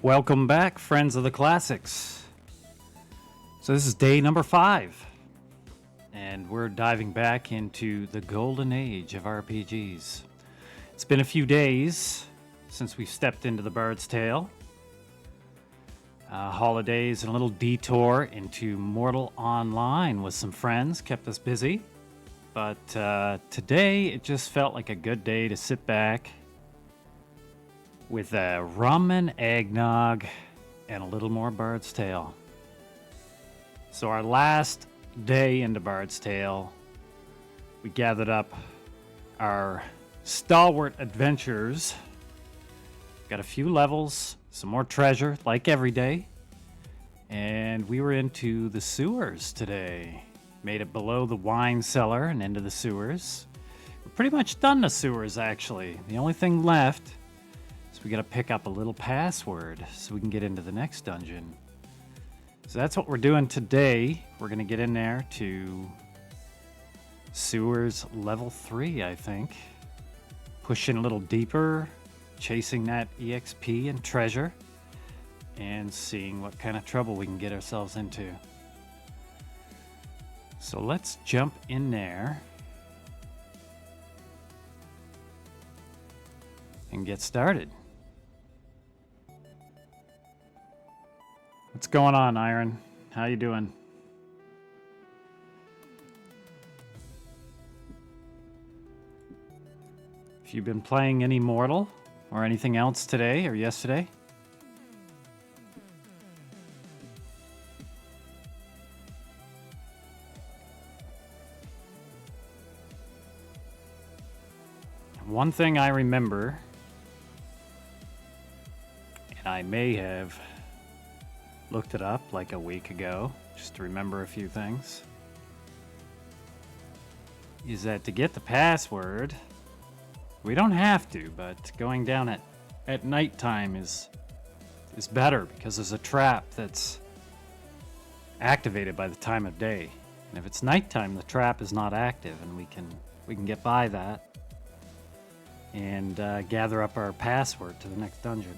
Welcome back, friends of the classics. So this is day number 5, and we're diving back into the golden age of RPGs. It's been a few days since we've stepped into the Bard's Tale. Holidays and a little detour into Mortal Online with some friends kept us busy. But today it just felt like a good day to sit back with a rum and eggnog and a little more Bard's Tale. So our last day into Bard's Tale, we gathered up our stalwart adventurers, got a few levels, some more treasure, like every day, and we were into the sewers today. Made it below the wine cellar and into the sewers. We're pretty much done the sewers, actually. The only thing left is we gotta pick up a little password so we can get into the next dungeon. So that's what we're doing today. We're gonna get in there to sewers level 3, I think. Pushing a little deeper, chasing that EXP and treasure, and seeing what kind of trouble we can get ourselves into. So let's jump in there and get started. What's going on, Iron? How you doing? Have you been playing any Mortal or anything else today or yesterday? One thing I remember, and I may have looked it up like a week ago, just to remember a few things, is that to get the password, we don't have to, but going down at nighttime is better because there's a trap that's activated by the time of day. And if it's nighttime, the trap is not active, and we can get by that and gather up our password to the next dungeon.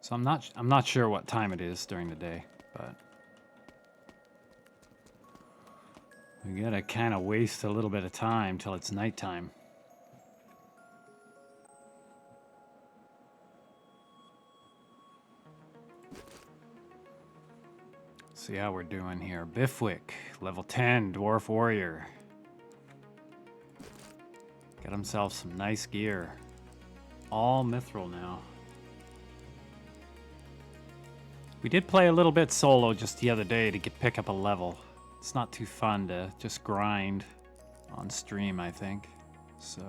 So I'm not sure what time it is during the day, but we gotta kind of waste a little bit of time till it's nighttime. See how we're doing here. Bifwick, level 10, Dwarf Warrior. Got himself some nice gear. All mithril now. We did play a little bit solo just the other day to pick up a level. It's not too fun to just grind on stream, I think. So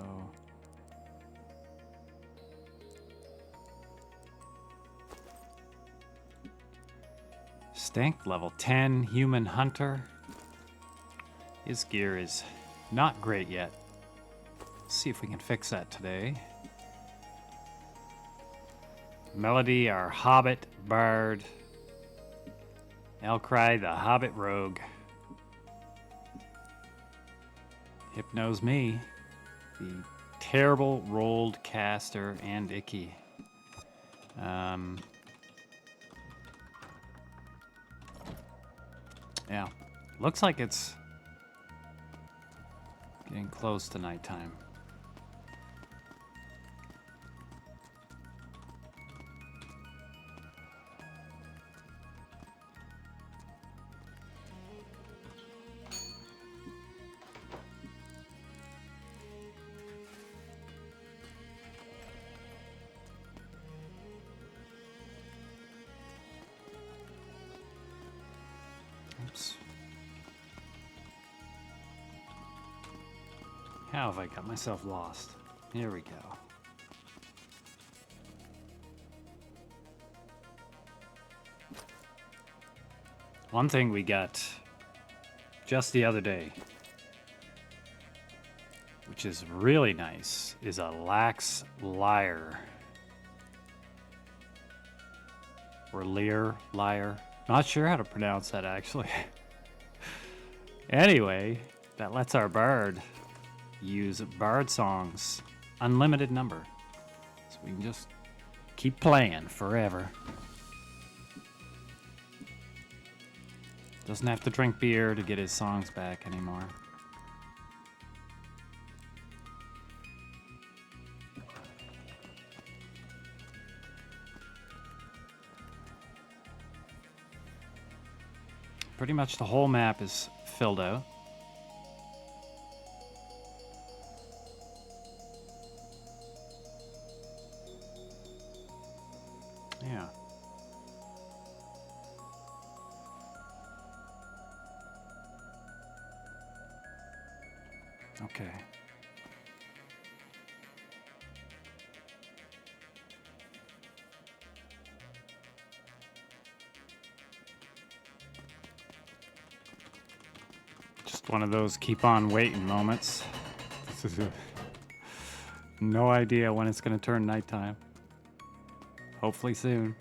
Stank, level 10, Human Hunter. His gear is not great yet. Let's see if we can fix that today. Melody, our Hobbit Bard. Elcry, the Hobbit Rogue. Hypnose me, the terrible rolled caster, and Icky. Yeah, looks like it's getting close to nighttime. Oops. How have I got myself lost? Here we go. One thing we got just the other day, which is really nice, is a Lax Lyre. Or Lear, Lyre. Not sure how to pronounce that, actually. Anyway, that lets our bard use bard songs, unlimited number. So we can just keep playing forever. Doesn't have to drink beer to get his songs back anymore. Pretty much the whole map is filled out. Yeah. Okay. Just one of those keep on waiting moments. No idea when it's going to turn nighttime. Hopefully soon.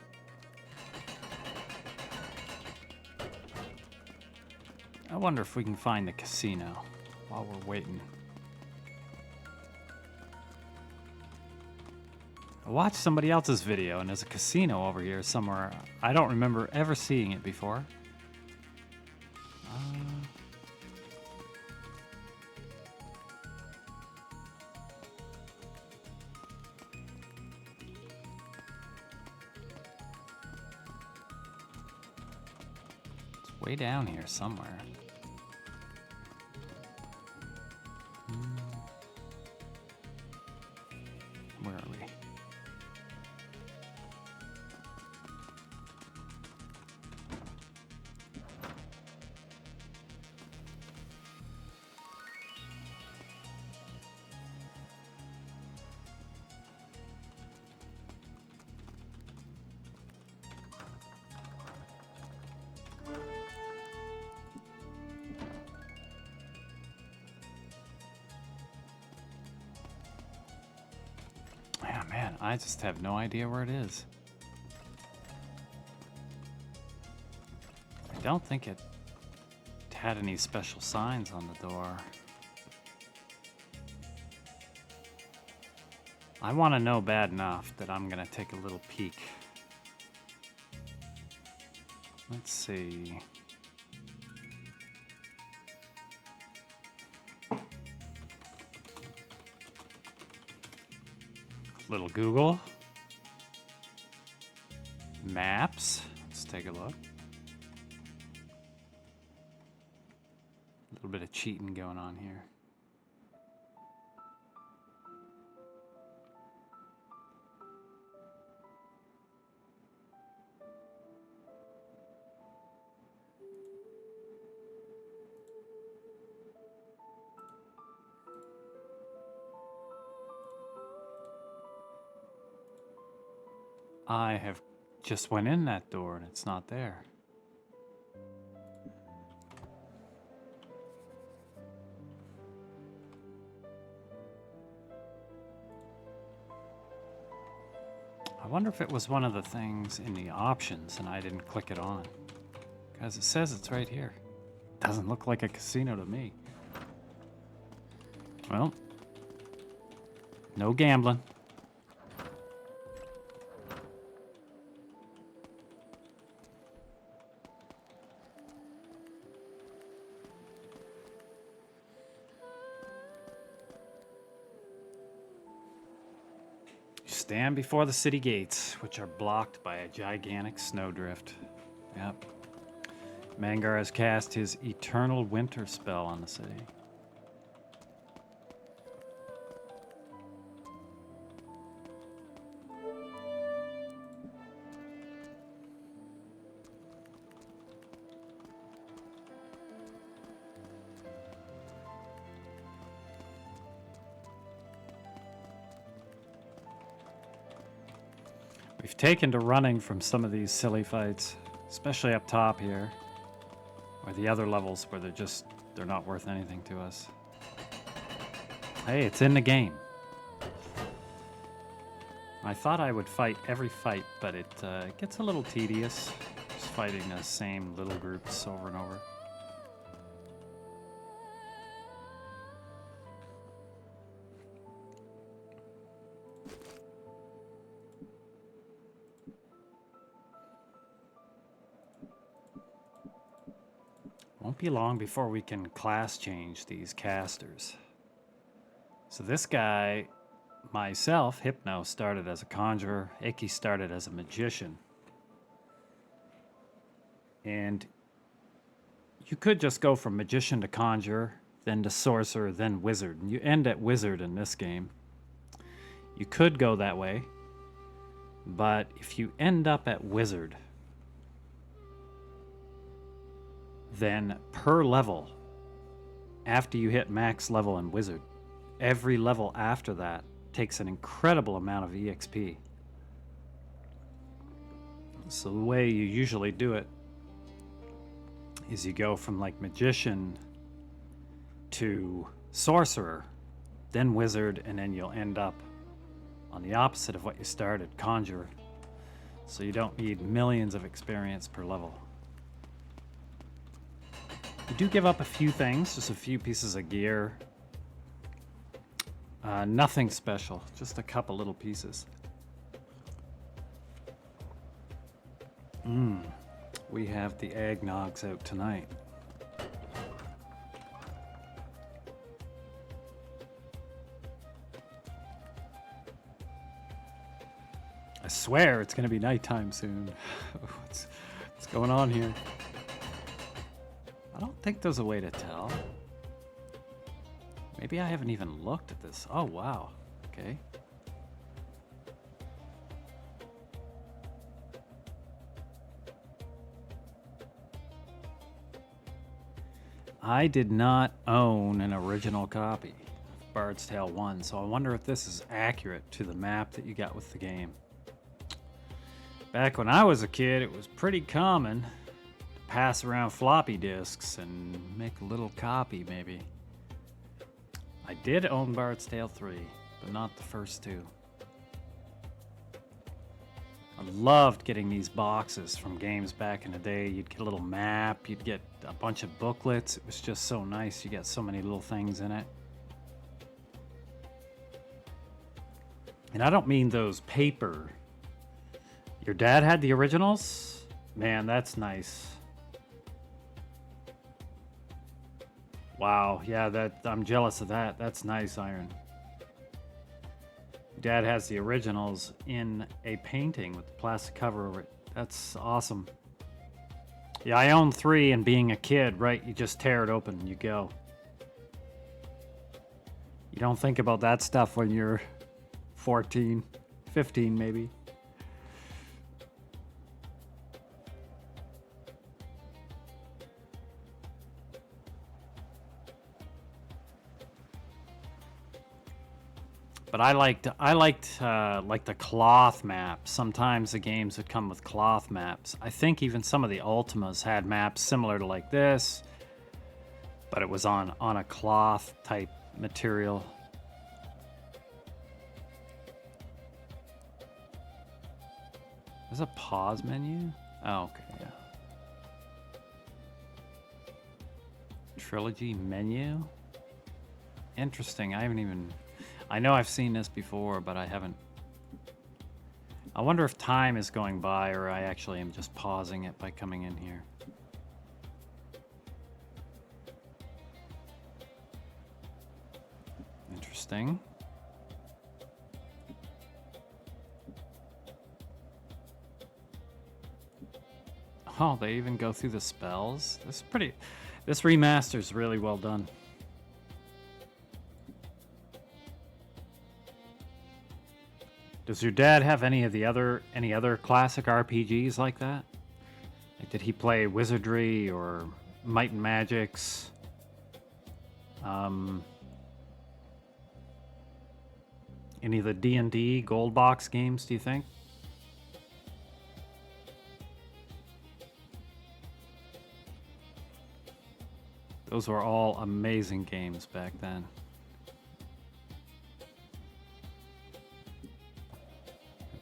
I wonder if we can find the casino while we're waiting. I watched somebody else's video and there's a casino over here somewhere. I don't remember ever seeing it before. It's way down here somewhere. Where are we? Yeah, man, I just have no idea where it is. I don't think it had any special signs on the door. I want to know bad enough that I'm going to take a little peek. Let's see. Little Google. Maps. Let's take a look. A little bit of cheating going on here. I have just went in that door and it's not there. I wonder if it was one of the things in the options and I didn't click it on. Because it says it's right here. Doesn't look like a casino to me. Well, no gambling. Stand before the city gates, which are blocked by a gigantic snowdrift. Yep. Mangar has cast his eternal winter spell on the city. We've taken to running from some of these silly fights, especially up top here, or the other levels where they're not worth anything to us. Hey, it's in the game. I thought I would fight every fight, but it gets a little tedious, just fighting the same little groups over and over. Won't be long before we can class change these casters. So this guy, myself, Hypno, started as a conjurer. Icky started as a magician. And you could just go from magician to conjurer, then to sorcerer, then wizard. And you end at wizard in this game. You could go that way. But if you end up at wizard, then per level, after you hit max level in wizard, every level after that takes an incredible amount of EXP. So the way you usually do it is you go from like magician to sorcerer, then wizard, and then you'll end up on the opposite of what you started, conjurer. So you don't need millions of experience per level. You do give up a few things, just a few pieces of gear. Nothing special, just a couple little pieces. We have the eggnogs out tonight. I swear it's gonna be nighttime soon. What's going on here? I don't think there's a way to tell. Maybe I haven't even looked at this. Oh, wow. Okay. I did not own an original copy of Bard's Tale 1, so I wonder if this is accurate to the map that you got with the game. Back when I was a kid, it was pretty common to pass around floppy disks and make a little copy, maybe. I did own Bard's Tale 3, but not the first two. I loved getting these boxes from games back in the day. You'd get a little map, you'd get a bunch of booklets. It was just so nice. You got so many little things in it. And I don't mean those paper. Your dad had the originals? Man, that's nice. Wow, yeah, I'm jealous of that. That's nice, Iron. Dad has the originals in a painting with the plastic cover over it. That's awesome. Yeah, I own 3, and being a kid, right, you just tear it open and you go. You don't think about that stuff when you're 14, 15 maybe. But I liked like the cloth maps. Sometimes the games would come with cloth maps. I think even some of the Ultimas had maps similar to like this, but it was on a cloth type material. There's a pause menu? Oh, okay, yeah. Trilogy menu? Interesting. I know I've seen this before, but I haven't. I wonder if time is going by or I actually am just pausing it by coming in here. Interesting. Oh, they even go through the spells? This remaster's really well done. Does your dad have any other classic RPGs like that? Like, did he play Wizardry or Might and Magics? Any of the D&D gold box games, do you think? Those were all amazing games back then.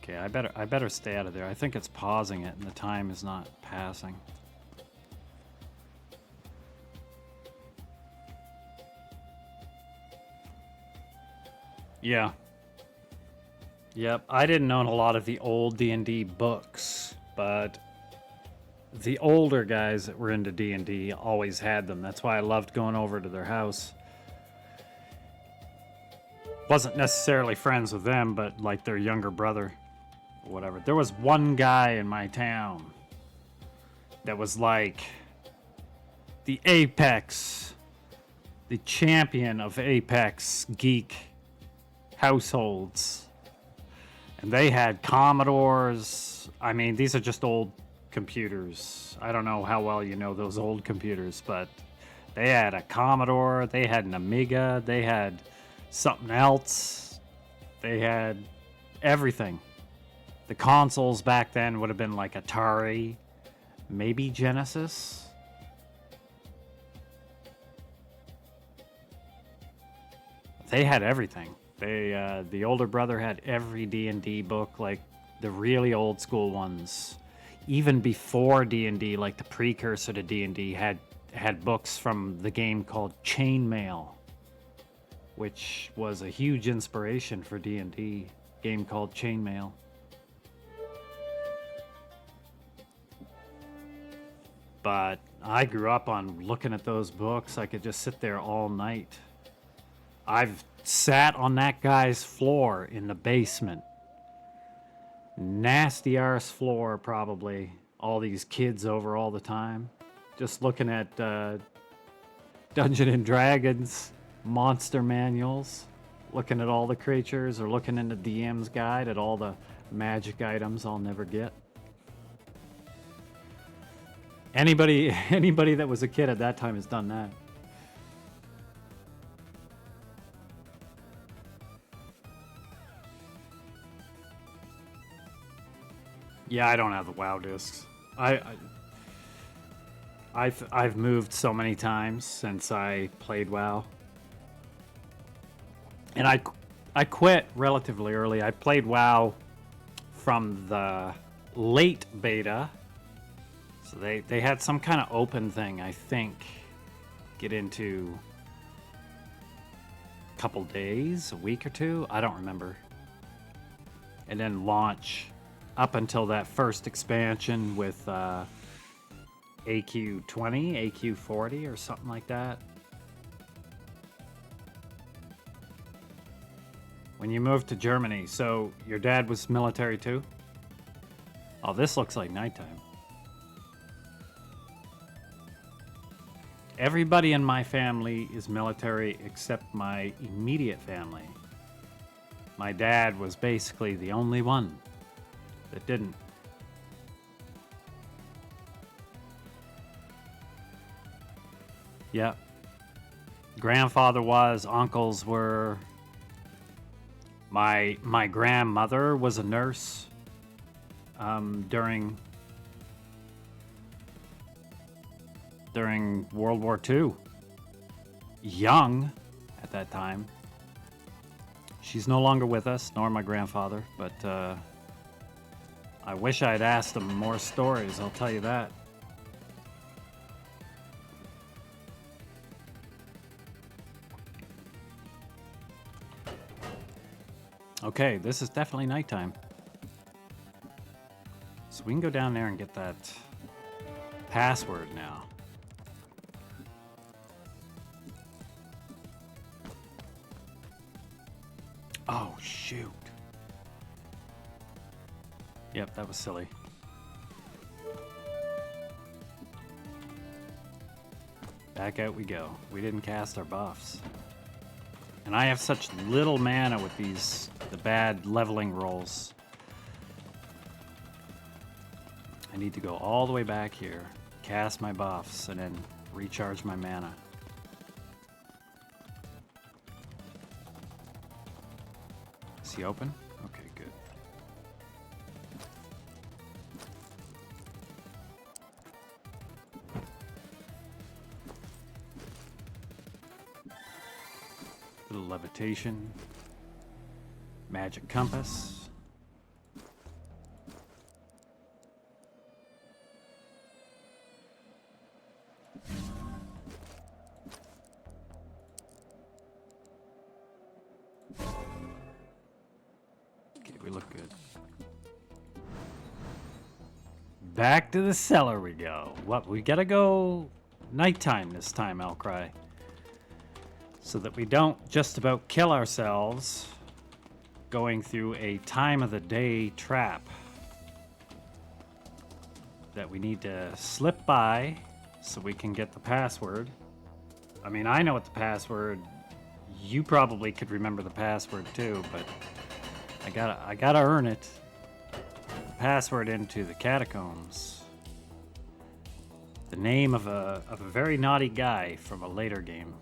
Okay, I better stay out of there. I think it's pausing it and the time is not passing. Yeah. Yep, I didn't own a lot of the old D&D books, but the older guys that were into D&D always had them. That's why I loved going over to their house. Wasn't necessarily friends with them, but like their younger brother or whatever. There was one guy in my town that was like the apex, the champion of apex geek households. And they had Commodores. I mean, these are just old computers. I don't know how well you know those old computers, but they had a Commodore, they had an Amiga, they had something else. They had everything. The consoles back then would have been like Atari, maybe Genesis. They had everything. The older brother had every D&D book, like the really old school ones. Even before D&D, like the precursor to D&D, had books from the game called Chainmail, which was a huge inspiration for D&D. Game called Chainmail. But I grew up on looking at those books. I could just sit there all night. I've sat on that guy's floor in the basement. Nasty arse floor, probably. All these kids over all the time. Just looking at Dungeon and Dragons monster manuals. Looking at all the creatures, or looking in the DM's guide at all the magic items I'll never get. Anybody that was a kid at that time has done that. Yeah, I don't have the WoW discs. I've moved so many times since I played WoW, and I quit relatively early. I played WoW from the late beta, so they had some kind of open thing. I think get into a couple days, a week or two. I don't remember, and then launch. Up until that first expansion with AQ20, AQ40, or something like that. When you moved to Germany, so your dad was military too? Oh, this looks like nighttime. Everybody in my family is military except my immediate family. My dad was basically the only one that didn't. Yeah. Grandfather was, uncles were. My grandmother was a nurse during World War II. Young at that time. She's no longer with us, nor my grandfather, but I wish I'd asked them more stories, I'll tell you that. Okay, this is definitely nighttime. So we can go down there and get that password now. Oh, shoot. Yep, that was silly. Back out we go. We didn't cast our buffs. And I have such little mana with the bad leveling rolls. I need to go all the way back here, cast my buffs, and then recharge my mana. Is he open? Okay, good. Little levitation. Magic compass. Okay, we look good. Back to the cellar we go. What, we gotta go nighttime this time, Outcry. So that we don't just about kill ourselves going through a time of the day trap that we need to slip by so we can get the password. I mean, I know what the password. You probably could remember the password too, but I gotta earn it. The password into the catacombs. The name of a very naughty guy from a later game.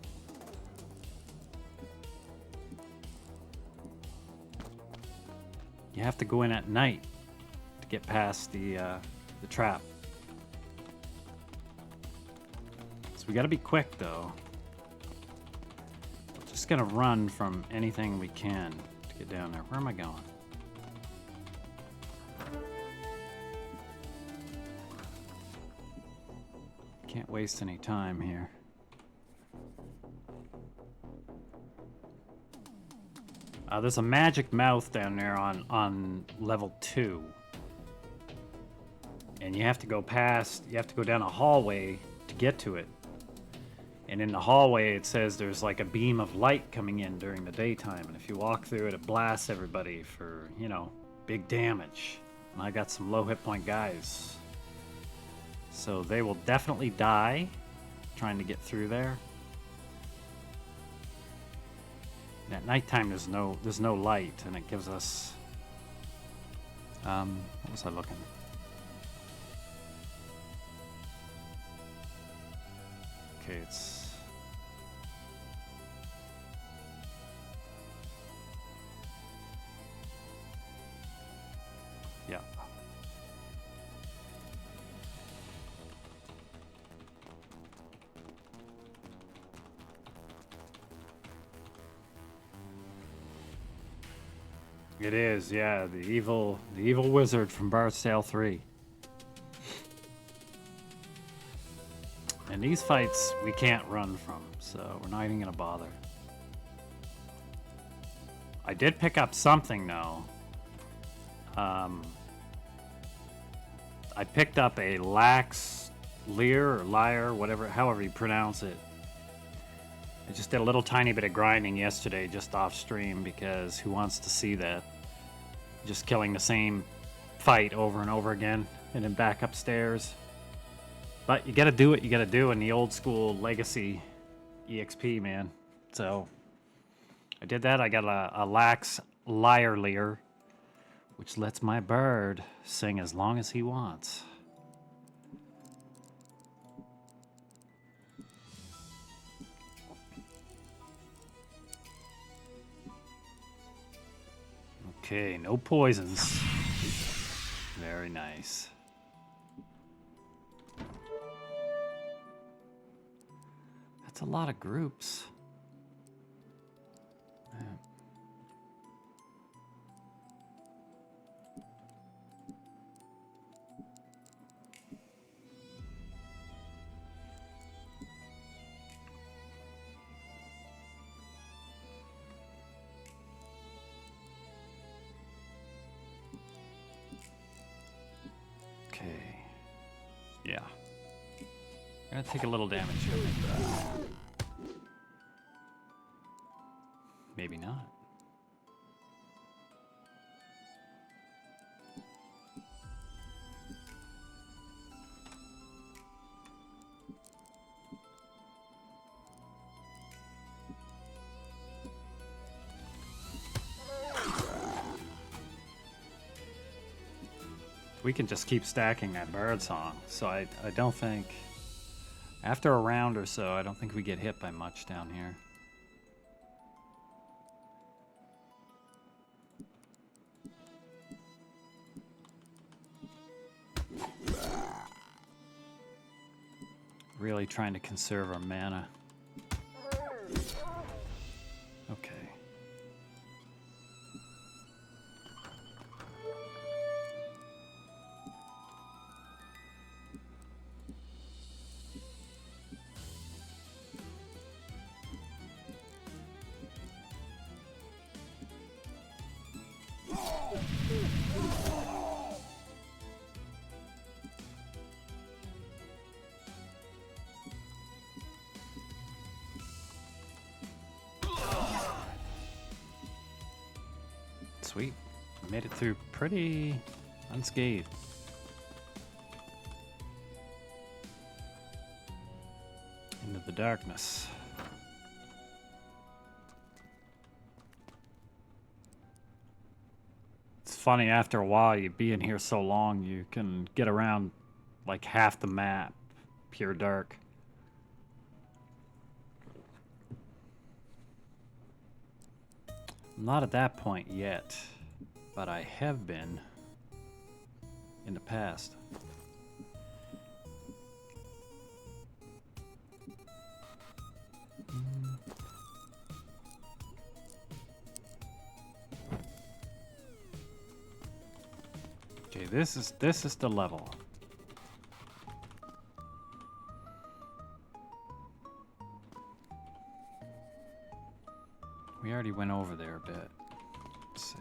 You have to go in at night to get past the trap. So we gotta be quick though. We're just gonna run from anything we can to get down there. Where am I going? Can't waste any time here. There's a magic mouth down there on level 2. And you have to go down a hallway to get to it. And in the hallway it says there's like a beam of light coming in during the daytime. And if you walk through it, it blasts everybody for, you know, big damage. And I got some low hit point guys. So they will definitely die trying to get through there. At nighttime there's no light, and it gives us what was I looking? Okay, it's yeah. It is, yeah, the evil wizard from Bard's Tale 3. And these fights we can't run from, so we're not even gonna bother. I did pick up something though. I picked up a lax leer or lyre, whatever, however you pronounce it. I just did a little tiny bit of grinding yesterday just off stream because who wants to see that? Just killing the same fight over and over again and then back upstairs. But you gotta do what you gotta do in the old school legacy EXP, man. So I did that. I got a lax lyre leer, which lets my bird sing as long as he wants. Okay, no poisons. Very nice. That's a lot of groups. Man. Yeah. I'm gonna take a little damage here. Maybe not. We can just keep stacking that bird song. So I don't think, after a round or so, I don't think we get hit by much down here. Really trying to conserve our mana. Okay. Sweet. Made it through pretty unscathed. Into the darkness. It's funny, after a while, you be in here so long, you can get around like half the map, pure dark. I'm not at that point yet, but I have been in the past. Okay, this is the level. We already went over there a bit. Let's see.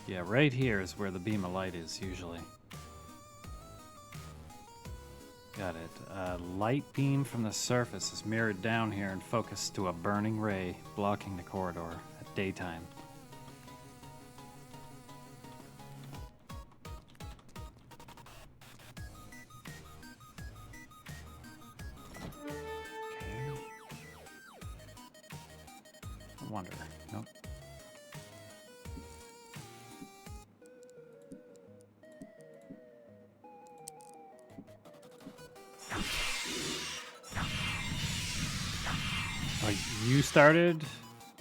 Yeah, right here is where the beam of light is usually. Got it. Light beam from the surface is mirrored down here and focused to a burning ray blocking the corridor at daytime. Okay. I wonder. Nope. Oh, you started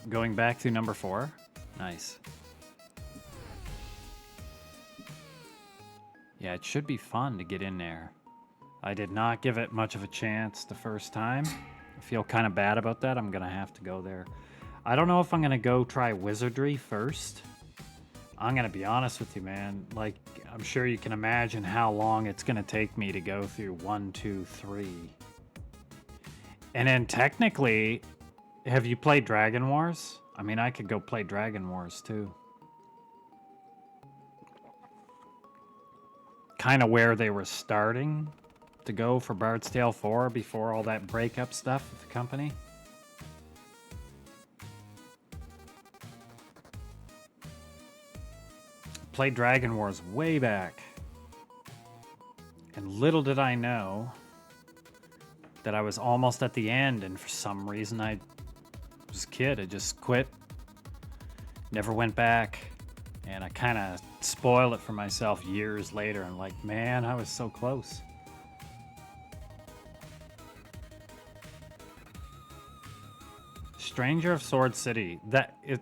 going back through number 4? Nice. Yeah, it should be fun to get in there. I did not give it much of a chance the first time. I feel kind of bad about that. I'm going to have to go there. I don't know if I'm going to go try wizardry first. I'm going to be honest with you, man. Like, I'm sure you can imagine how long it's going to take me to go through 1, 2, 3. And then technically, have you played Dragon Wars? I mean, I could go play Dragon Wars too. Kind of where they were starting to go for Bard's Tale 4 before all that breakup stuff with the company. Played Dragon Wars way back. And little did I know that I was almost at the end, and for some reason I was a kid. I just quit. Never went back. And I kind of spoiled it for myself years later. And like, man, I was so close. Stranger of Sword City.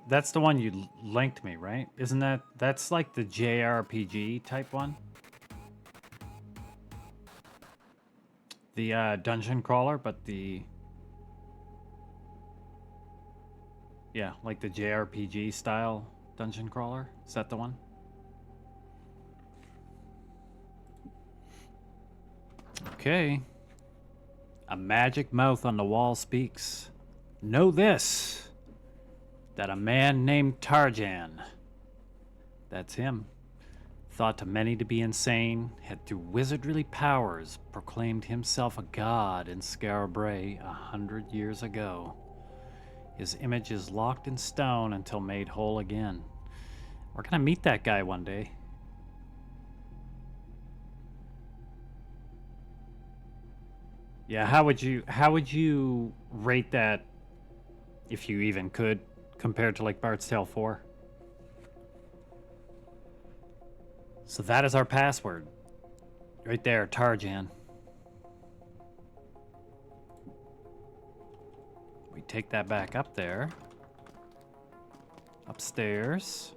That's the one you linked me, right? Isn't that's like the JRPG type one? The dungeon crawler, but yeah, like the JRPG style dungeon crawler. Is that the one? Okay. A magic mouth on the wall speaks. Know this, that a man named Tarjan, that's him, thought to many to be insane, had through wizardly powers proclaimed himself a god in Scarabray 100 years ago. His image is locked in stone until made whole again. We're gonna meet that guy one day. Yeah, how would you rate that, if you even could, compared to like Bard's Tale 4? So that is our password. Right there, Tarjan. We take that back up there. Upstairs.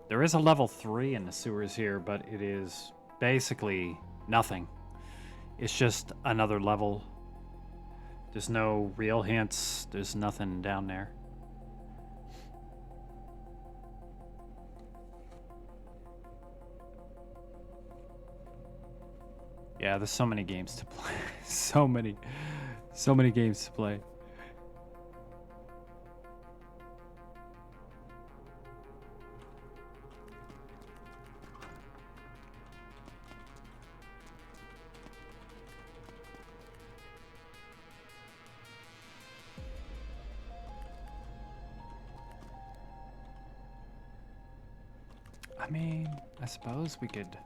There is a level 3 in the sewers here, but it is basically nothing. It's just another level. There's no real hints. There's nothing down there. Yeah, there's so many games to play. so many games to play. I mean, I suppose we could...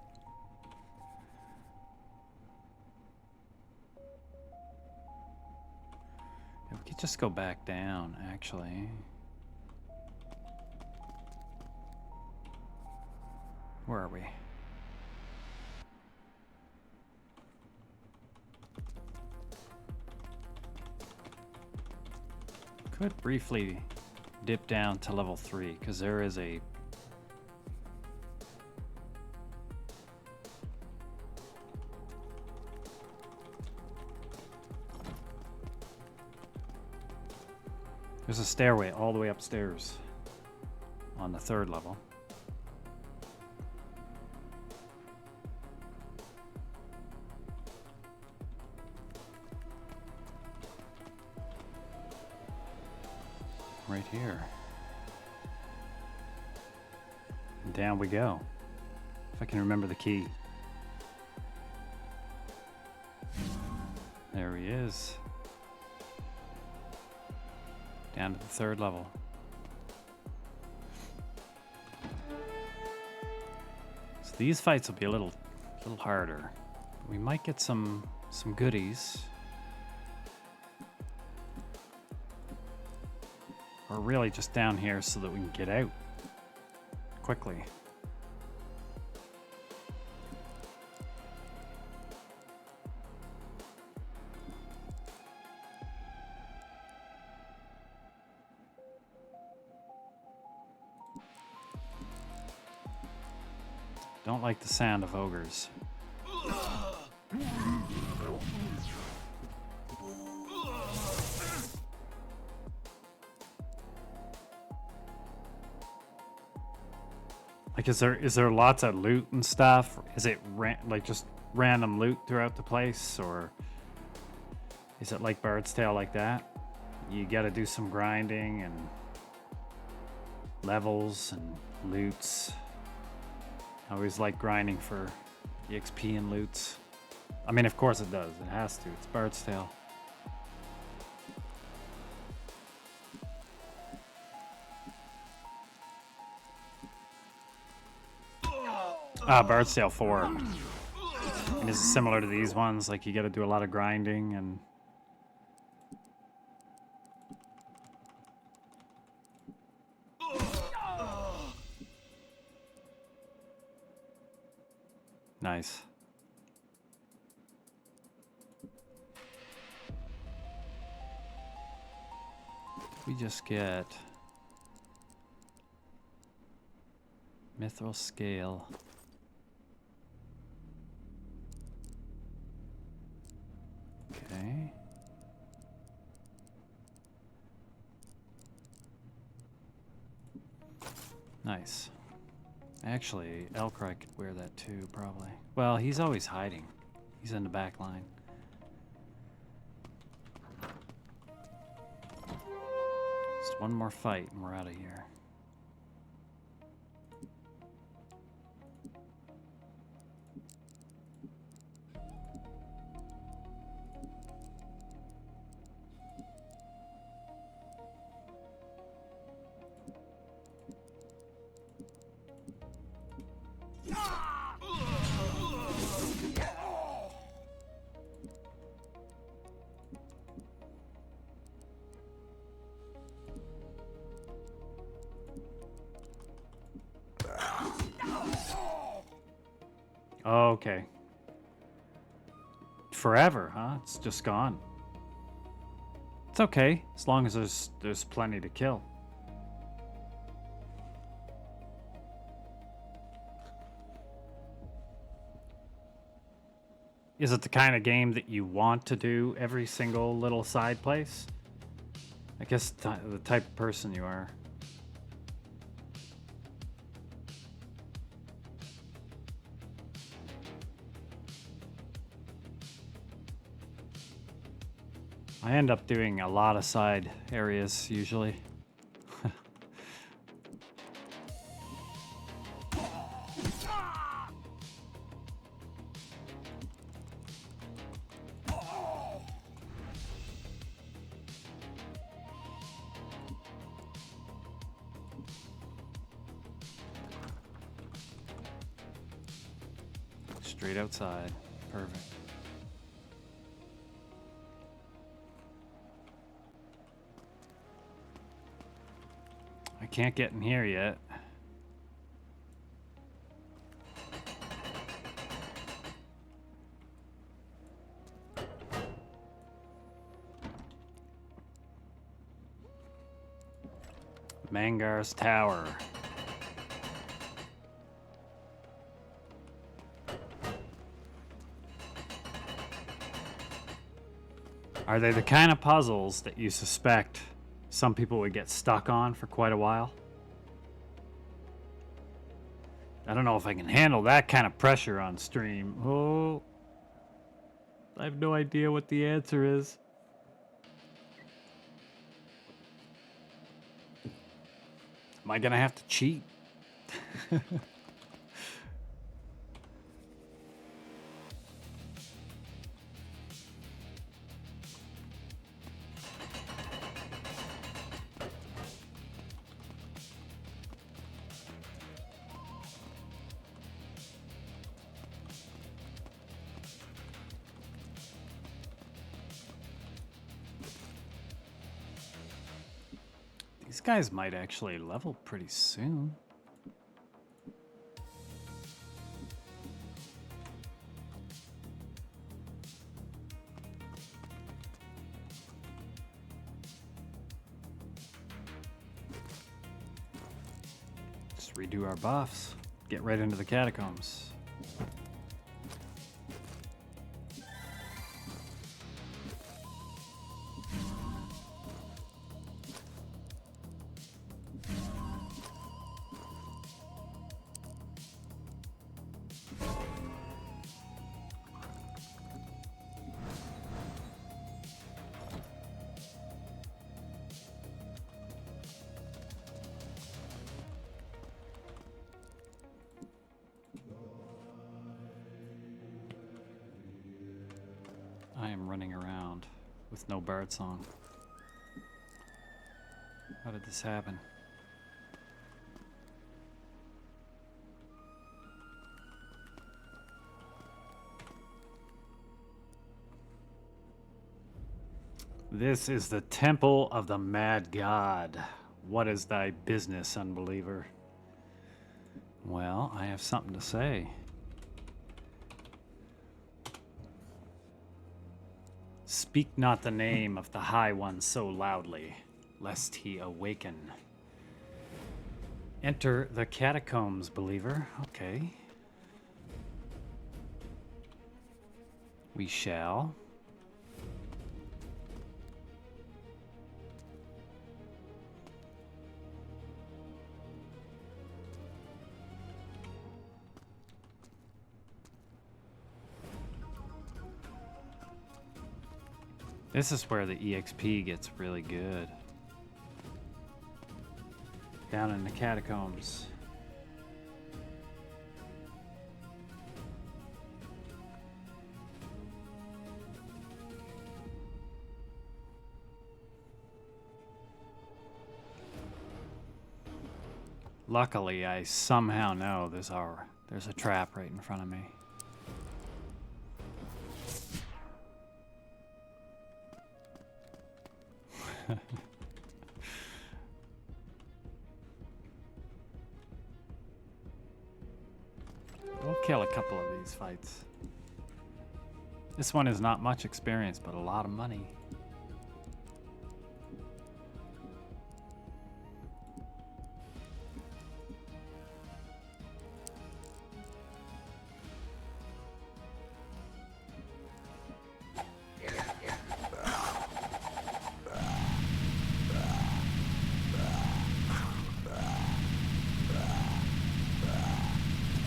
We could just go back down, actually. Where are we? Could briefly dip down to level 3, because there is a... There's a stairway all the way upstairs on the 3rd level. Right here. And down we go. If I can remember the key. There he is. Down to the 3rd level. So these fights will be a little harder. We might get some goodies. We're really just down here so that we can get out quickly. Don't like the sound of ogres. Like, is there lots of loot and stuff? Is it like just random loot throughout the place, or is it like Bard's Tale like that? You got to do some grinding and levels and loots. I always like grinding for the XP and loots. I mean, of course it does. It has to. It's Bard's Tale. Bard's Tale 4. And is similar to these ones. Like, you got to do a lot of grinding and... Nice. We just get Mithril Scale. Okay. Nice. Actually, Elcry could wear that too, probably. Well, he's always hiding. He's in the back line. Just one more fight and we're out of here. Okay. Forever, huh? It's just gone. It's okay, as long as there's plenty to kill. Is it the kind of game that you want to do every single little side place? I guess the type of person you are. I end up doing a lot of side areas usually. straight outside. Perfect. I can't get in here yet. Mangar's Tower. Are they the kind of puzzles that you suspect some people would get stuck on for quite a while? I don't know if I can handle that kind of pressure on stream. Oh, I have no idea what the answer is. Am I gonna have to cheat? These guys might actually level pretty soon. Just redo our buffs. Get right into the catacombs. I am running around with no Bard song. How did this happen? This is the temple of the mad god. What is thy business, unbeliever? Well, I have something to say. Speak not the name of the High One so loudly, lest he awaken. Enter the catacombs, believer. Okay. We shall. This is where the EXP gets really good. Down in the catacombs. Luckily, I somehow know there's a trap right in front of me. We'll kill a couple of these fights. This one is not much experience, but a lot of money.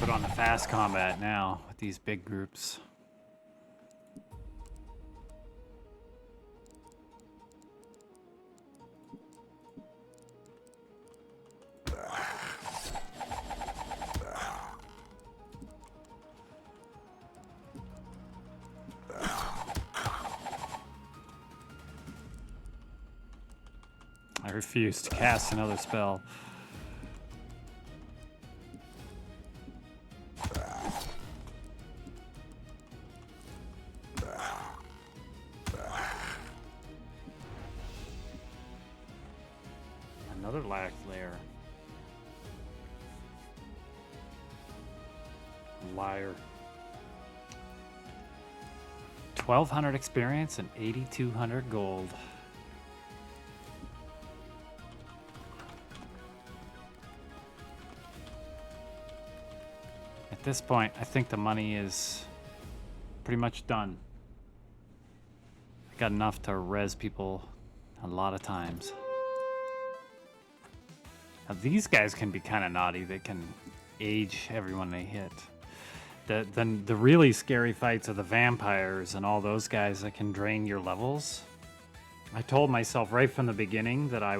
Put on the fast combat now with these big groups. I refuse to cast another spell. another lack layer. Liar. 1,200 experience and 8,200 gold. At this point, I think the money is pretty much done. Got enough to res people a lot of times. Now these guys can be kind of naughty. They can age everyone they hit. The really scary fights are the vampires and all those guys that can drain your levels. I told myself right from the beginning that I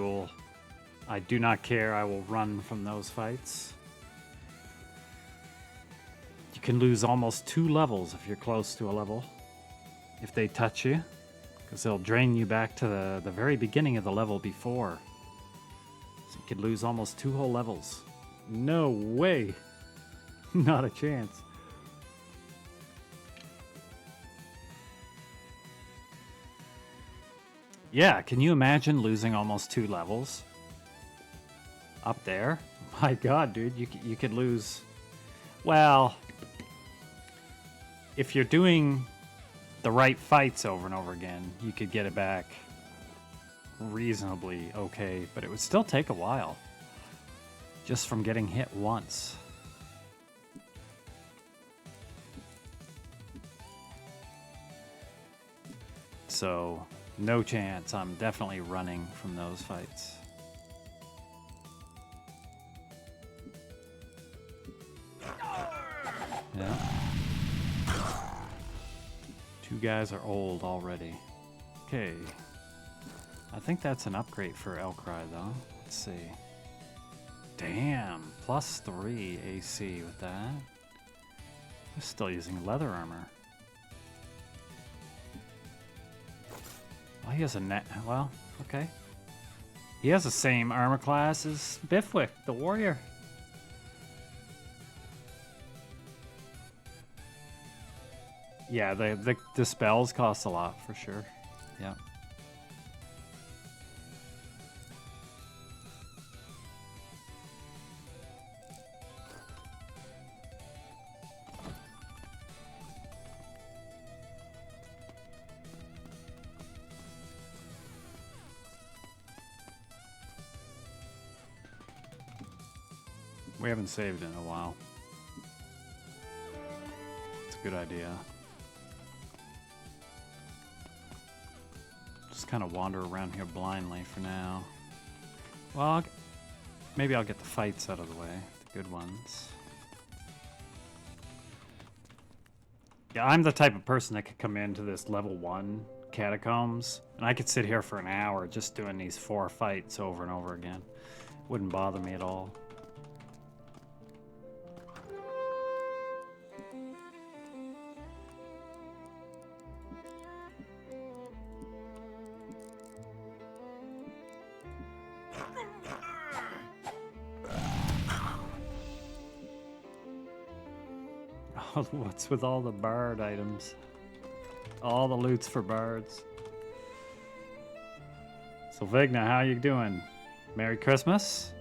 do not care, I will run from those fights. You can lose almost 2 levels if you're close to a level, if they touch you, because they'll drain you back to the very beginning of the level before. So you could lose almost 2 whole levels. No way! Not a chance. Yeah, can you imagine losing almost 2 levels? Up there? My god, dude, you could lose... Well, if you're doing the right fights over and over again, you could get it back reasonably okay, but it would still take a while. Just from getting hit once. So... no chance. I'm definitely running from those fights. Yeah. 2 guys are old already. Okay. I think that's an upgrade for Elcry though. Let's see. Damn. +3 AC with that. I'm still using leather armor. Well, he has a net. Well, okay. He has the same armor class as Bifwick, the warrior. Yeah, the spells cost a lot for sure. Yeah. We haven't saved in a while. It's a good idea. Just kind of wander around here blindly for now. Well, maybe I'll get the fights out of the way, the good ones. Yeah, I'm the type of person that could come into this level 1 catacombs, and I could sit here for an hour just doing these 4 fights over and over again. Wouldn't bother me at all. What's with all the bard items? All the loot's for bards. So Vigna, how you doing? Merry Christmas?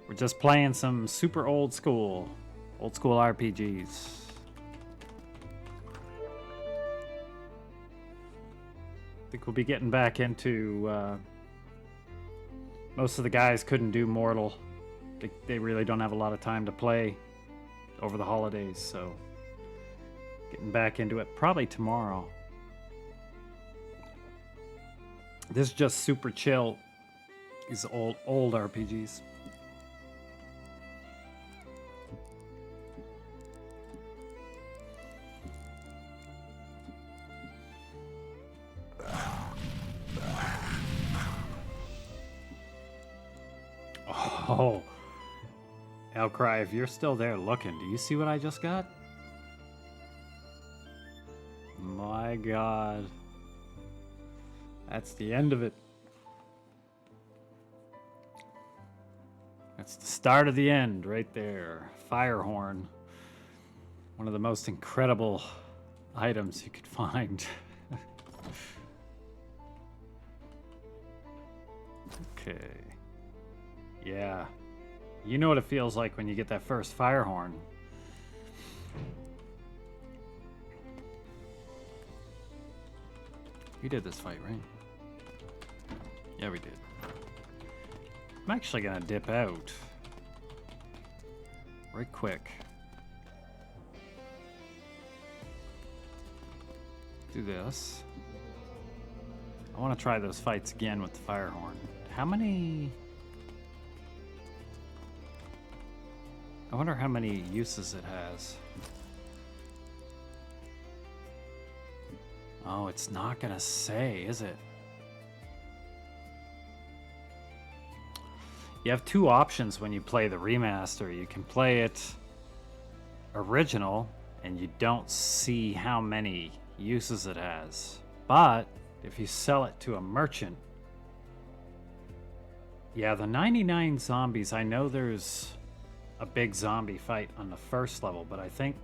We're just playing some super old school RPGs. I think we'll be getting back into... most of the guys couldn't do Mortal. They really don't have a lot of time to play over the holidays, so getting back into it probably tomorrow. This is just super chill. These old RPGs. Oh, Elcry, if you're still there looking, do you see what I just got? My god. That's the end of it. That's the start of the end right there. Firehorn. One of the most incredible items you could find. Okay. Yeah. You know what it feels like when you get that first fire horn. We did this fight, right? Yeah, we did. I'm actually gonna dip out. Right quick. Do this. I want to try those fights again with the fire horn. How many... I wonder how many uses it has. Oh, it's not gonna say, is it? You have two options when you play the remaster. You can play it original, and you don't see how many uses it has. But if you sell it to a merchant, yeah, the 99 zombies, I know there's a big zombie fight on the first level, but I think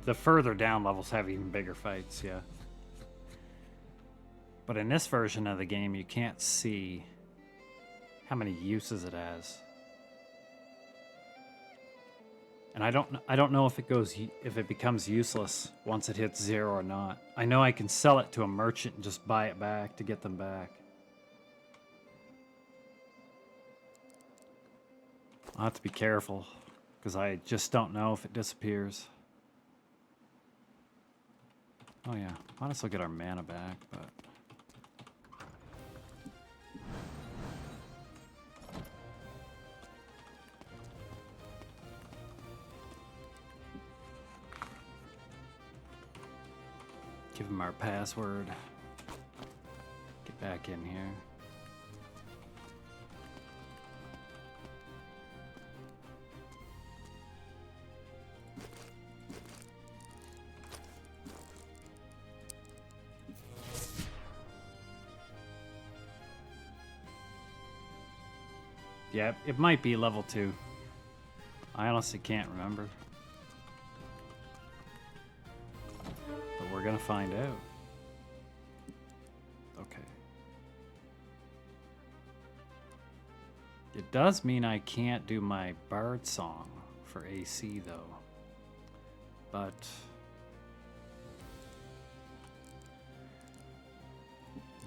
the further down levels have even bigger fights, yeah. But in this version of the game, you can't see how many uses it has. And I don't know if it becomes useless once it hits 0 or not. I know I can sell it to a merchant and just buy it back to get them back. I'll have to be careful because I just don't know if it disappears. Oh yeah, might as well get our mana back, but... Give him our password. Get back in here. Yeah, it might be level 2. I honestly can't remember. But we're gonna find out. Okay. It does mean I can't do my bard song for AC though. But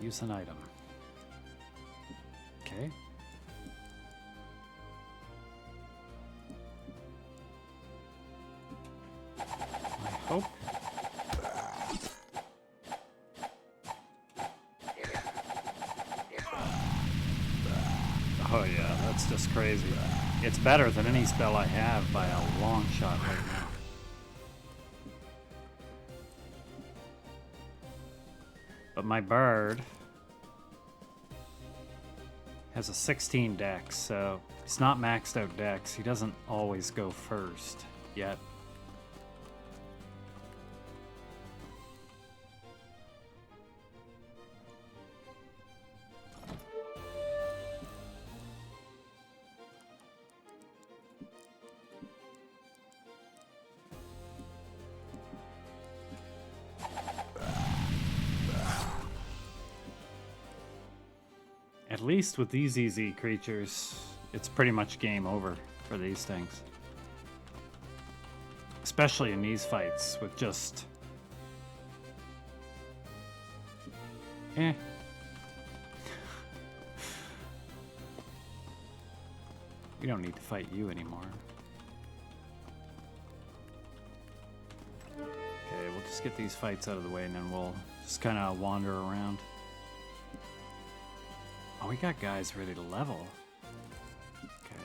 use an item. Okay. I hope. Oh yeah, that's just crazy. It's better than any spell I have by a long shot right now. But my bard has a 16 dex, so it's not maxed out dex. He doesn't always go first yet. At least with these easy creatures, it's pretty much game over for these things. Especially in these fights with just... We don't need to fight you anymore. Okay, we'll just get these fights out of the way and then we'll just kind of wander around. Oh, we got guys ready to level. Okay.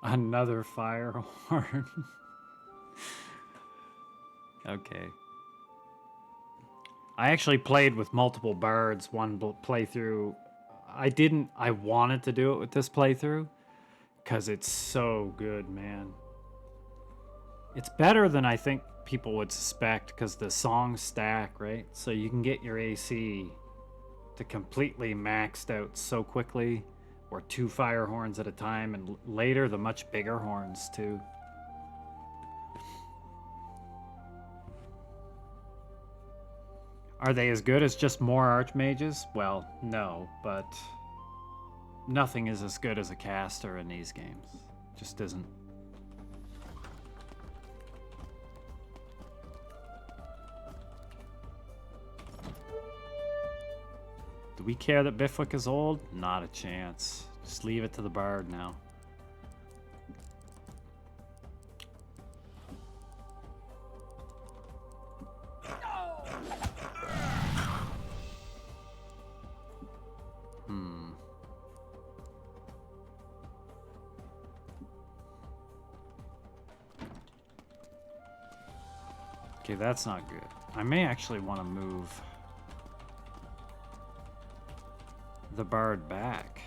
Another fire horn. Okay. I actually played with multiple bards one playthrough. I wanted to do it with this playthrough because it's so good, man. It's better than I think people would suspect because the songs stack, right? So you can get your AC to completely maxed out so quickly or 2 fire horns at a time, and later the much bigger horns too. Are they as good as just more archmages? Well, no, but nothing is as good as a caster in these games. Just isn't. Do we care that Bifwick is old? Not a chance. Just leave it to the bard now. Okay, that's not good. I may actually want to move the bard back.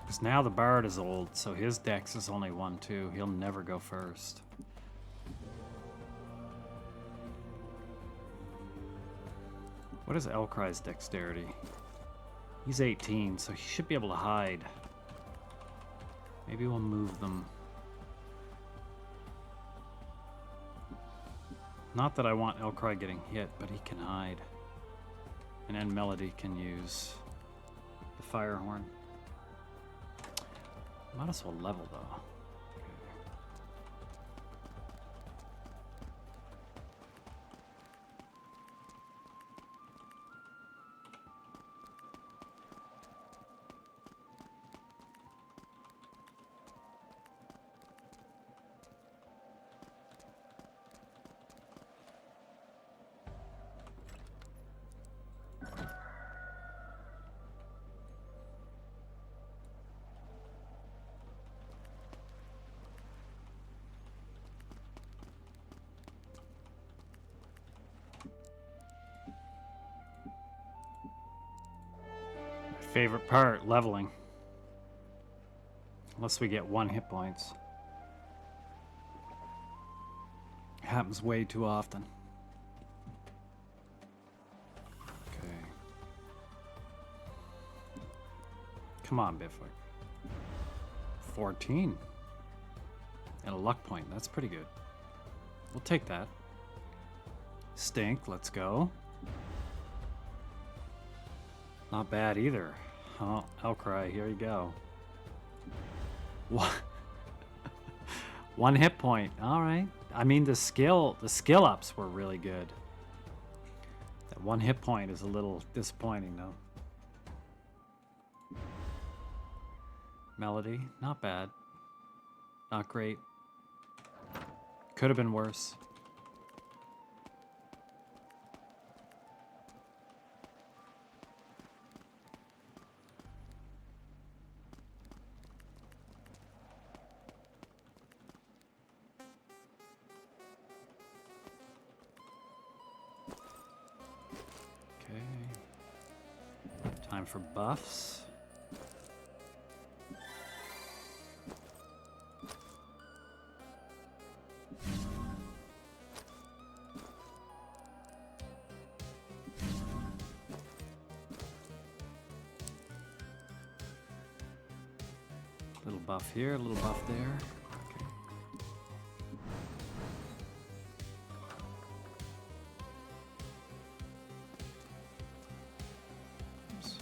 Because now the bard is old, so his dex is only 1-2. He'll never go first. What is Elcry's dexterity? He's 18, so he should be able to hide. Maybe we'll move them. Not that I want Elcry getting hit, but he can hide. And then Melody can use the fire horn. Might as well level though. Favorite part, leveling. Unless we get 1 hit points. Happens way too often. Okay. Come on, Bifwick. 14. And a luck point, that's pretty good. We'll take that. Stink, let's go. Not bad either. Oh, Elcry, here you go. What? 1 hit point. All right. I mean, the skill ups were really good. That 1 hit point is a little disappointing, though. Melody, not bad. Not great. Could have been worse. Time for buffs. Little buff here, a little buff there. Okay. Oops.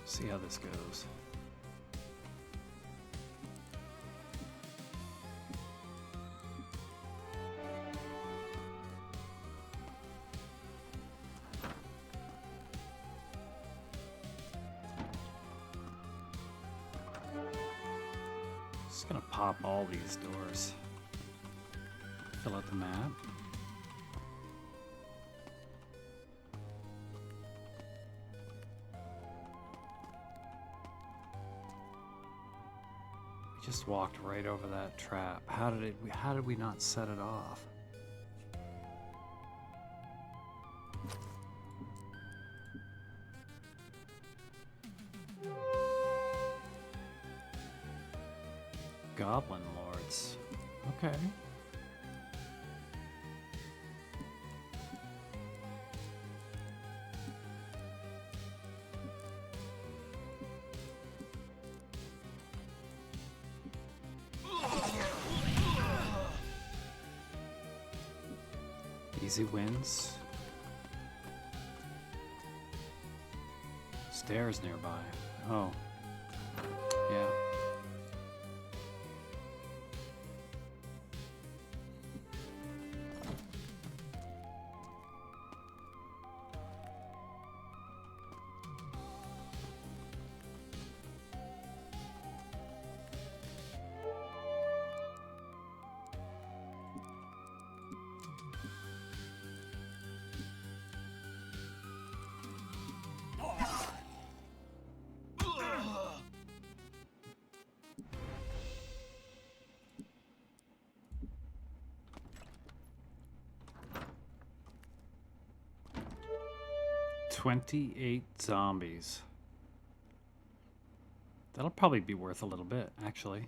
See how this goes. Just gonna pop all these doors. Fill out the map. We just walked right over that trap. How did we not set it off? Goblin lords. Okay. Easy wins. Stairs nearby. Oh. Yeah. $28 zombies. That'll probably be worth a little bit, actually.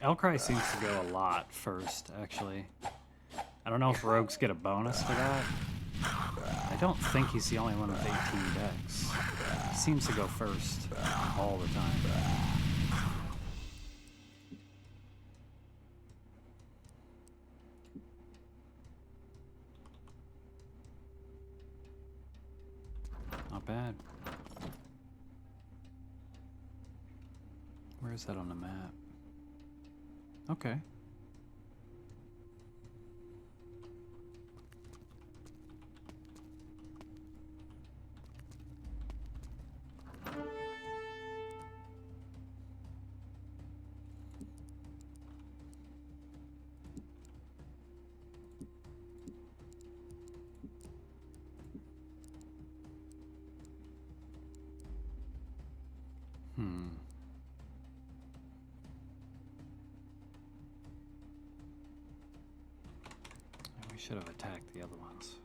Elcry seems to go a lot first, actually. I don't know if rogues get a bonus for that. I don't think he's the only one with 18 decks. He seems to go first all the time. Not bad. Where is that on the map? Okay. Should have attacked the other ones.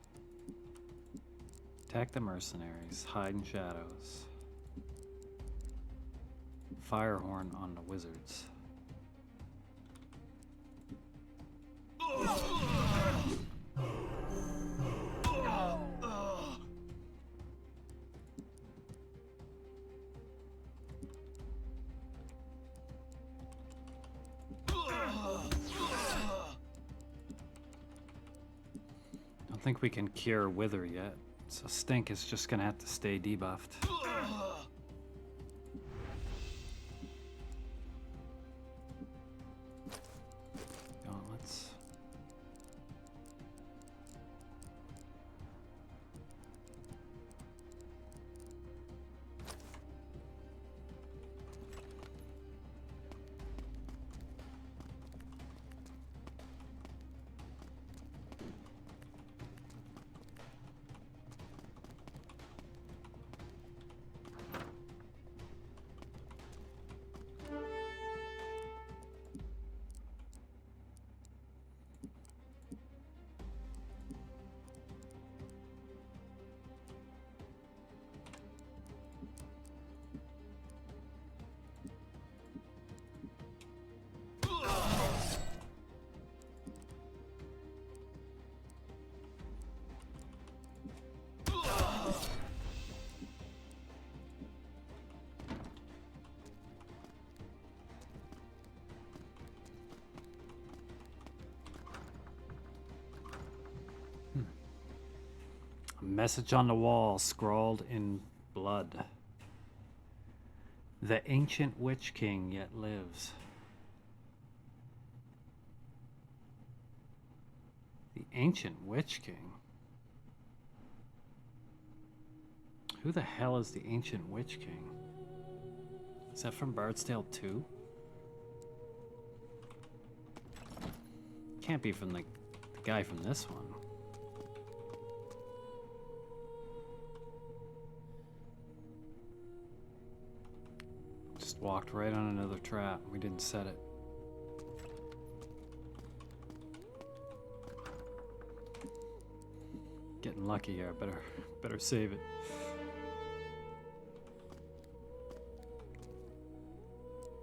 Attack the mercenaries. Hide in shadows. Firehorn on the wizards. I think we can cure Wither yet, so Stink is just gonna have to stay debuffed. Gauntlets. A message on the wall scrawled in blood. The ancient Witch King yet lives. The ancient Witch King? Who the hell is the ancient Witch King? Is that from Bard's Tale 2? Can't be from the guy from this one. Just walked right on another trap. We didn't set it. getting lucky here. Better save it.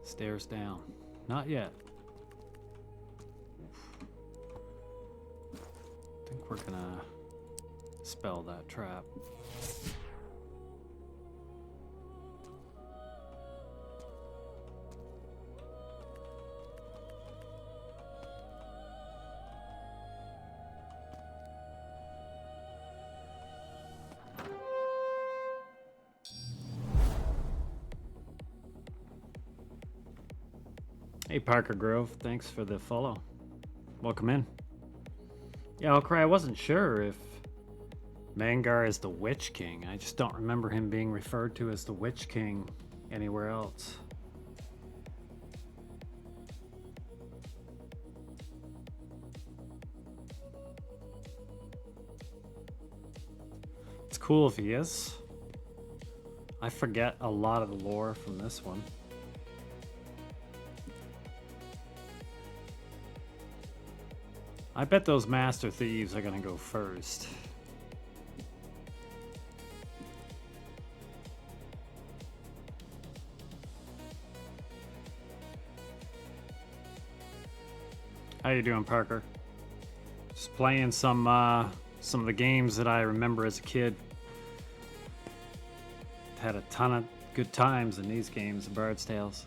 Stairs down. Not yet. I think we're gonna spell that trap. Hey, Parker Grove, thanks for the follow. Welcome in. Yeah, Okra, I wasn't sure if Mangar is the Witch King. I just don't remember him being referred to as the Witch King anywhere else. It's cool if he is. I forget a lot of the lore from this one. I bet those Master Thieves are gonna go first. How you doing, Parker? Just playing some of the games that I remember as a kid. Had a ton of good times in these games, Bard's Tales.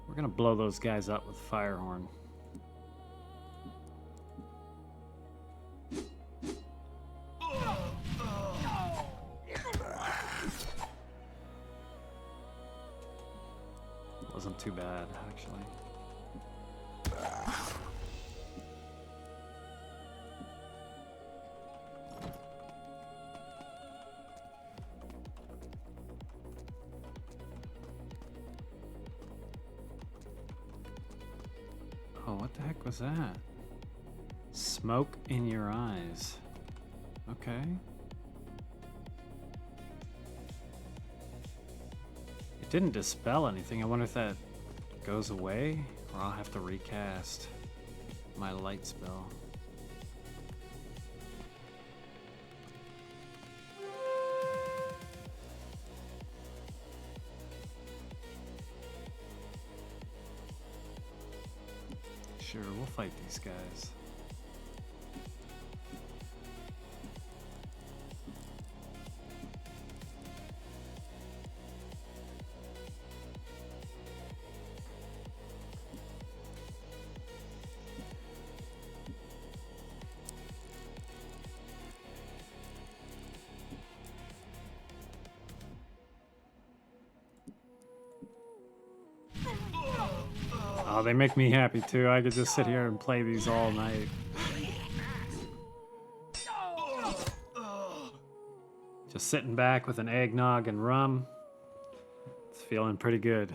We're gonna blow those guys up with Firehorn. Wasn't too bad, actually. Oh, what the heck was that? Smoke in your eyes. Okay. It didn't dispel anything. I wonder if that goes away, or I'll have to recast my light spell. Sure, we'll fight these guys. Oh, they make me happy too. I could just sit here and play these all night. Just sitting back with an eggnog and rum. It's feeling pretty good.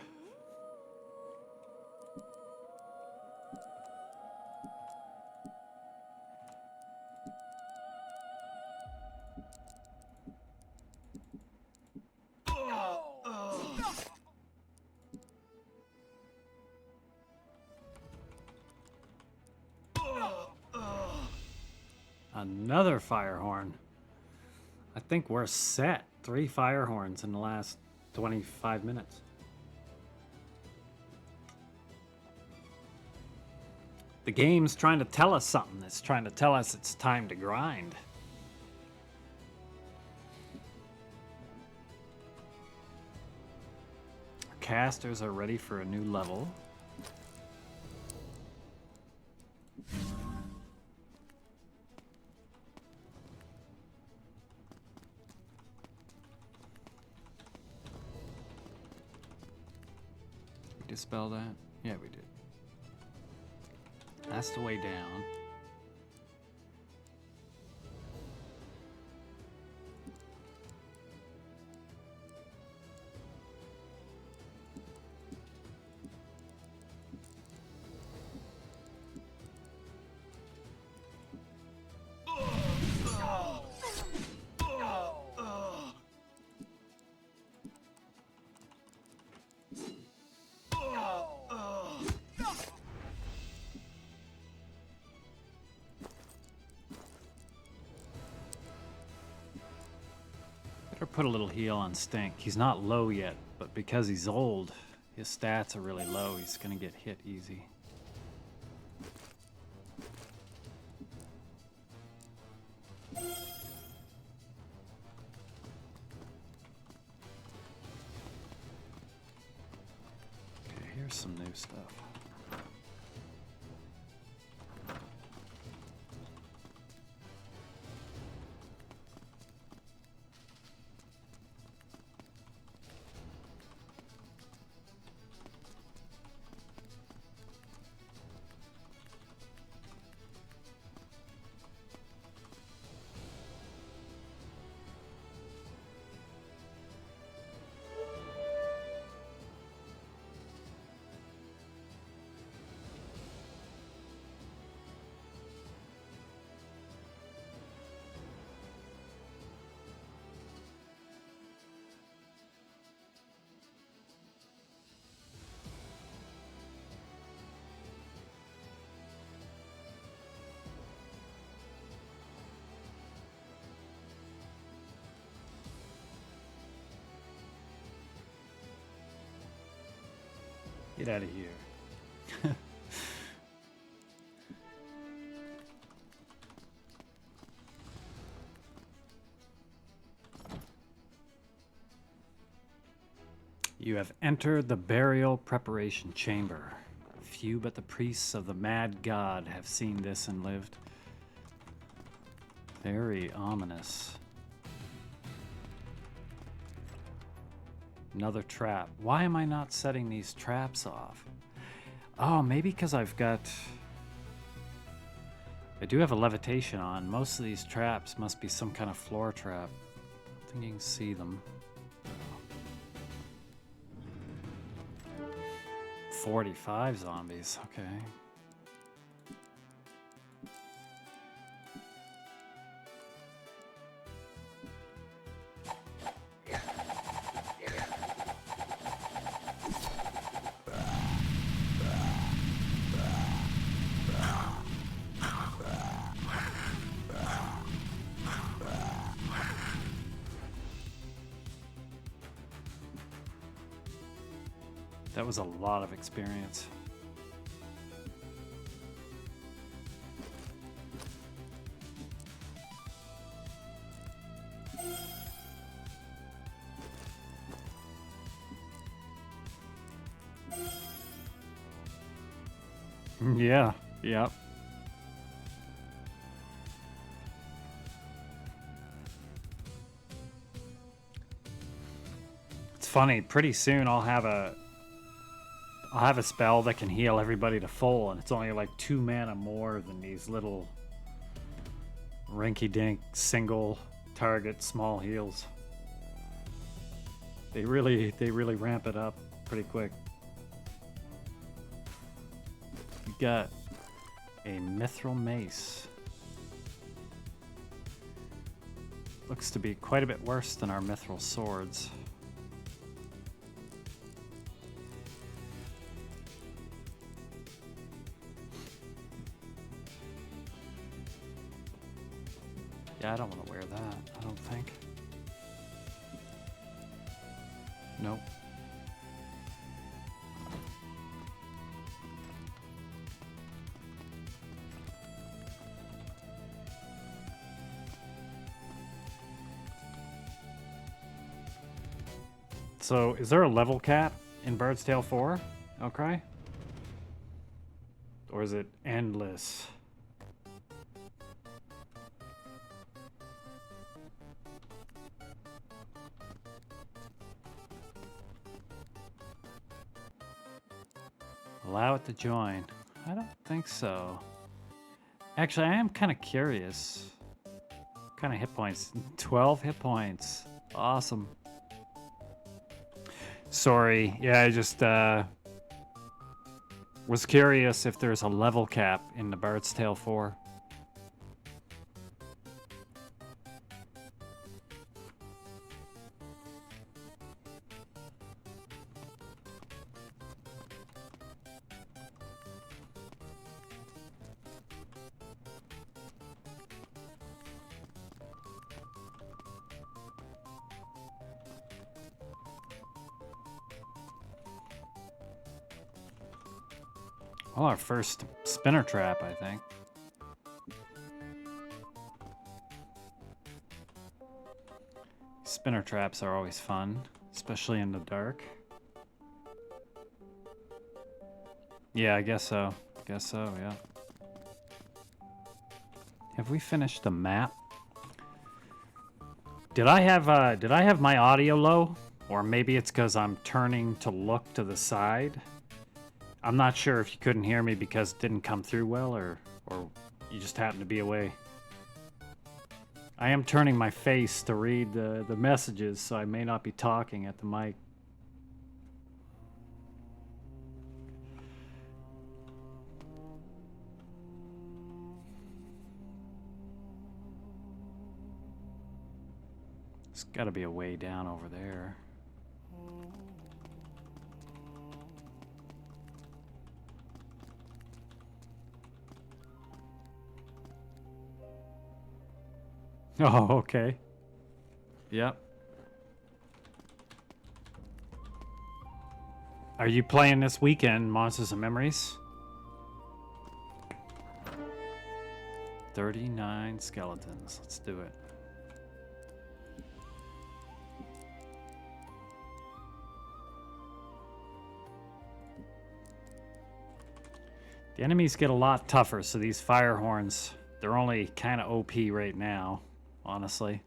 Another Firehorn. I think we're set. 3 Firehorns in the last 25 minutes. The game's trying to tell us something. It's trying to tell us it's time to grind. Our casters are ready for a new level. Dispel that? Yeah, we did. That's the way down. Better put a little heal on Stink. He's not low yet, but because he's old, his stats are really low. He's gonna get hit easy. Okay, here's some new stuff. Get out of here. You have entered the burial preparation chamber. Few but the priests of the mad god have seen this and lived. Very ominous. Another trap. Why am I not setting these traps off? Oh, maybe because I do have a levitation on. Most of these traps must be some kind of floor trap. I think you can see them. 45 zombies, okay. That was a lot of experience. Yeah, yep. It's funny, pretty soon I'll have a spell that can heal everybody to full, and it's only like 2 mana more than these little rinky-dink single target small heals. They really ramp it up pretty quick. We got a mithril mace. Looks to be quite a bit worse than our mithril swords. Yeah, I don't want to wear that, I don't think. Nope. So, is there a level cap in Bard's Tale 4? Okay. Or is it endless? Allow it to join. I don't think so. Actually, I am kind of curious. What kind of hit points? 12 hit points. Awesome. Sorry. Yeah, I just was curious if there's a level cap in the Bard's Tale 4. Well, our first spinner trap, I think. Spinner traps are always fun, especially in the dark. Yeah, I guess so. Guess so, yeah. Have we finished the map? Did I have my audio low? Or maybe it's because I'm turning to look to the side. I'm not sure if you couldn't hear me because it didn't come through well, or you just happened to be away. I am turning my face to read the messages, so I may not be talking at the mic. There's got to be a way down over there. Oh, okay. Yep. Are you playing this weekend, Monsters and Memories? 39 skeletons. Let's do it. The enemies get a lot tougher, so these fire horns, they're only kind of OP right now, honestly.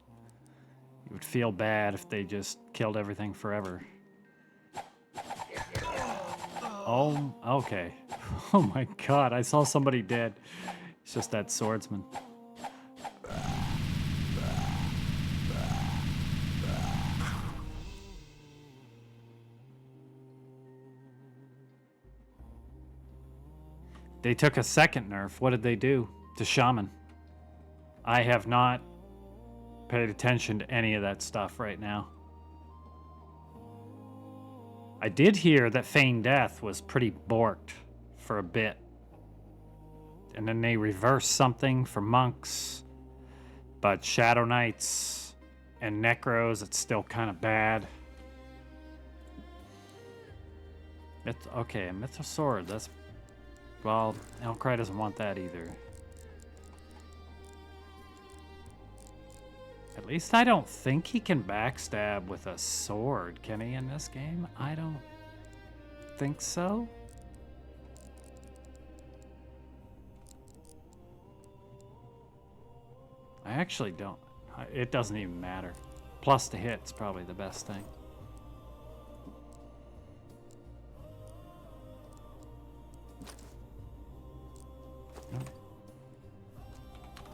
You would feel bad if they just killed everything forever. Oh, okay. Oh my god, I saw somebody dead. It's just that swordsman. They took a second nerf. What did they do to Shaman? I have not paid attention to any of that stuff right now. I did hear that Feign Death was pretty borked for a bit. And then they reversed something for monks. But Shadow Knights and Necros, it's still kind of bad. Okay, Mithril Sword, that's... Well, Elcry doesn't want that either. At least I don't think he can backstab with a sword, can he, in this game? I don't think so. I actually don't. It doesn't even matter. Plus to hit's probably the best thing.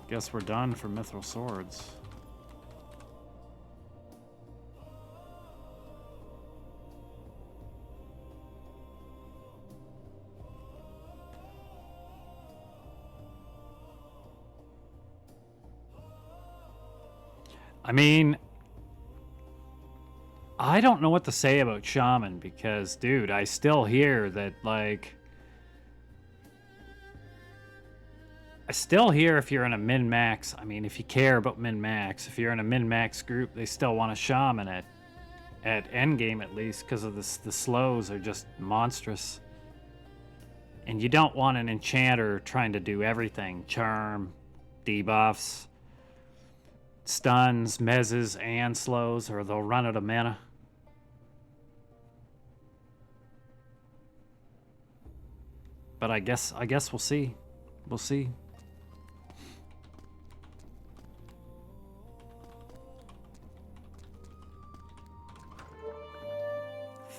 Guess we're done for Mithril Swords. I mean, I don't know what to say about Shaman because, dude, I still hear that, like... I still hear if you're in a min-max, I mean, if you care about min-max, if you're in a min-max group, they still want a Shaman at endgame at least, because of the slows are just monstrous. And you don't want an enchanter trying to do everything. Charm, debuffs, stuns, mezzes, and slows, or they'll run out of mana. But I guess we'll see. We'll see.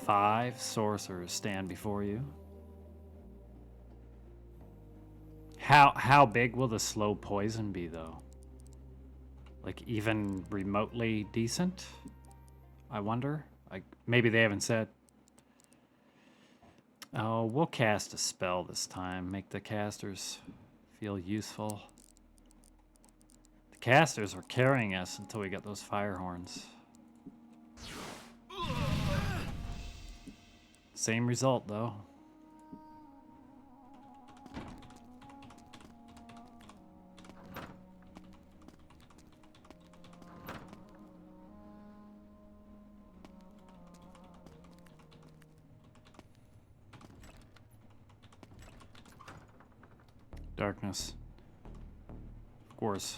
Five sorcerers stand before you. How big will the slow poison be, though? Like, even remotely decent? I wonder. Maybe they haven't said. Oh, we'll cast a spell this time. Make the casters feel useful. The casters are carrying us until we get those fire horns. Same result, though. darkness. Of course.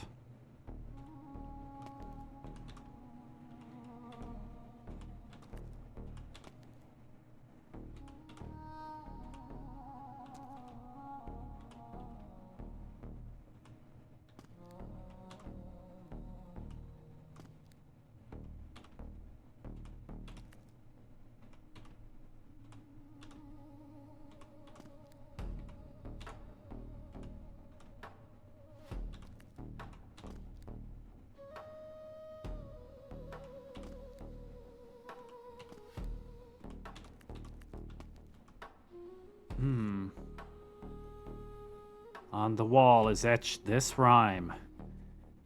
On the wall is etched this rhyme: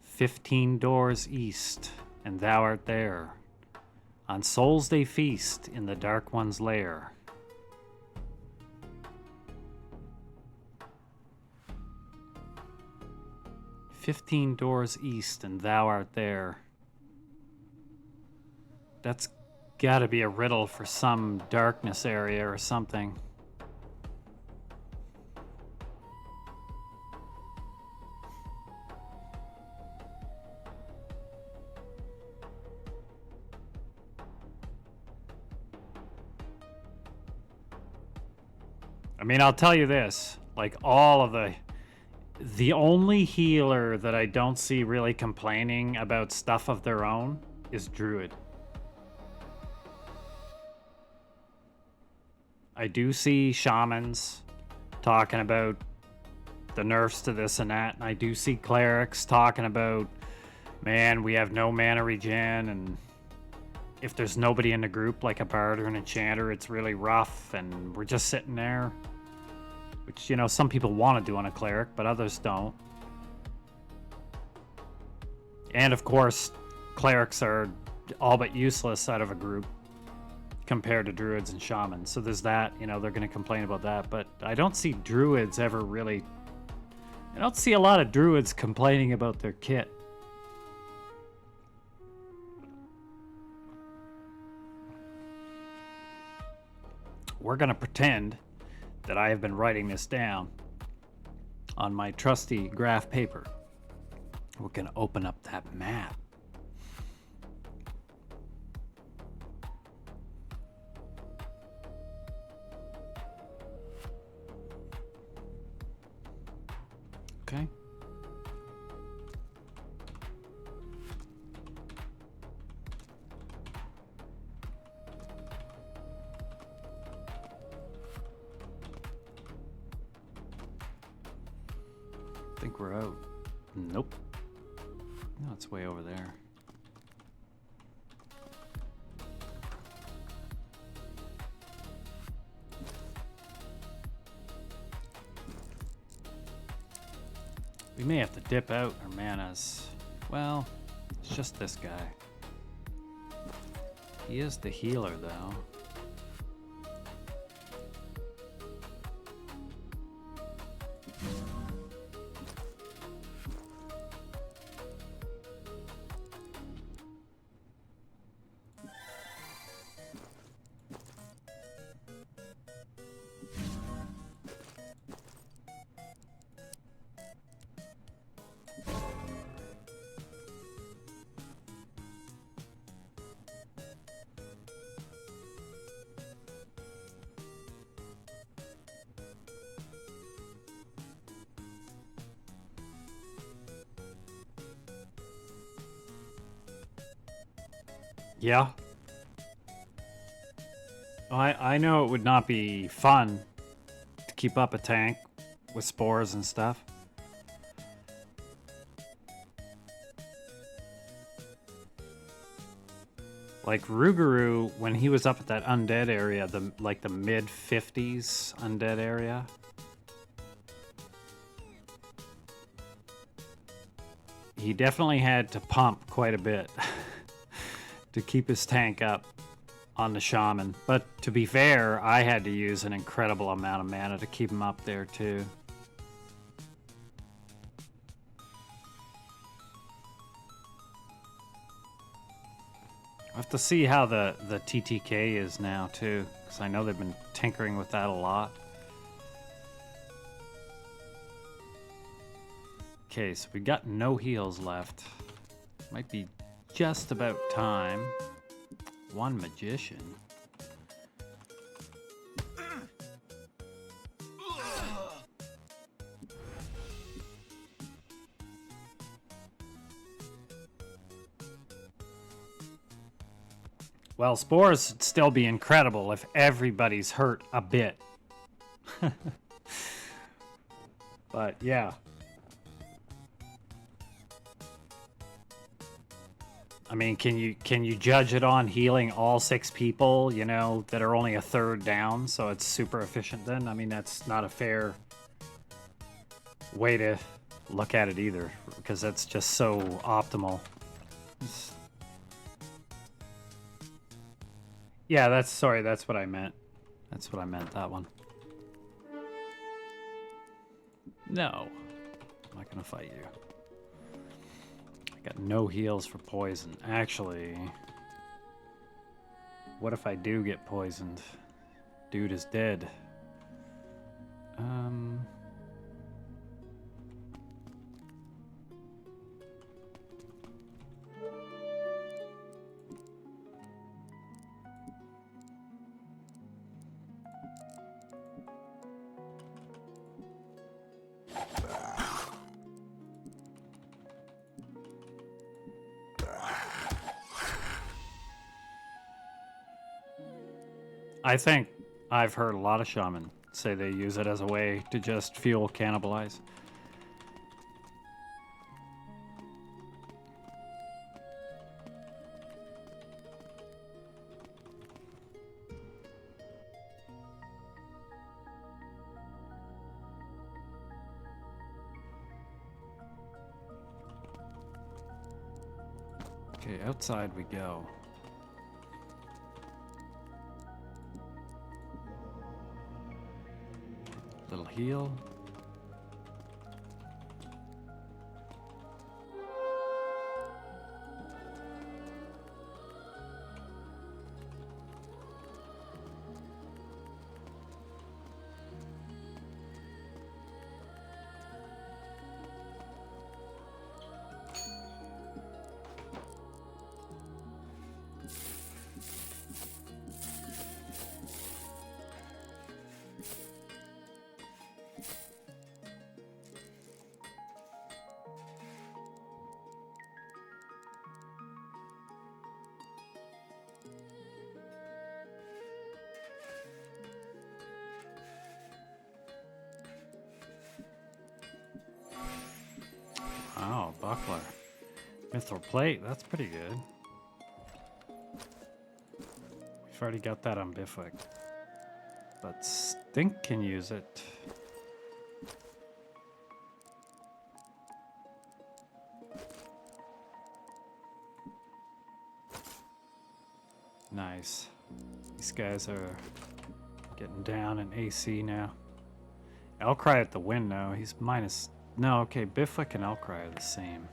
15 doors east, and thou art there. On souls they feast in the Dark One's lair. "15 doors east, and thou art there." That's gotta be a riddle for some darkness area or something. I mean, I'll tell you this, like all of the only healer that I don't see really complaining about stuff of their own is Druid. I do see shamans talking about the nerfs to this and that, and I do see clerics talking about, man, we have no mana regen, and if there's nobody in the group like a bard or an enchanter, it's really rough, and we're just sitting there. Which, you know, some people want to do on a cleric, but others don't. And of course, clerics are all but useless out of a group compared to druids and shamans. So there's that, you know, they're going to complain about that. But I don't see druids ever really... I don't see a lot of druids complaining about their kit. We're going to pretend that I have been writing this down on my trusty graph paper. We're going to open up that map. Okay. I think we're out. Nope. No, it's way over there. We may have to dip out our manas. Well, it's just this guy. He is the healer, though. Yeah. I know it would not be fun to keep up a tank with spores and stuff. Like Rougarou, when he was up at that undead area, the mid 50s undead area. He definitely had to pump quite a bit to keep his tank up on the shaman. But to be fair, I had to use an incredible amount of mana to keep him up there too. I have to see how the TTK is now too, because I know they've been tinkering with that a lot. Okay, so we got no heals left. Might be just about time. One magician. Well, spores would still be incredible if everybody's hurt a bit. But yeah. I mean, can you judge it on healing all 6 people, you know, that are only a third down, so it's super efficient then? I mean, that's not a fair way to look at it either, because that's just so optimal. Yeah, that's what I meant. That's what I meant, that one. No. I'm not gonna fight you. I got no heals for poison. Actually, what if I do get poisoned? Dude is dead. I think I've heard a lot of shaman say they use it as a way to just fuel cannibalize. Okay, outside we go. Little heal. Oh, buckler. Mithril plate, that's pretty good. We've already got that on Bifwick. But Stink can use it. Nice. These guys are getting down in AC now. Elcry at the win now. He's minus... No, okay, Bifwick and Elcry are the same.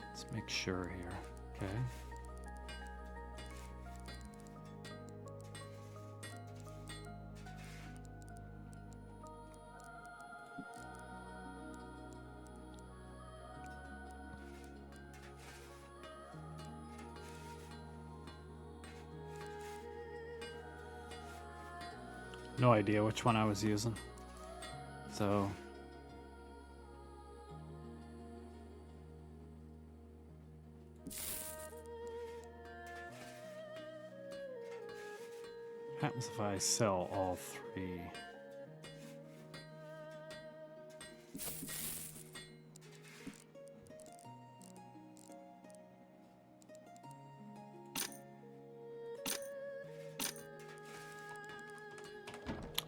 Let's make sure here, okay? No idea which one I was using. So... What happens if I sell all 3?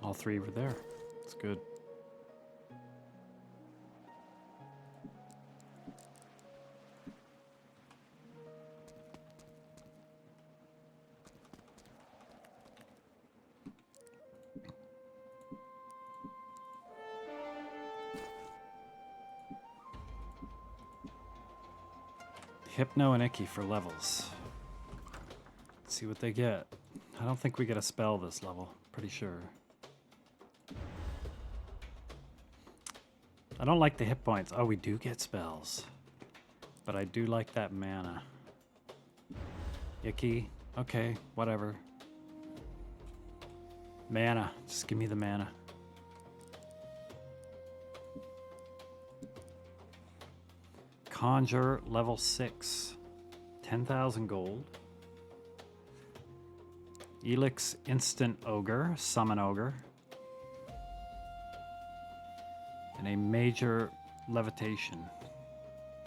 All 3 were there. It's good. Hypno and Icky for levels. Let's see what they get. I don't think we get a spell this level. Pretty sure. I don't like the hit points. Oh, we do get spells. But I do like that mana. Icky. Okay, whatever. Mana. Just give me the mana. Conjure level 6. 10,000 gold. Elix Instant Ogre. Summon Ogre. And a Major Levitation.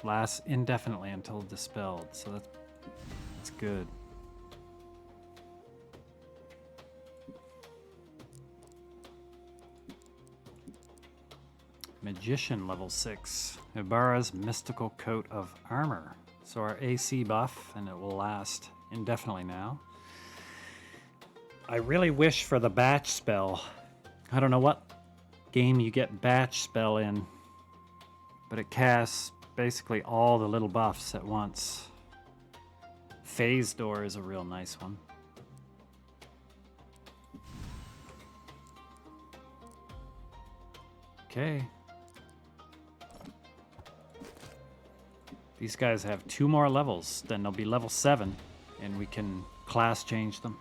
Lasts indefinitely until dispelled. So that's good. Magician level 6. Ibarra's Mystical Coat of Armor. So our AC buff, and it will last indefinitely now. I really wish for the batch spell. I don't know what game you get batch spell in, but it casts basically all the little buffs at once. Phase Door is a real nice one. Okay. These guys have 2 more levels, then they'll be level 7, and we can class change them.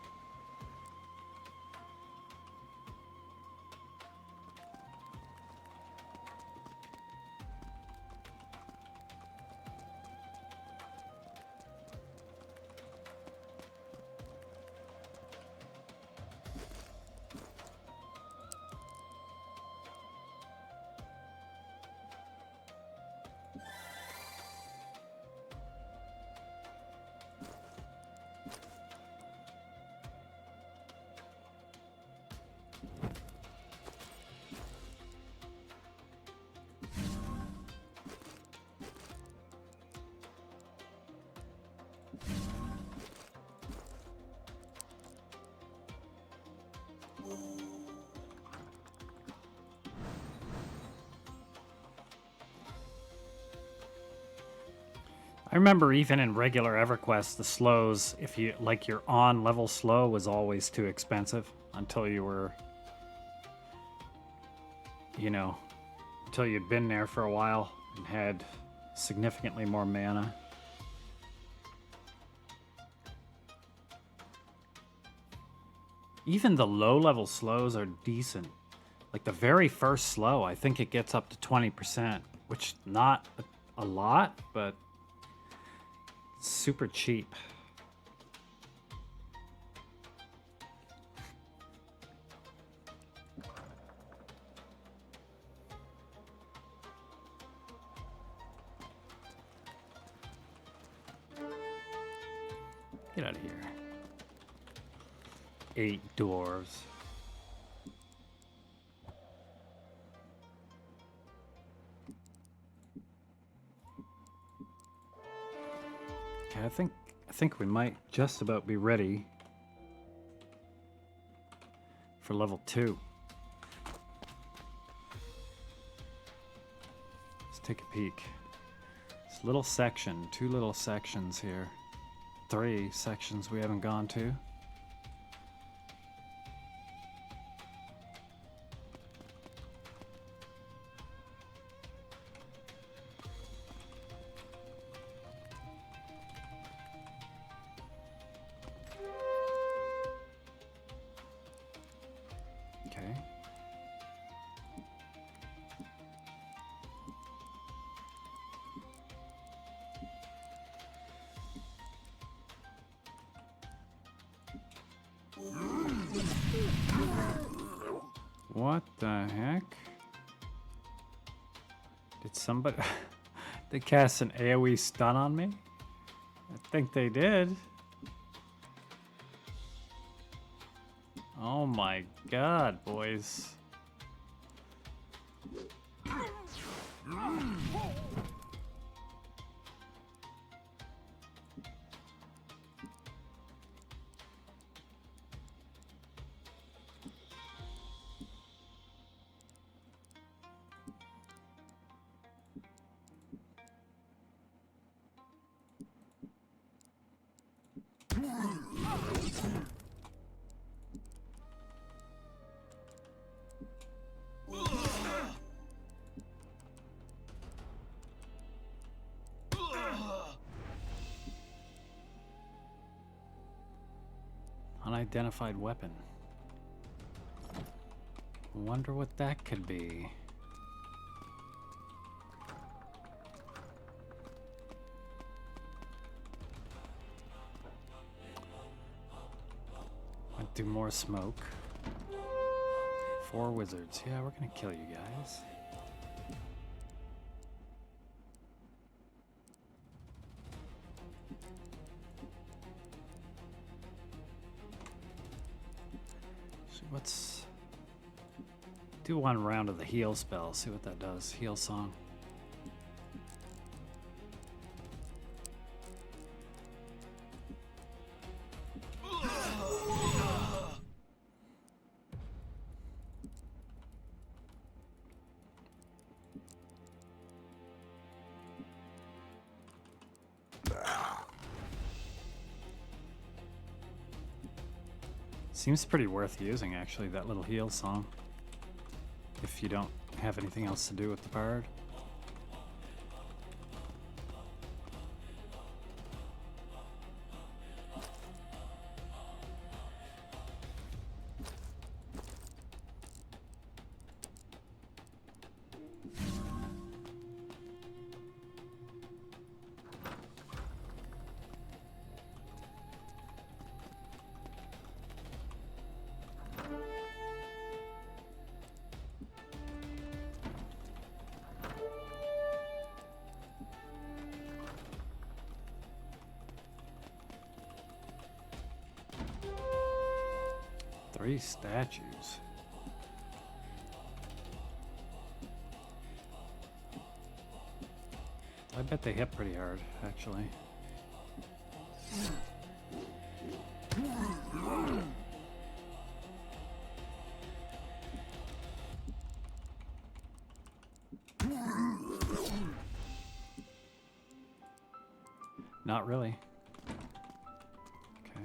I remember even in regular EverQuest, the slows, if you like your on level slow, was always too expensive until you were, you know, until you'd been there for a while and had significantly more mana. Even the low level slows are decent. Like the very first slow, I think it gets up to 20%, which not a lot, but super cheap. Get out of here. 8 dwarves. Okay, I think we might just about be ready for level 2. Let's take a peek. This little section, 2 little sections here. 3 sections we haven't gone to. Okay. What the heck? Did somebody... They cast an AoE stun on me? I think they did. Oh my god, boys. Unidentified weapon. Wonder what that could be. Might do more smoke. 4 wizards. Yeah, we're gonna kill you guys. So let's do one round of the heal spell. See what that does. Heal song. Seems pretty worth using, actually, that little heal song. If you don't have anything else to do with the bard. Three statues. I bet they hit pretty hard, actually. Not really. Okay.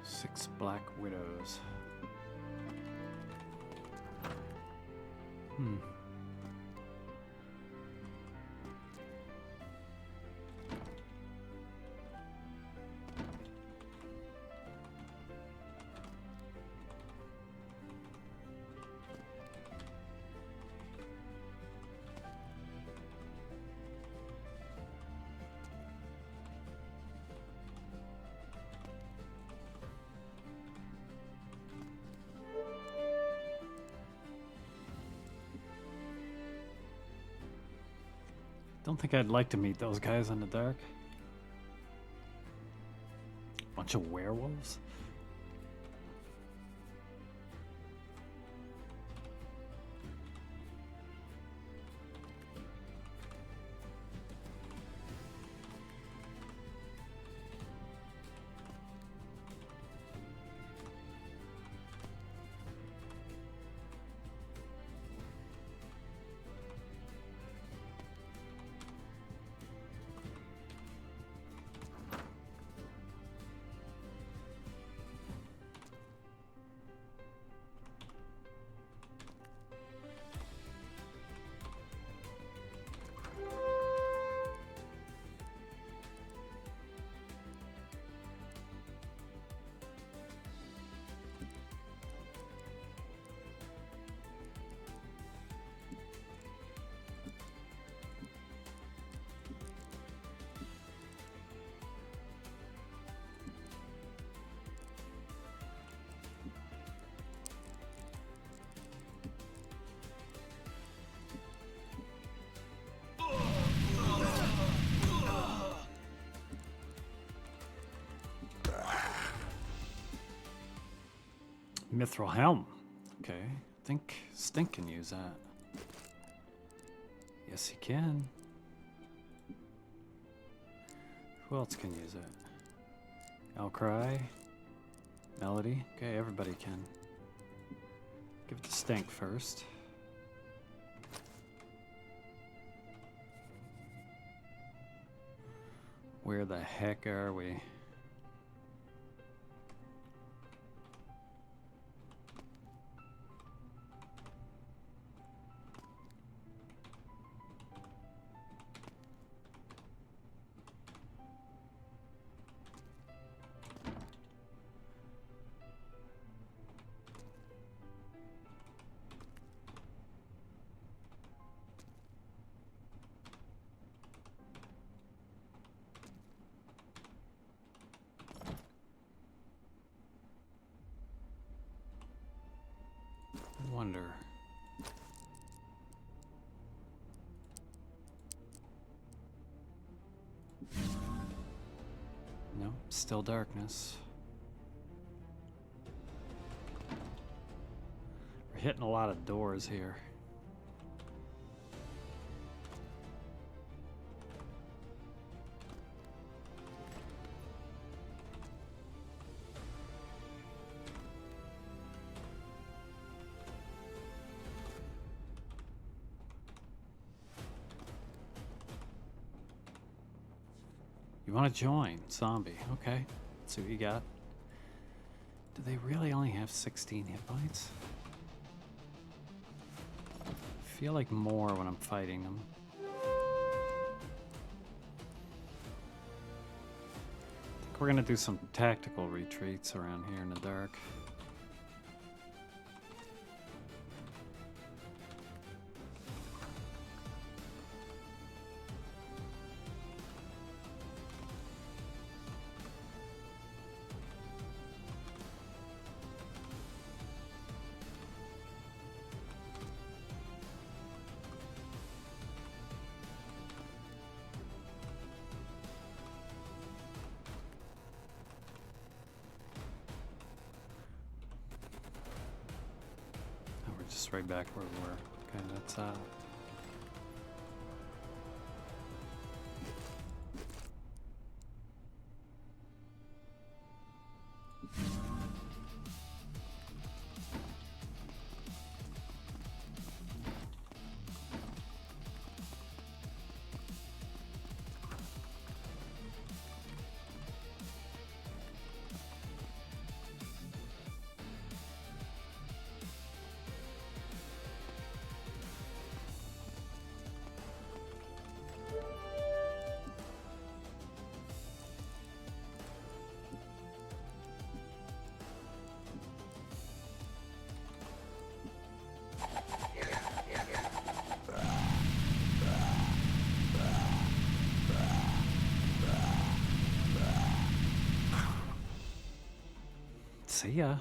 Six Black Widows. Don't think I'd like to meet those guys in the dark. Bunch of werewolves. Mithril helm. Okay, I think Stink can use that. Yes, he can. Who else can use it? Outcry. Melody. Okay, everybody can. Give it to Stink first. Where the heck are we? I wonder. No, still darkness. We're hitting a lot of doors here. You want to join? Zombie. Okay. Let's see what you got. Do they really only have 16 hit points? I feel like more when I'm fighting them. I think we're going to do some tactical retreats around here in the dark. Just right back where we were. Okay, that's see ya.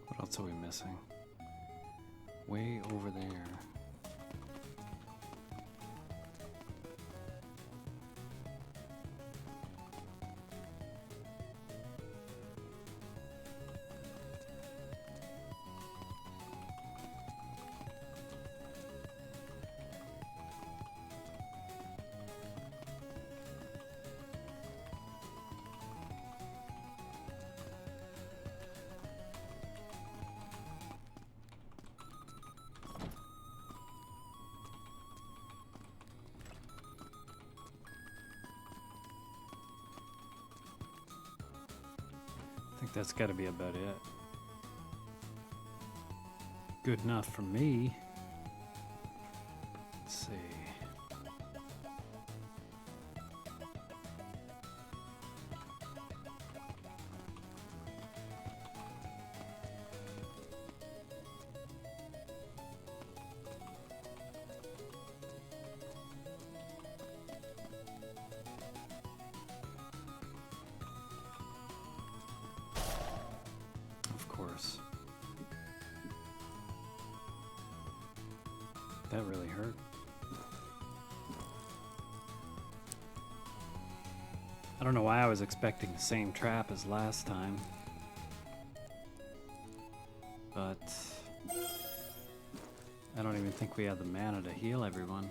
What else are we missing? Way over there. I think that's got to be about it. Good enough for me. Let's see. Of course. That really hurt. I don't know why I was expecting the same trap as last time. But I don't even think we have the mana to heal everyone.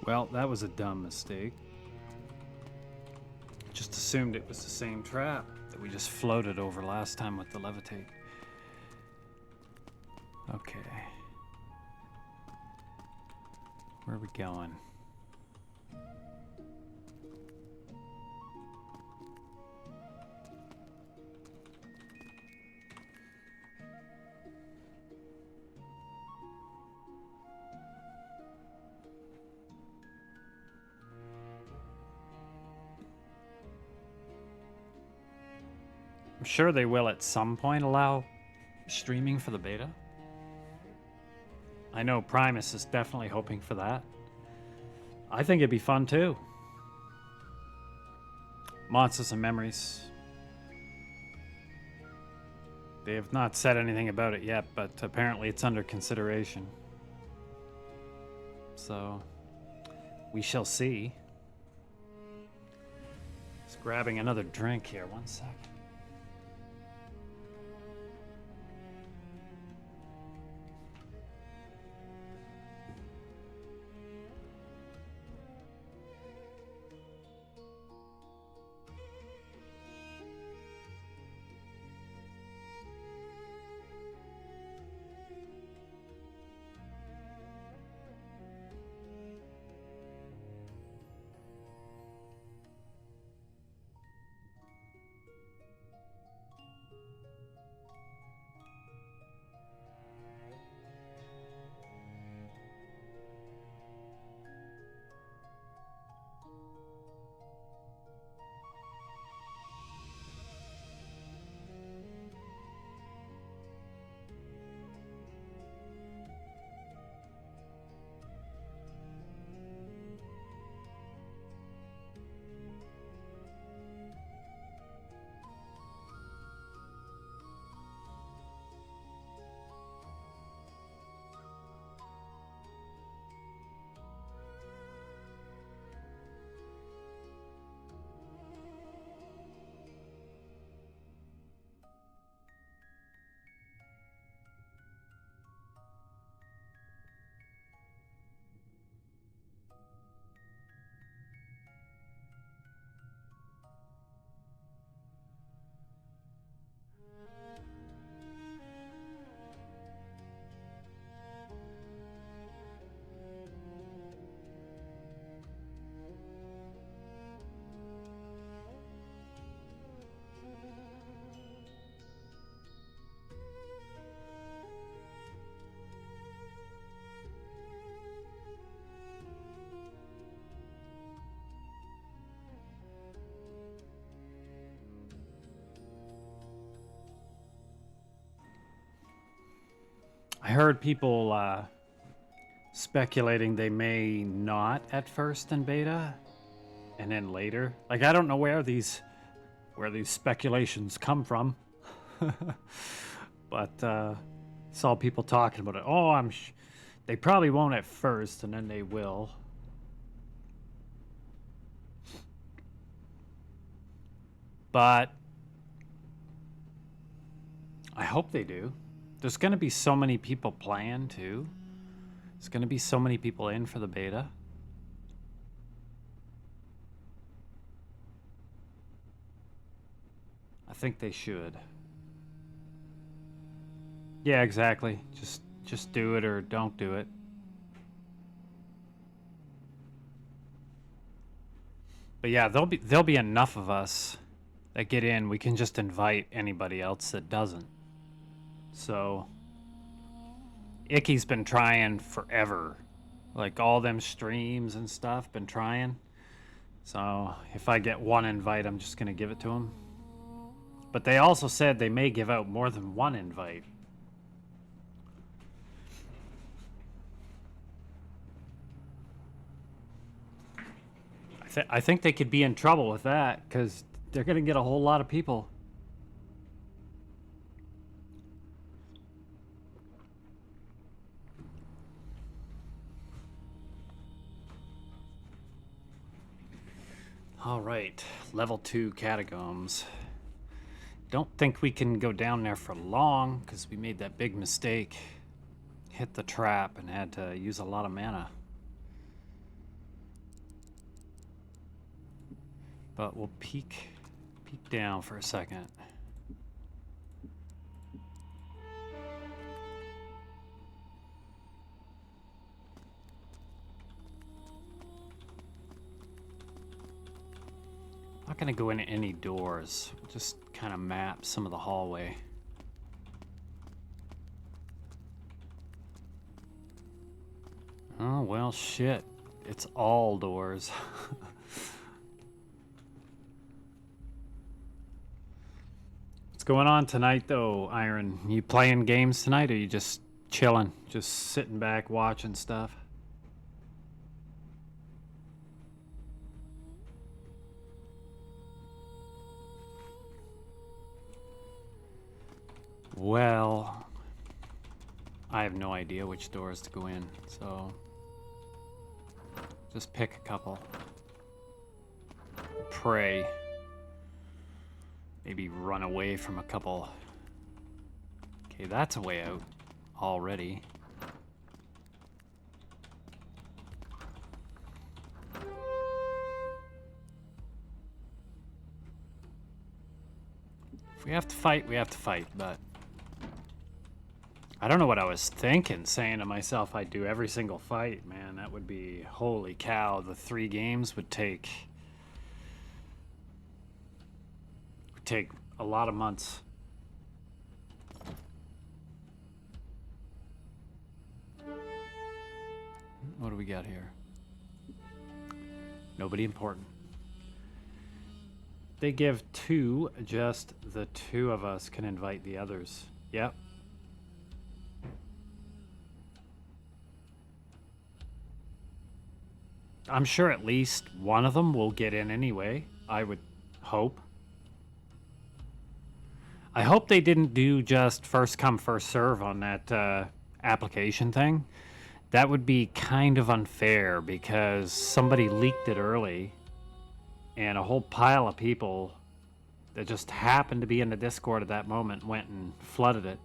Well, that was a dumb mistake. Just assumed it was the same trap that we just floated over last time with the levitate. Okay. Where are we going? I'm sure they will at some point allow streaming for the beta. I know Primus is definitely hoping for that. I think it'd be fun too. Monsters and Memories. They have not said anything about it yet, but apparently it's under consideration. So, we shall see. Just grabbing another drink here, 1 sec. I heard people speculating they may not at first in beta, and then later. Like, I don't know where these speculations come from, but saw people talking about it. Oh, they probably won't at first, and then they will. But I hope they do. There's going to be so many people playing, too. There's going to be so many people in for the beta. I think they should. Yeah, exactly. Just do it or don't do it. But yeah, there'll be enough of us that get in. We can just invite anybody else that doesn't. So Icky's been trying forever. Like all them streams and stuff, been trying. So if I get one invite, I'm just going to give it to him. But they also said they may give out more than one invite. I think they could be in trouble with that because they're going to get a whole lot of people. All right, level 2 catacombs. Don't think we can go down there for long because we made that big mistake. Hit the trap and had to use a lot of mana. But we'll peek down for a second. Not gonna go into any doors. Just kind of map some of the hallway. Oh, well, shit. It's all doors. What's going on tonight, though, Iron? You playing games tonight, or you just chilling? Just sitting back watching stuff? Well, I have no idea which doors to go in, so just pick a couple. Pray. Maybe run away from a couple. Okay, that's a way out already. If we have to fight, we have to fight, but I don't know what I was thinking, saying to myself I'd do every single fight, man. That would be, holy cow, the 3 games would take a lot of months. What do we got here? Nobody important. They give 2, just the 2 of us can invite the others. Yep. I'm sure at least one of them will get in anyway. I would hope. I hope they didn't do just first come, first serve on that application thing. That would be kind of unfair because somebody leaked it early and a whole pile of people that just happened to be in the Discord at that moment went and flooded it.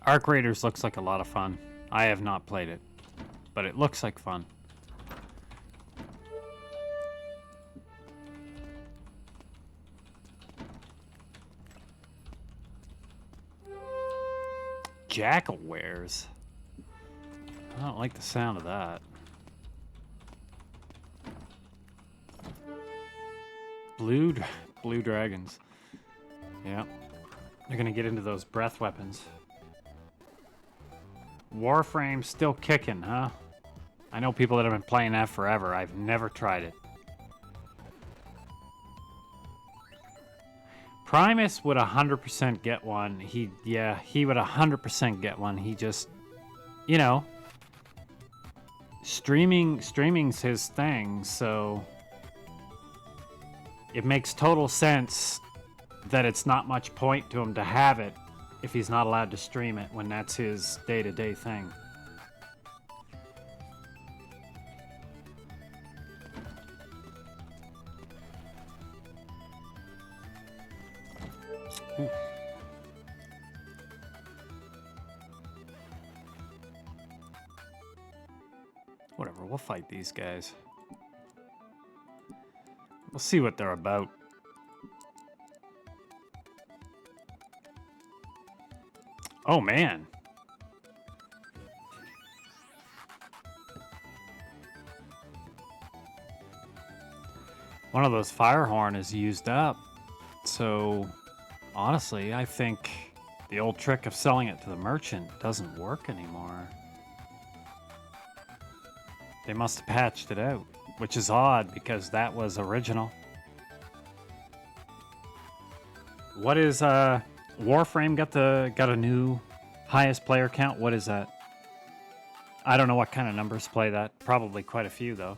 Arc Raiders looks like a lot of fun. I have not played it, but it looks like fun. Jackal wares. I don't like the sound of that. Blue dragons. Yeah. They're gonna get into those breath weapons. Warframe's still kicking, huh? I know people that have been playing that forever. I've never tried it. Primus would 100% get one. He would 100% get one. He just, you know, streaming's his thing, so it makes total sense that it's not much point to him to have it if he's not allowed to stream it when that's his day-to-day thing. Ooh. Whatever, we'll fight these guys. We'll see what they're about. Oh, man. One of those fire horn is used up. So, honestly, I think the old trick of selling it to the merchant doesn't work anymore. They must have patched it out, which is odd because that was original. What is Warframe got a new highest player count? What is that? I don't know what kind of numbers play that. Probably quite a few though.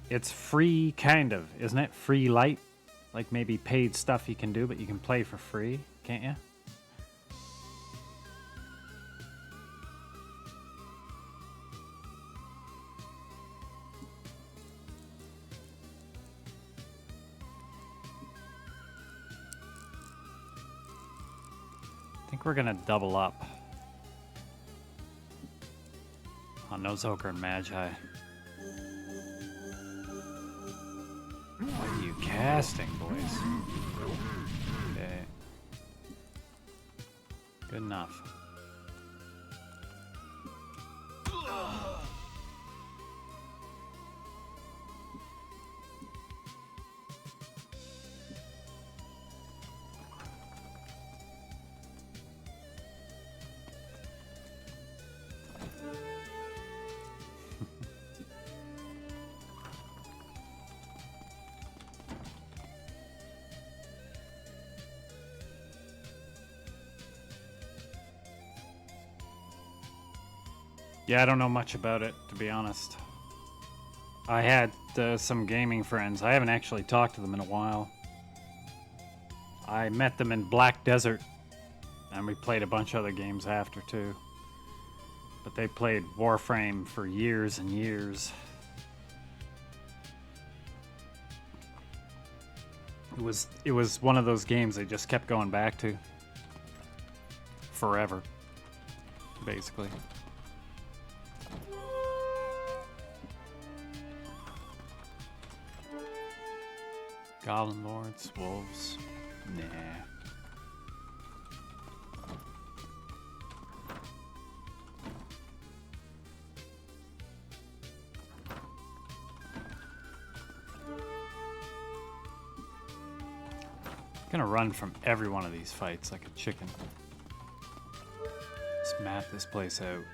It's free kind of, isn't it? Free light? Like maybe paid stuff you can do, but you can play for free, can't you? I think we're gonna double up on Nozoker and Magi. What are you casting, boys? Okay. Good enough. Yeah, I don't know much about it, to be honest. I had some gaming friends. I haven't actually talked to them in a while. I met them in Black Desert, and we played a bunch of other games after, too. But they played Warframe for years and years. It was one of those games they just kept going back to. Forever, basically. Goblin Lords, Wolves. Nah. Gonna run from every one of these fights like a chicken. Let's map this place out.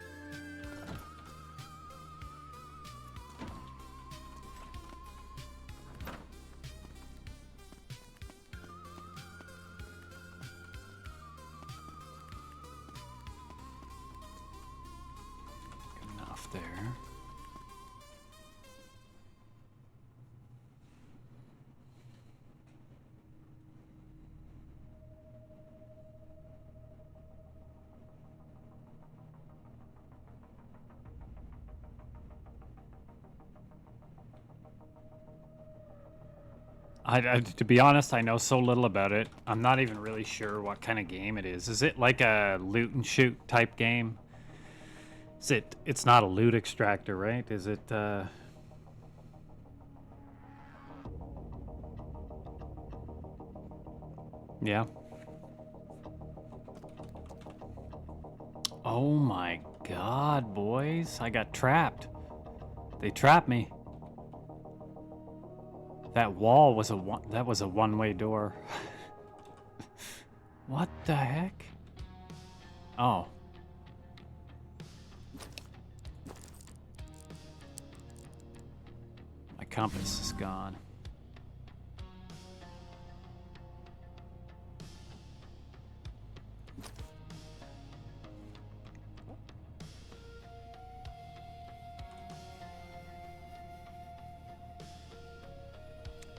Enough there. To be honest, I know so little about it. I'm not even really sure what kind of game it is. Is it like a loot and shoot type game? It's not a loot extractor, right? Is it, Yeah. Oh my god, boys. I got trapped. They trapped me. That wall was a one-way door. What the heck? Oh. My compass is gone.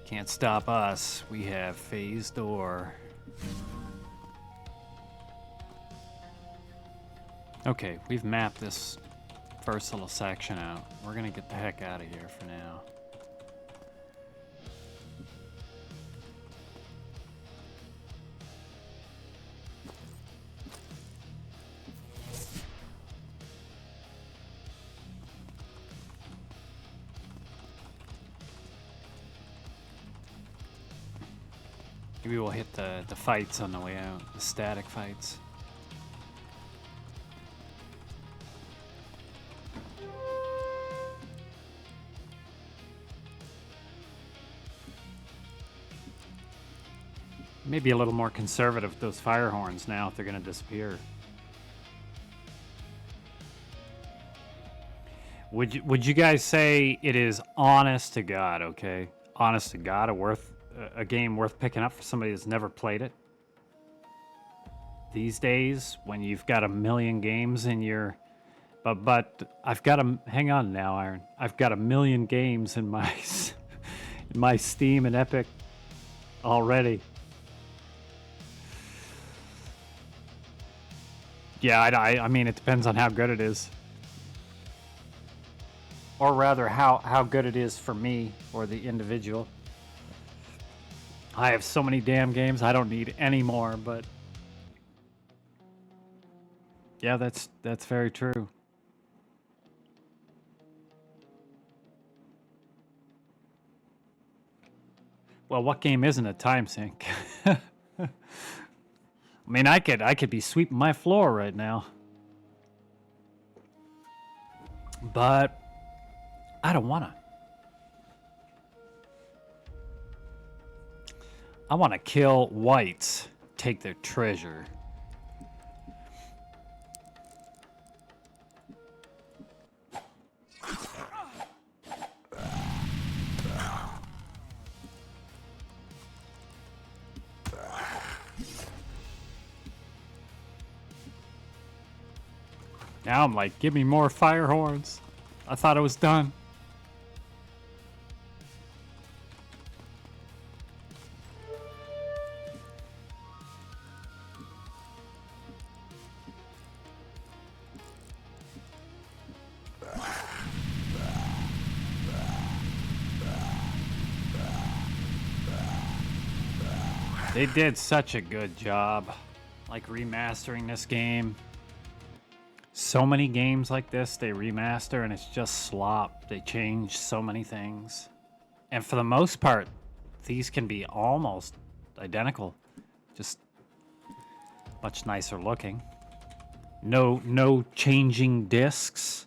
Can't stop us. We have phase door. Okay, we've mapped this first little section out. We're gonna get the heck out of here for now. Maybe we'll hit the fights on the way out, the static fights. Maybe a little more conservative with those fire horns now if they're going to disappear. Would you guys say it is honest to God, okay? Honest to God, a game worth picking up for somebody that's never played it? These days, when you've got a million games in your... But I've got a... Hang on now, Iron. I've got a million games in my... in my Steam and Epic already. Yeah, I mean, it depends on how good it is. Or rather, how good it is for me or the individual. I have so many damn games, I don't need any more, but... Yeah, that's very true. Well, what game isn't a time sink? I mean, I could be sweeping my floor right now. But I don't wanna. I wanna kill whites, take their treasure. Now I'm like, give me more fire horns. I thought it was done. They did such a good job, like remastering this game. So many games like this, they remaster and it's just slop. They change so many things. And for the most part, these can be almost identical. Just much nicer looking. No changing discs.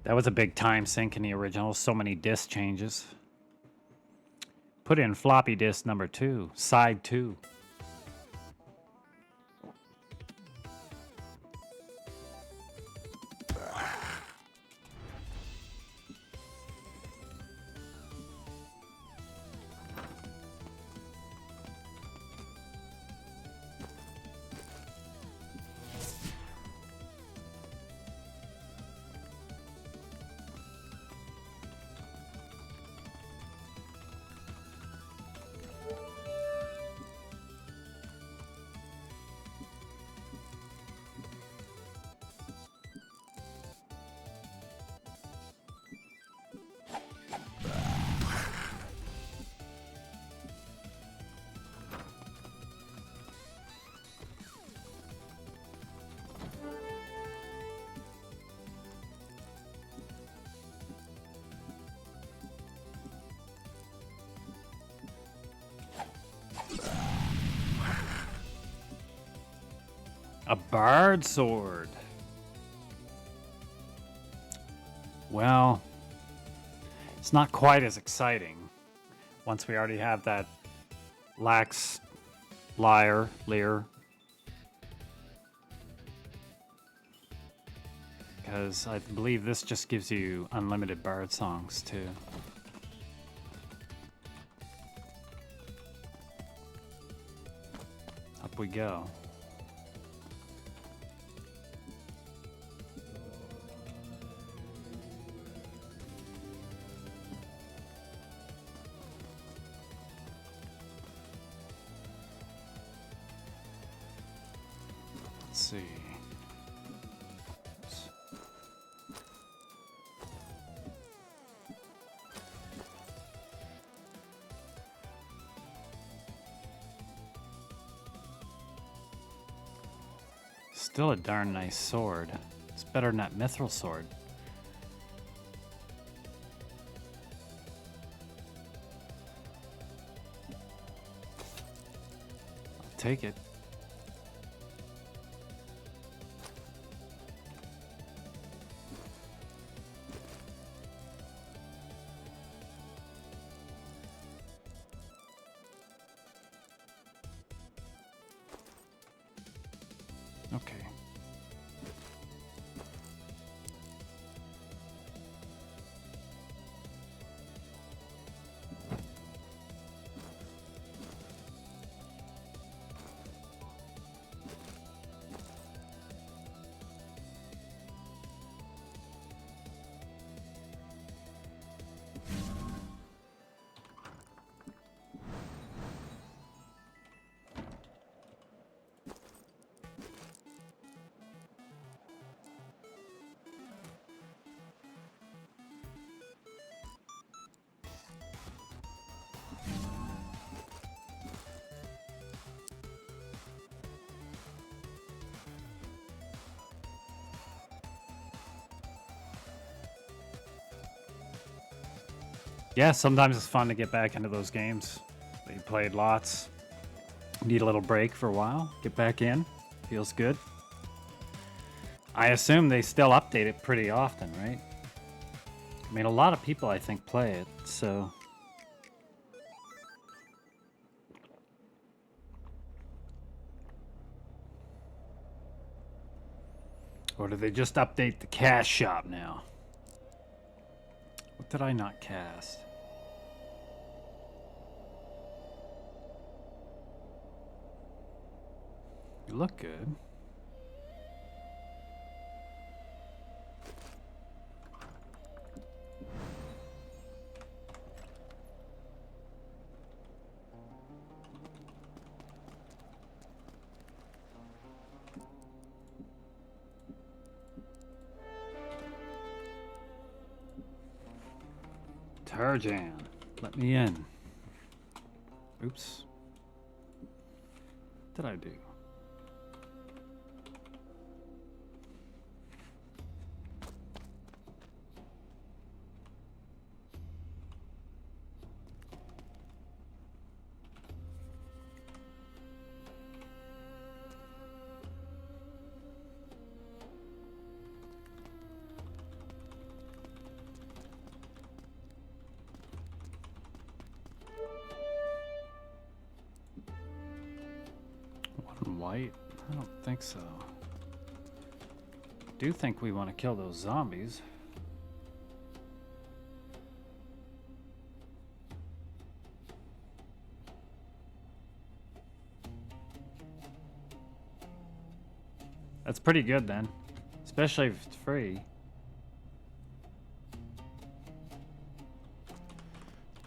That was a big time sink in the original. So many disc changes. Put in floppy disk number 2, side 2. A bard sword. Well, it's not quite as exciting once we already have that lax leer. Because I believe this just gives you unlimited bard songs too. Up we go. Let's see. Still a darn nice sword. It's better than that mithril sword. I'll take it. Okay. Yeah, sometimes it's fun to get back into those games that you played lots. Need a little break for a while, get back in. Feels good. I assume they still update it pretty often, right? I mean, a lot of people, I think, play it, so... Or do they just update the cash shop now? What did I not cast? You look good. Tarjan, let me in. Oops. What did I do? White? I don't think so. I do think we want to kill those zombies. That's pretty good then, especially if it's free.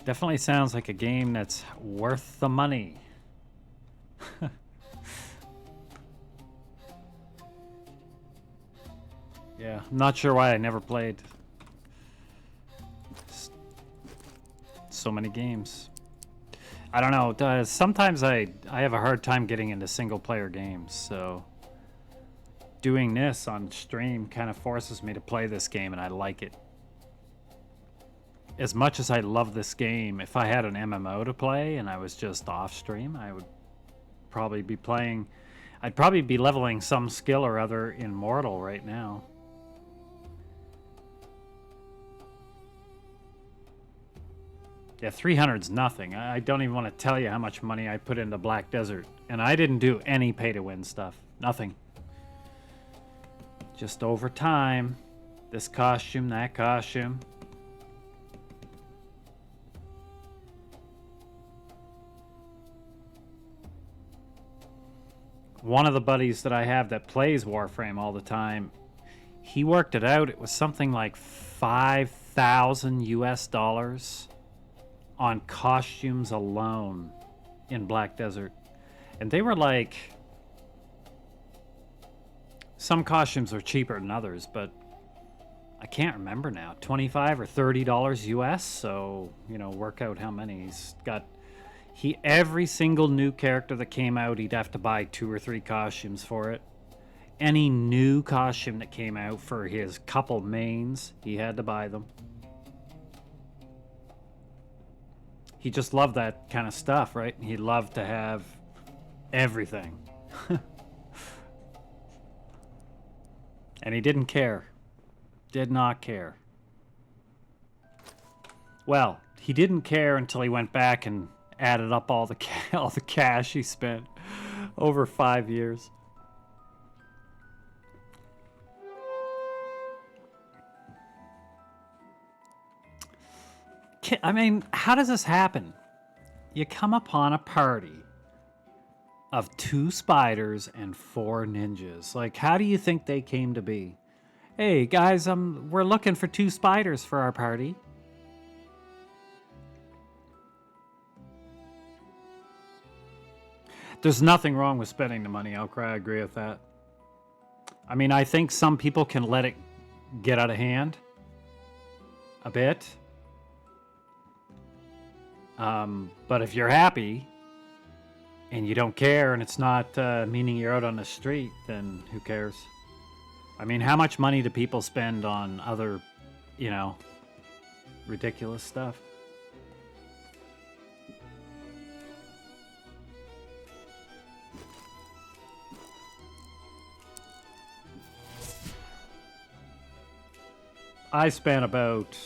Definitely sounds like a game that's worth the money. Yeah, I'm not sure why I never played so many games. I don't know. Sometimes I have a hard time getting into single player games, so doing this on stream kind of forces me to play this game, and I like it. As much as I love this game, if I had an MMO to play and I was just off stream, I would probably be playing... I'd probably be leveling some skill or other in Mortal right now. Yeah, 300's nothing. I don't even want to tell you how much money I put into Black Desert. And I didn't do any pay-to-win stuff. Nothing. Just over time. This costume, that costume. One of the buddies that I have that plays Warframe all the time, he worked it out. It was something like 5,000 US dollars on costumes alone in Black Desert. And they were like... Some costumes are cheaper than others, but I can't remember now. $25 or $30 US, so, you know, work out how many. He's got... Every single new character that came out, he'd have to buy 2 or 3 costumes for it. Any new costume that came out for his couple mains, he had to buy them. He just loved that kind of stuff, right? He loved to have everything. And he didn't care. Did not care. Well, he didn't care until he went back and added up all the cash he spent over 5 years. I mean, how does this happen? You come upon a party of 2 spiders and 4 ninjas. Like, how do you think they came to be? Hey guys, we're looking for 2 spiders for our party. There's nothing wrong with spending the money, Outcry. I agree with that. I mean, I think some people can let it get out of hand a bit. But if you're happy and you don't care and it's not meaning you're out on the street, then who cares? I mean, how much money do people spend on other, you know, ridiculous stuff? I spent about,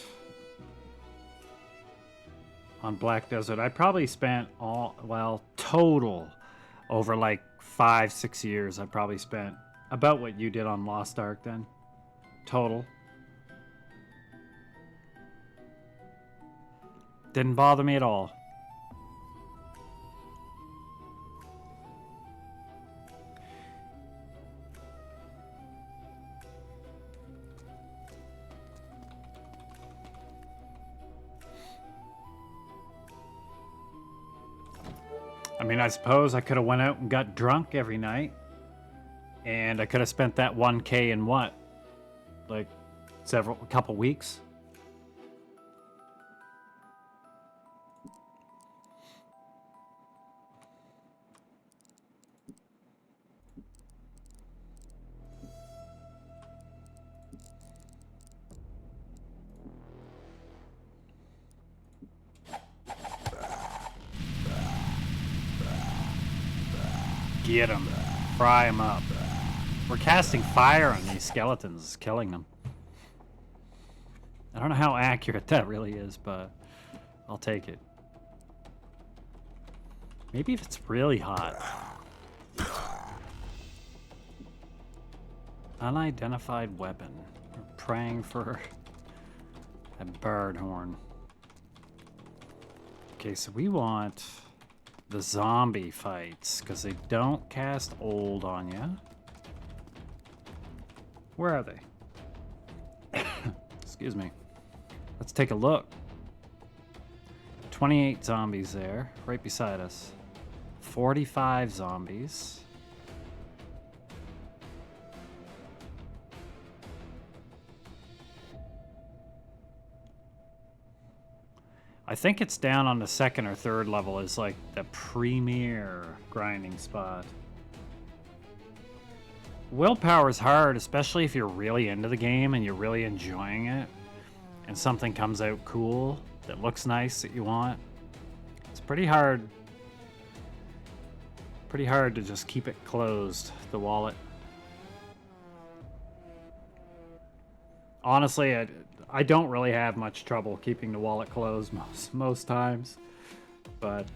on Black Desert, I probably spent total over like 5-6 years, I probably spent about what you did on Lost Ark then. Total. Didn't bother me at all. I mean, I suppose I could have went out and got drunk every night. And I could have spent that 1K in what? Like a couple weeks? Get them. Fry them up. We're casting fire on these skeletons, killing them. I don't know how accurate that really is, but I'll take it. Maybe if it's really hot. Unidentified weapon. We're praying for a bird horn. Okay, so we want the zombie fights, because they don't cast old on you. Where are they? Excuse me. Let's take a look. 28 zombies there, right beside us. 45 zombies. I think it's down on the 2nd or 3rd level is like the premier grinding spot. Willpower is hard, especially if you're really into the game and you're really enjoying it, and something comes out cool that looks nice that you want. It's pretty hard. Pretty hard to just keep it closed, the wallet. Honestly, I don't really have much trouble keeping the wallet closed most times, but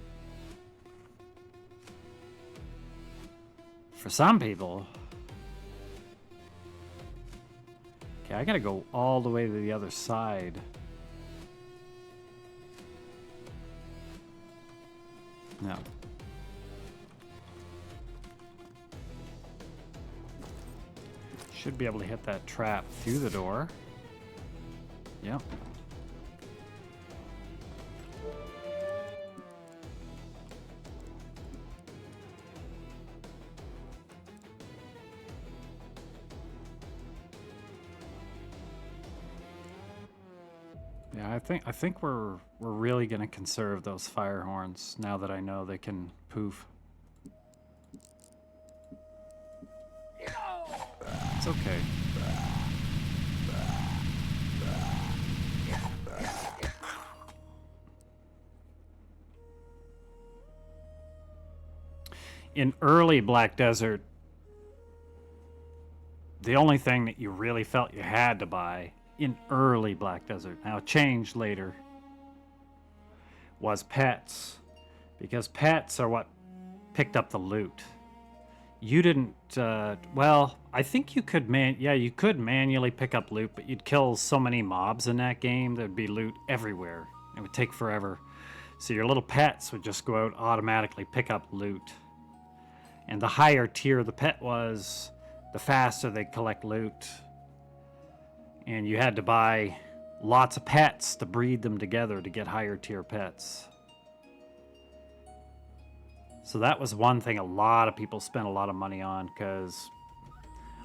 for some people, okay, I gotta go all the way to the other side. No. Should be able to hit that trap through the door. Yep. Yeah, I think we're really gonna conserve those fire horns now that I know they can poof. It's okay. In early Black Desert, the only thing that you really felt you had to buy in early Black Desert, now it changed later, was pets. Because pets are what picked up the loot. You didn't, well, I think you could you could manually pick up loot, but you'd kill so many mobs in that game, there'd be loot everywhere. It would take forever. So your little pets would just go out automatically pick up loot. And the higher tier the pet was, the faster they collect loot. And you had to buy lots of pets to breed them together to get higher tier pets. So that was one thing a lot of people spent a lot of money on, because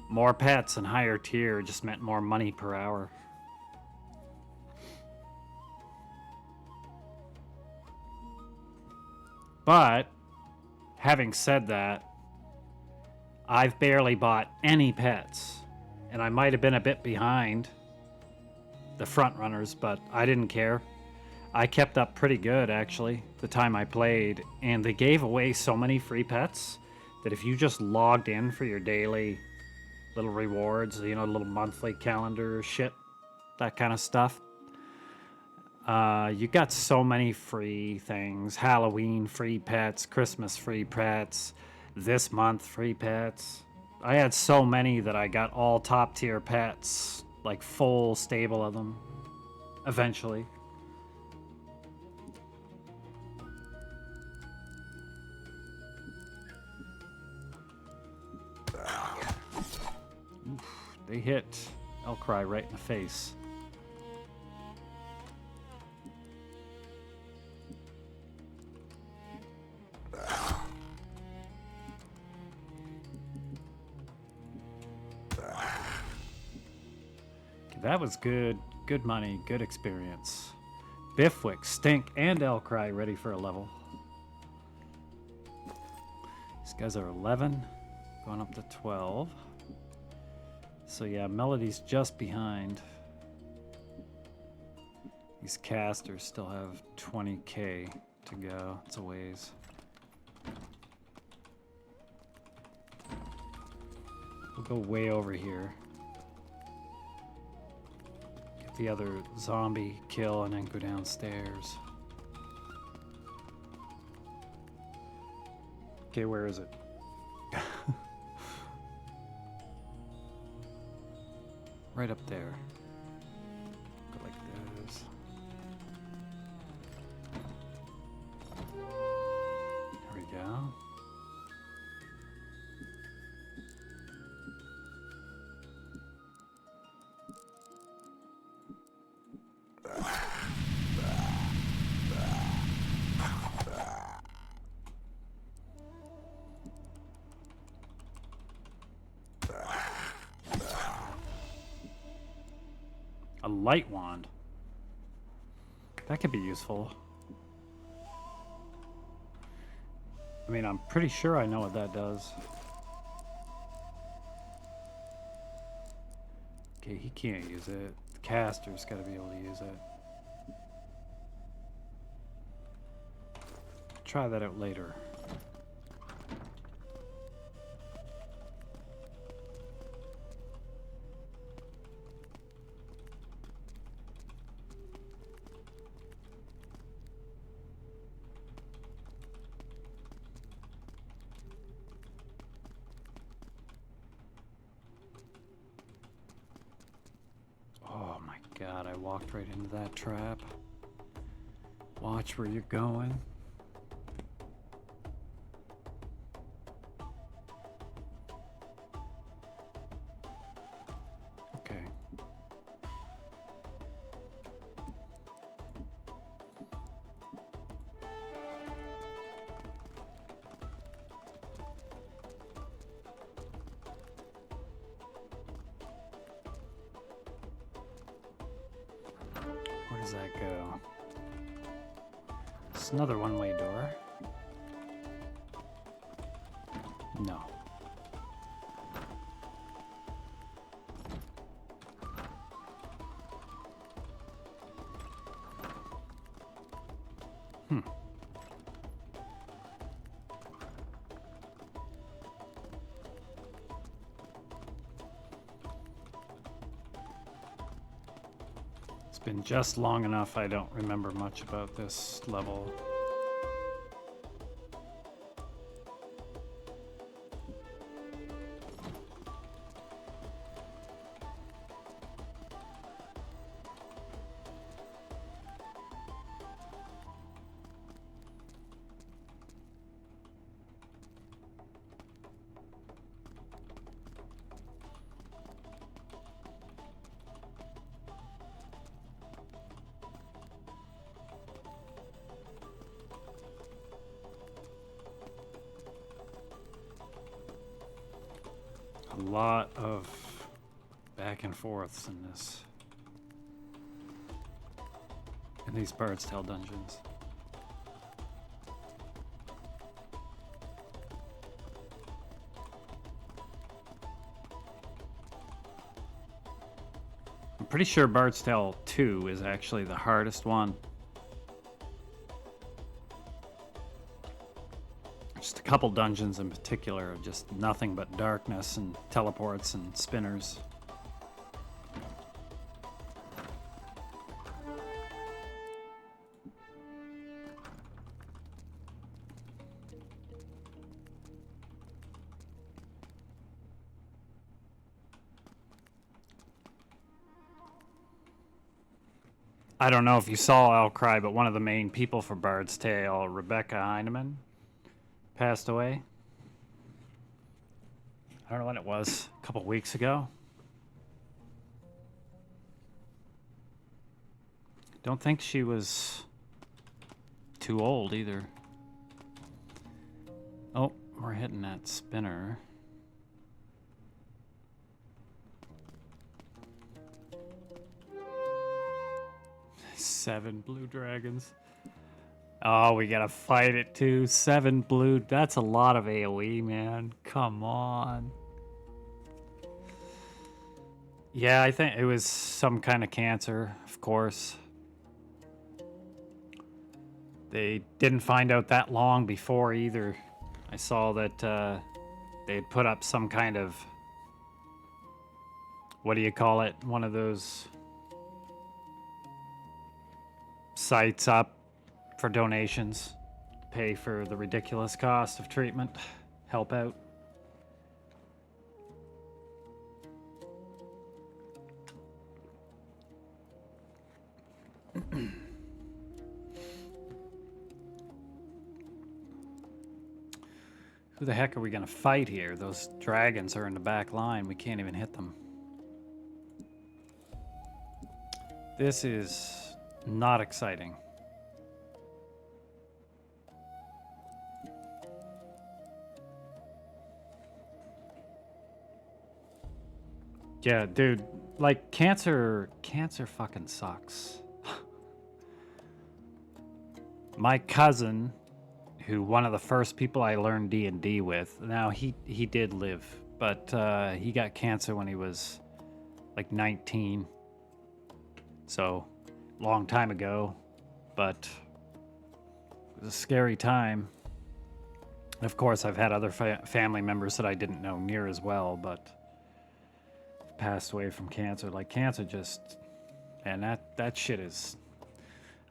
more pets and higher tier just meant more money per hour. But having said that, I've barely bought any pets, and I might have been a bit behind the front runners, but I didn't care. I kept up pretty good, actually, the time I played, and they gave away so many free pets that if you just logged in for your daily little rewards, you know, little monthly calendar shit, that kind of stuff, you got so many free things. Halloween free pets, Christmas free pets, this month free pets. I had so many that I got all top tier pets, like full stable of them, eventually. Oof, they hit Elcry right in the face. That was good. Good money, good experience. Biffwick, Stink, and Elcry ready for a level. These guys are 11, going up to 12. So yeah, Melody's just behind. These casters still have 20k to go. It's a ways. We'll go way over here. Get the other zombie kill and then go downstairs. Okay, where is it? Right up there. Go like this. There we go. A light wand. That could be useful. I mean, I'm pretty sure I know what that does. Okay, he can't use it. The caster's got to be able to use it. Try that out later. Oh my god, I walked right into that trap. Watch where you're going. Okay. Where does that go? It's another one-way door. No. It's been just long enough I don't remember much about this level. lot of back and forths in these Bard's Tale dungeons. I'm pretty sure Bard's Tale 2 is actually the hardest one. Just a couple dungeons in particular of just nothing but darkness and teleports and spinners. I don't know if you saw Outcry, but one of the main people for Bard's Tale, Rebecca Heineman, passed away. I don't know when it was, a couple weeks ago. Don't think she was too old either. Oh, we're hitting that spinner. Seven blue dragons. Oh, we gotta fight it too. 7 blue. That's a lot of AoE, man. Come on. Yeah, I think it was some kind of cancer, of course. They didn't find out that long before either. I saw that they had put up some kind of, what do you call it? One of those sites up for donations, pay for the ridiculous cost of treatment, help out. Who the heck are we gonna fight here? Those dragons are in the back line. We can't even hit them. This is not exciting. Yeah, dude, like cancer fucking sucks. My cousin, who one of the first people I learned D&D with, now he did live, but he got cancer when he was like 19. So, long time ago, but it was a scary time. And of course, I've had other family members that I didn't know near as well, but passed away from cancer. Like cancer just, man, that shit is,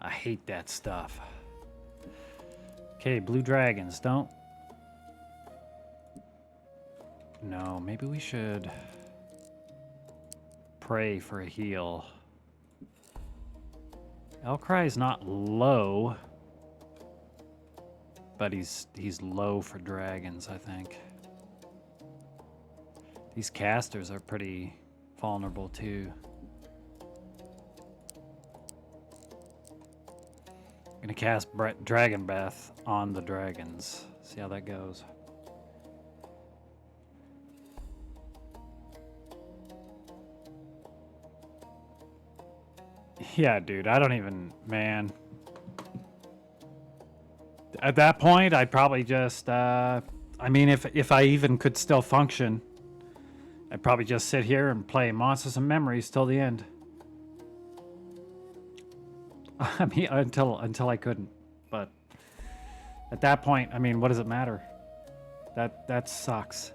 I hate that stuff. Okay, blue dragons, don't. No, maybe we should pray for a heal. Outcry is not low, but he's low for dragons, I think. These casters are pretty vulnerable too. I'm gonna cast Dragon Breath on the dragons. See how that goes. Yeah, dude, I don't even, man. At that point, I'd probably just, I mean, if I even could still function, I'd probably just sit here and play Monsters and Memories till the end. I mean, until I couldn't. But at that point, I mean, what does it matter? That sucks.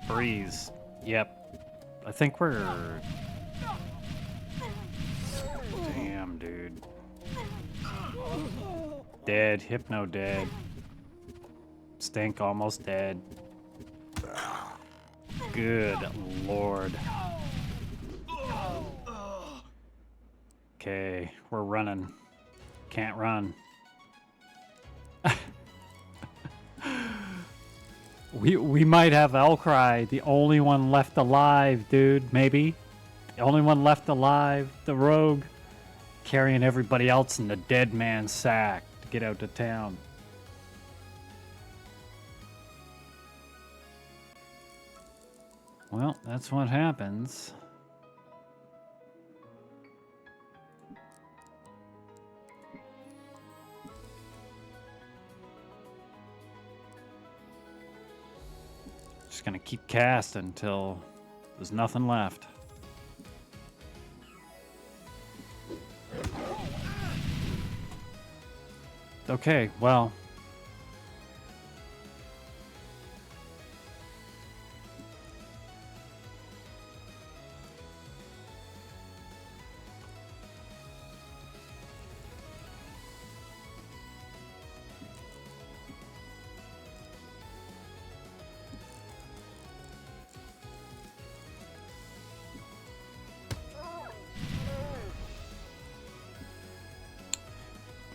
Freeze. Yep. I think we're... Damn, dude. Dead. Hypno dead. Stink almost dead. Good lord. Okay, we're running. Can't run. We might have Outcry, the only one left alive, dude. Maybe. The only one left alive, the rogue, carrying everybody else in the dead man's sack to get out to town. Well, that's what happens. Just gonna keep casting until there's nothing left. Okay, well.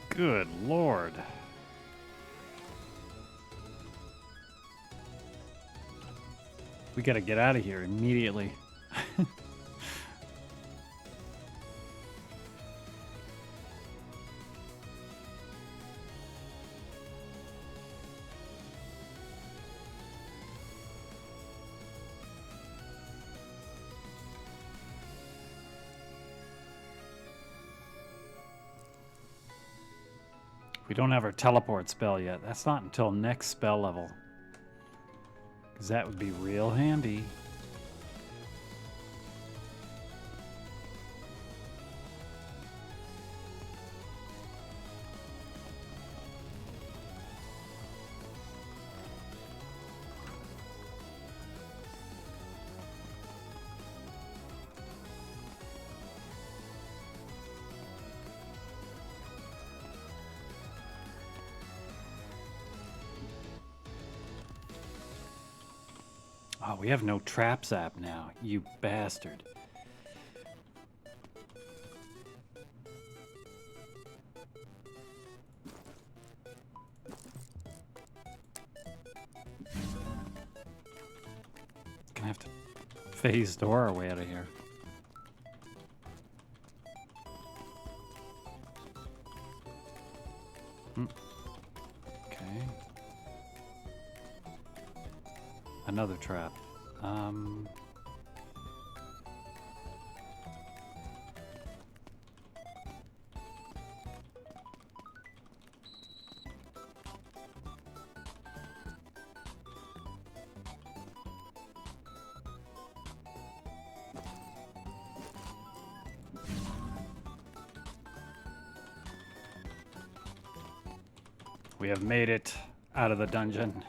Good Lord. We gotta get out of here immediately. We don't have our teleport spell yet. That's not until next spell level. Because that would be real handy. Oh, we have no traps app now, you bastard. Gonna have to phase door our way out of here. Okay. Another trap. We have made it out of the dungeon.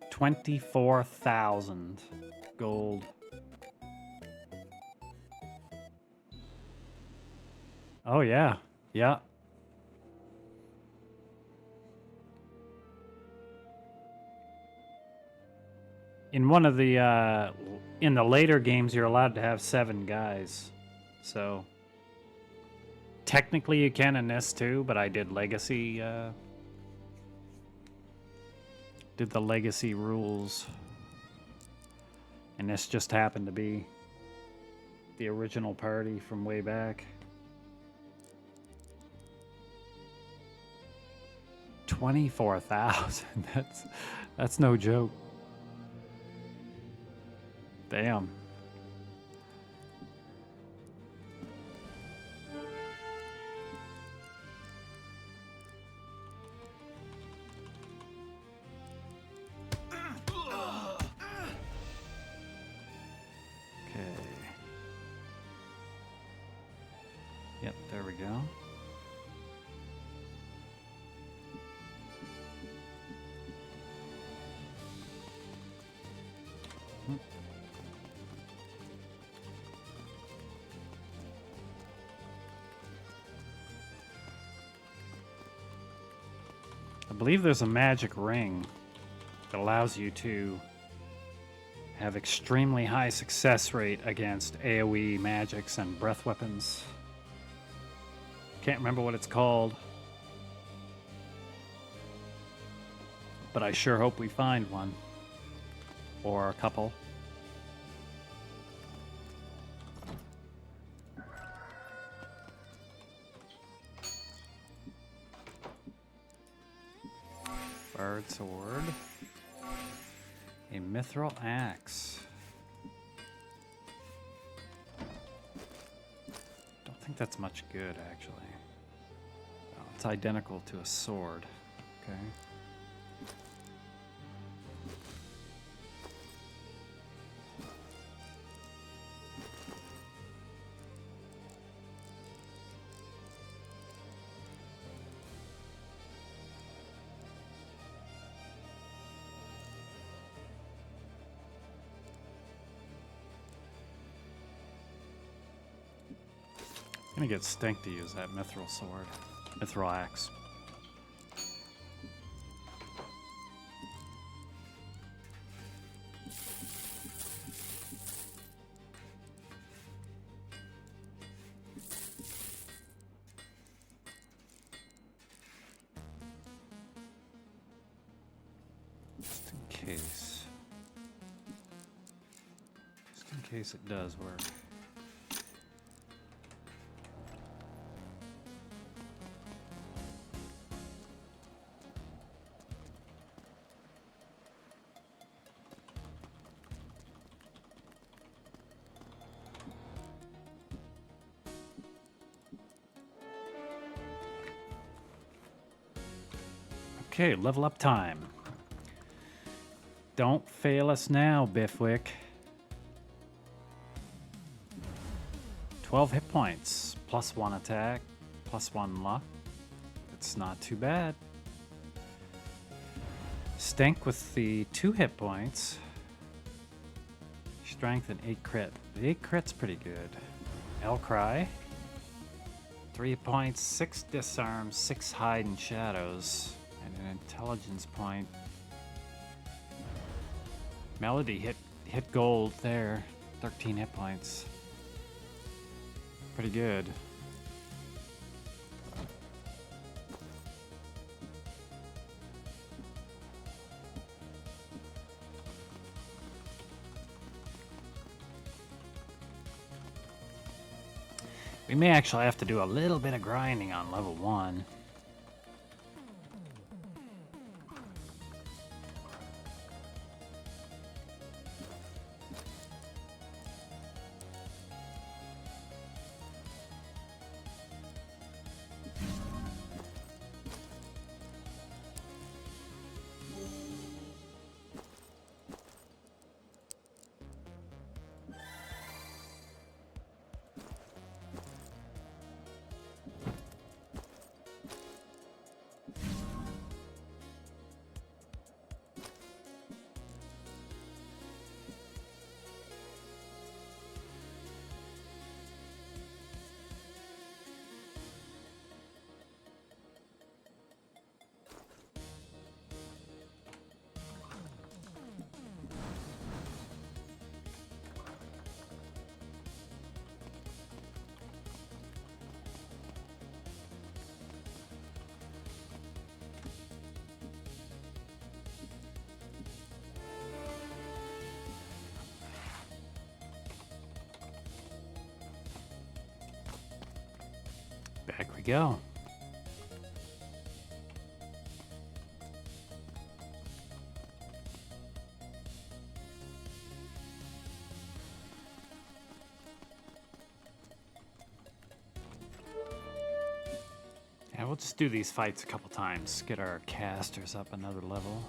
24,000 gold. Oh yeah, yeah. In one of the in the later games, you're allowed to have 7 guys. So technically you can in this too, but I did legacy. Did the legacy rules, and this just happened to be the original party from way back. 24,000. That's no joke. Damn. Yep, there we go. I believe there's a magic ring that allows you to have extremely high success rate against AoE magics and breath weapons. Can't remember what it's called, but I sure hope we find one or a couple. Bard sword. A mithril axe. Don't think that's much good, actually. Oh, it's identical to a sword. Okay. I'm gonna get Stink to use that mithril sword. Mithril axe. Just in case. Just in case it does work. Okay, level up time. Don't fail us now, Biffwick. 12 hit points, plus 1 attack, plus 1 luck. It's not too bad. Stink with the 2 hit points. Strength and 8 crit. The 8 crit's pretty good. Elcry. 3 points, 6 disarm, 6 hide and shadows, and an intelligence point. Melody hit gold there. 13 hit points. Pretty good. We may actually have to do a little bit of grinding on level 1. Back we go. Yeah, we'll just do these fights a couple times, get our casters up another level.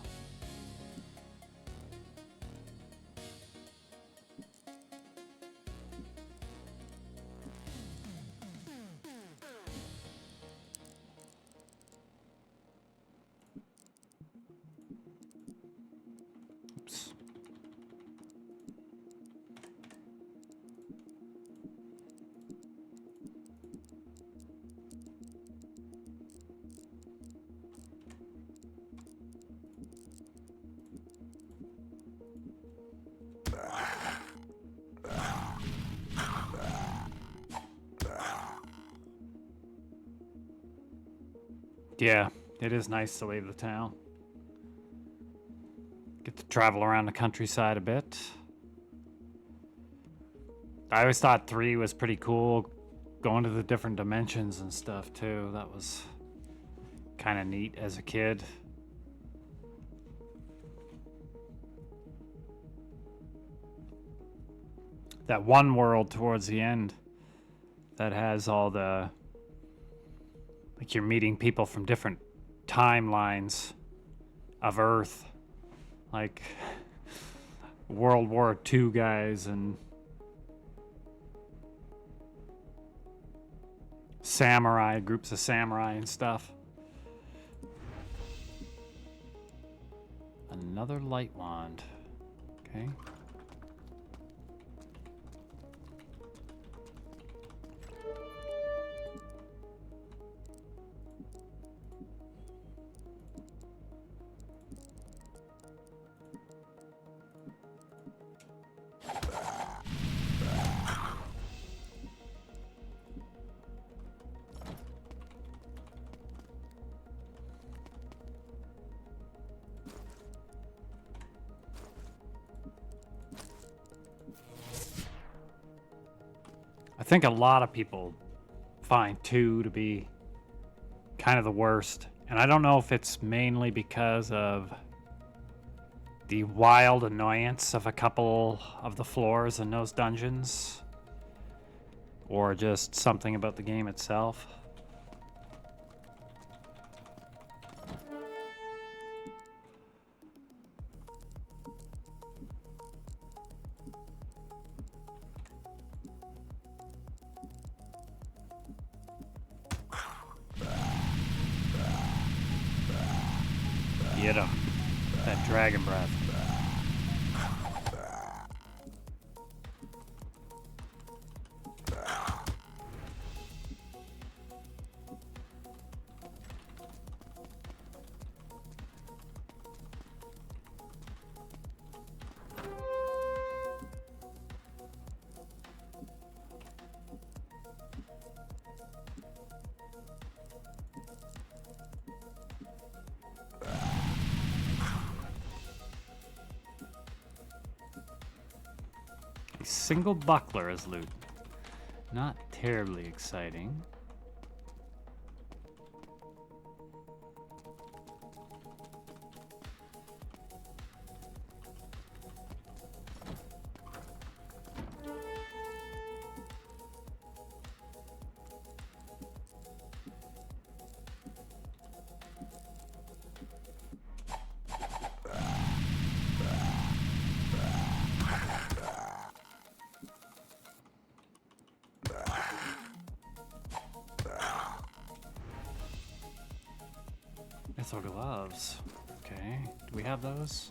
Oops. Yeah, it is nice to leave the town. Get to travel around the countryside a bit. I always thought 3 was pretty cool, going to the different dimensions and stuff too. That was kind of neat as a kid. that one world towards the end that has all the, like, you're meeting people from different timelines of Earth, like World War II guys and samurai, groups of samurai and stuff. Another light wand. Okay. I think a lot of people find 2 to be kind of the worst. And I don't know if it's mainly because of the wild annoyance of a couple of the floors in those dungeons, or just something about the game itself. Get him. That dragon breath. A single buckler as loot. Not terribly exciting. Mythical gloves. Okay. Do we have those?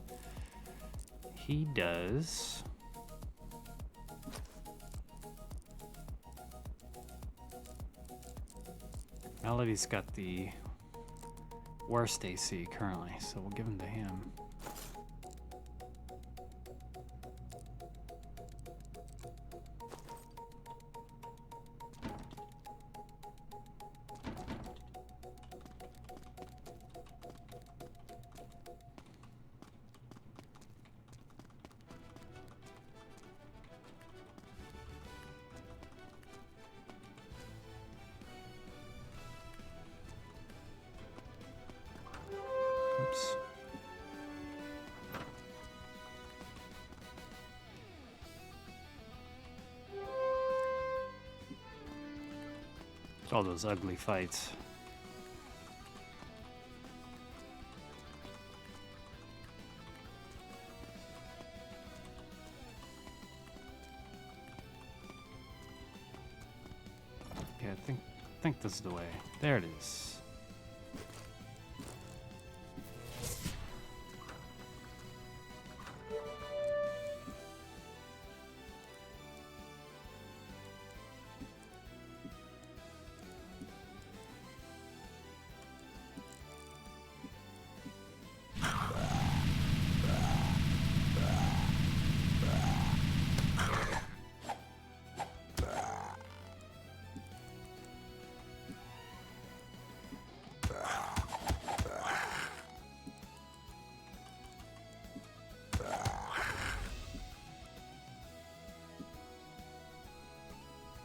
He does. Melody's got the worst AC currently, so we'll give him to him. Oops. All those ugly fights. Okay, I think this is the way. There it is.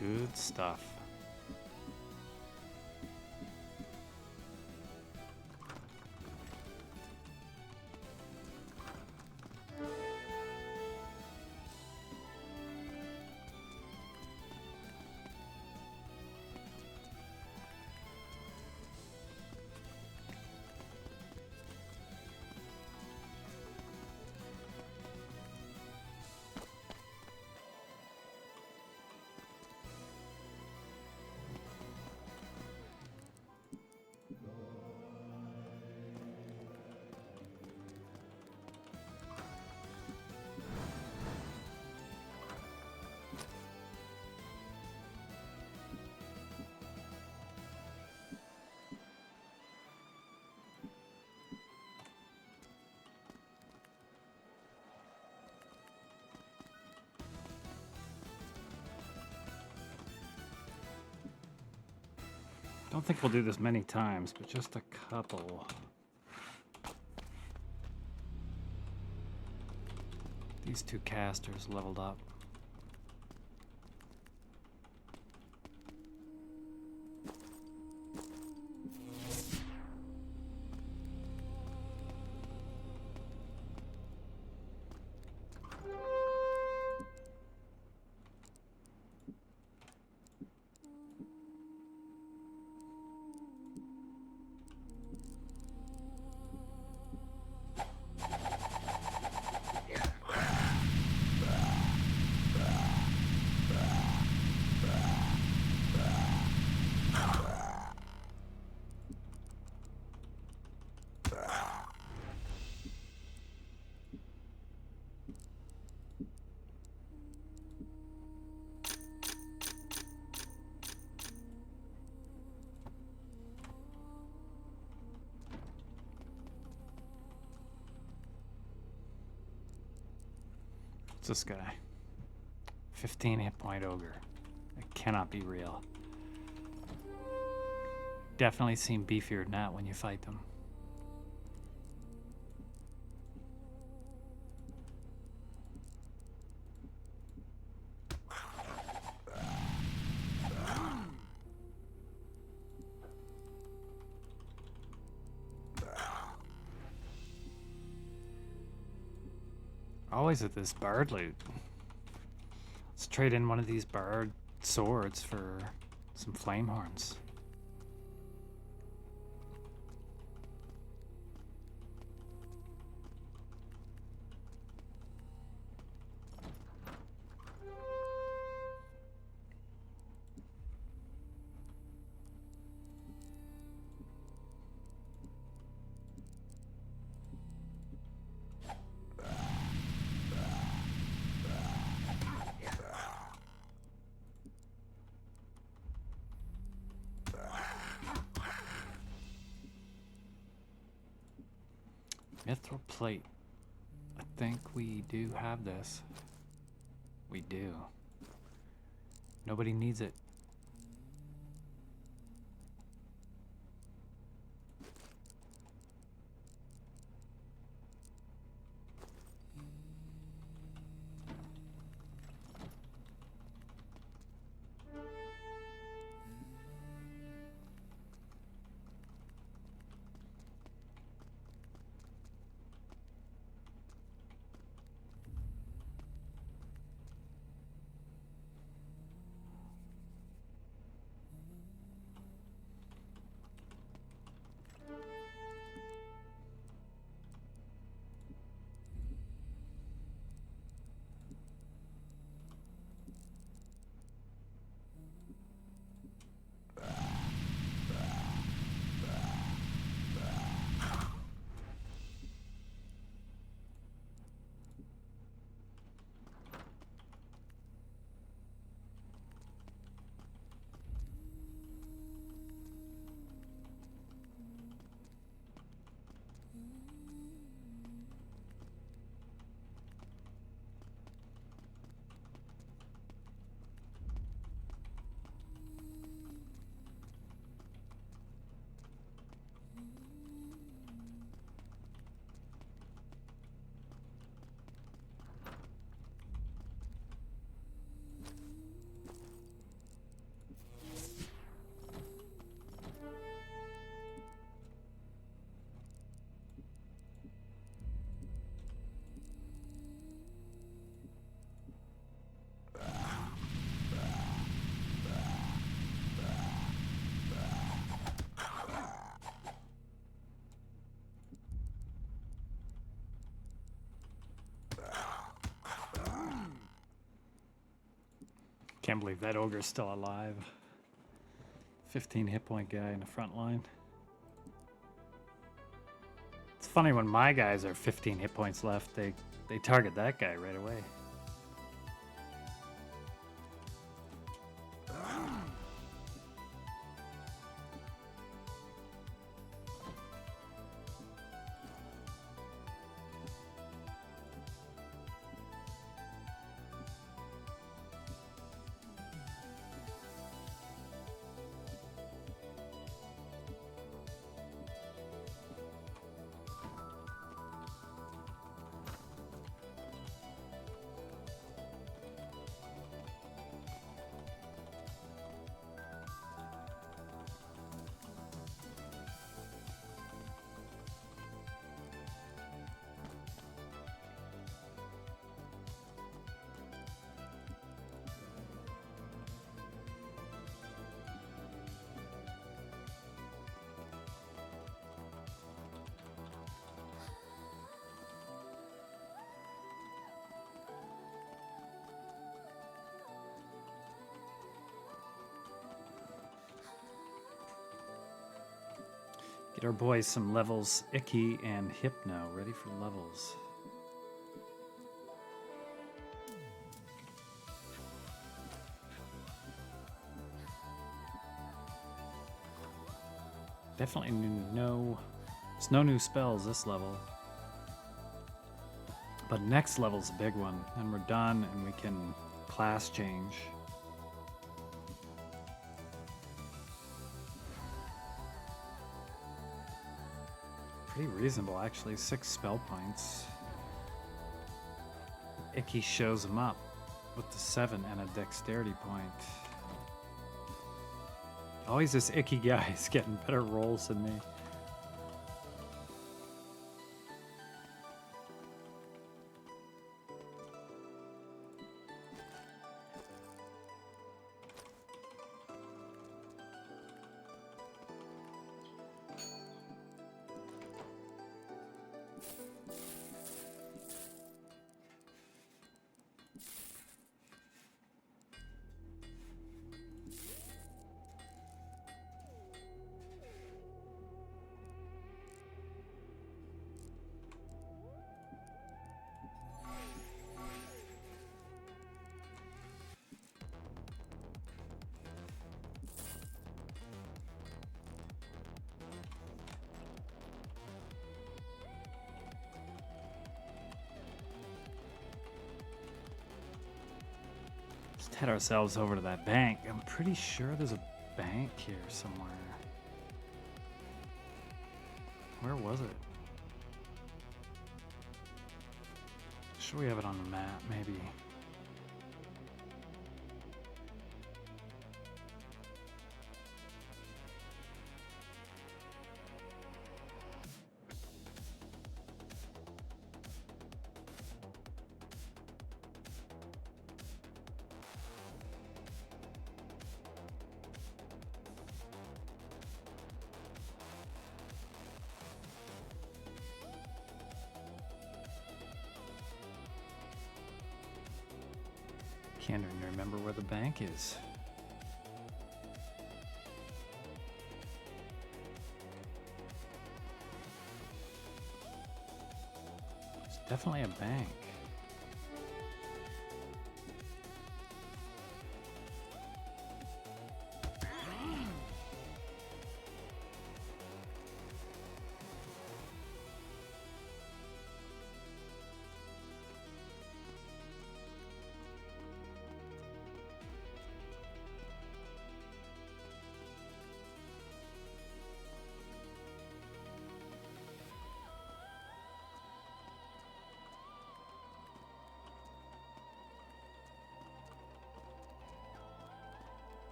Good stuff. Don't think we'll do this many times, but just a couple. These two casters leveled up. What's this guy? 15 hit point ogre. It cannot be real. Definitely seem beefier than that when you fight them. Always at this bard loot. Let's trade in one of these bard swords for some flame horns. Mithril plate. I think we do have this. We do. Nobody needs it. Can't believe that ogre's still alive. 15 hit point guy in the front line. It's funny when my guys are 15 hit points left, they target that guy right away. Get our boys some levels, Icky and Hypno, ready for levels. Definitely there's no new spells this level. But next level's a big one, and we're done, and we can class change. Pretty reasonable, actually. 6 spell points. Icky shows him up with the 7 and a dexterity point. Always this Icky guy is getting better rolls than me. Let's head ourselves over to that bank. I'm pretty sure there's a bank here somewhere. Where was it? Should we have it on the map, maybe? Can't even remember where the bank is. It's definitely a bank.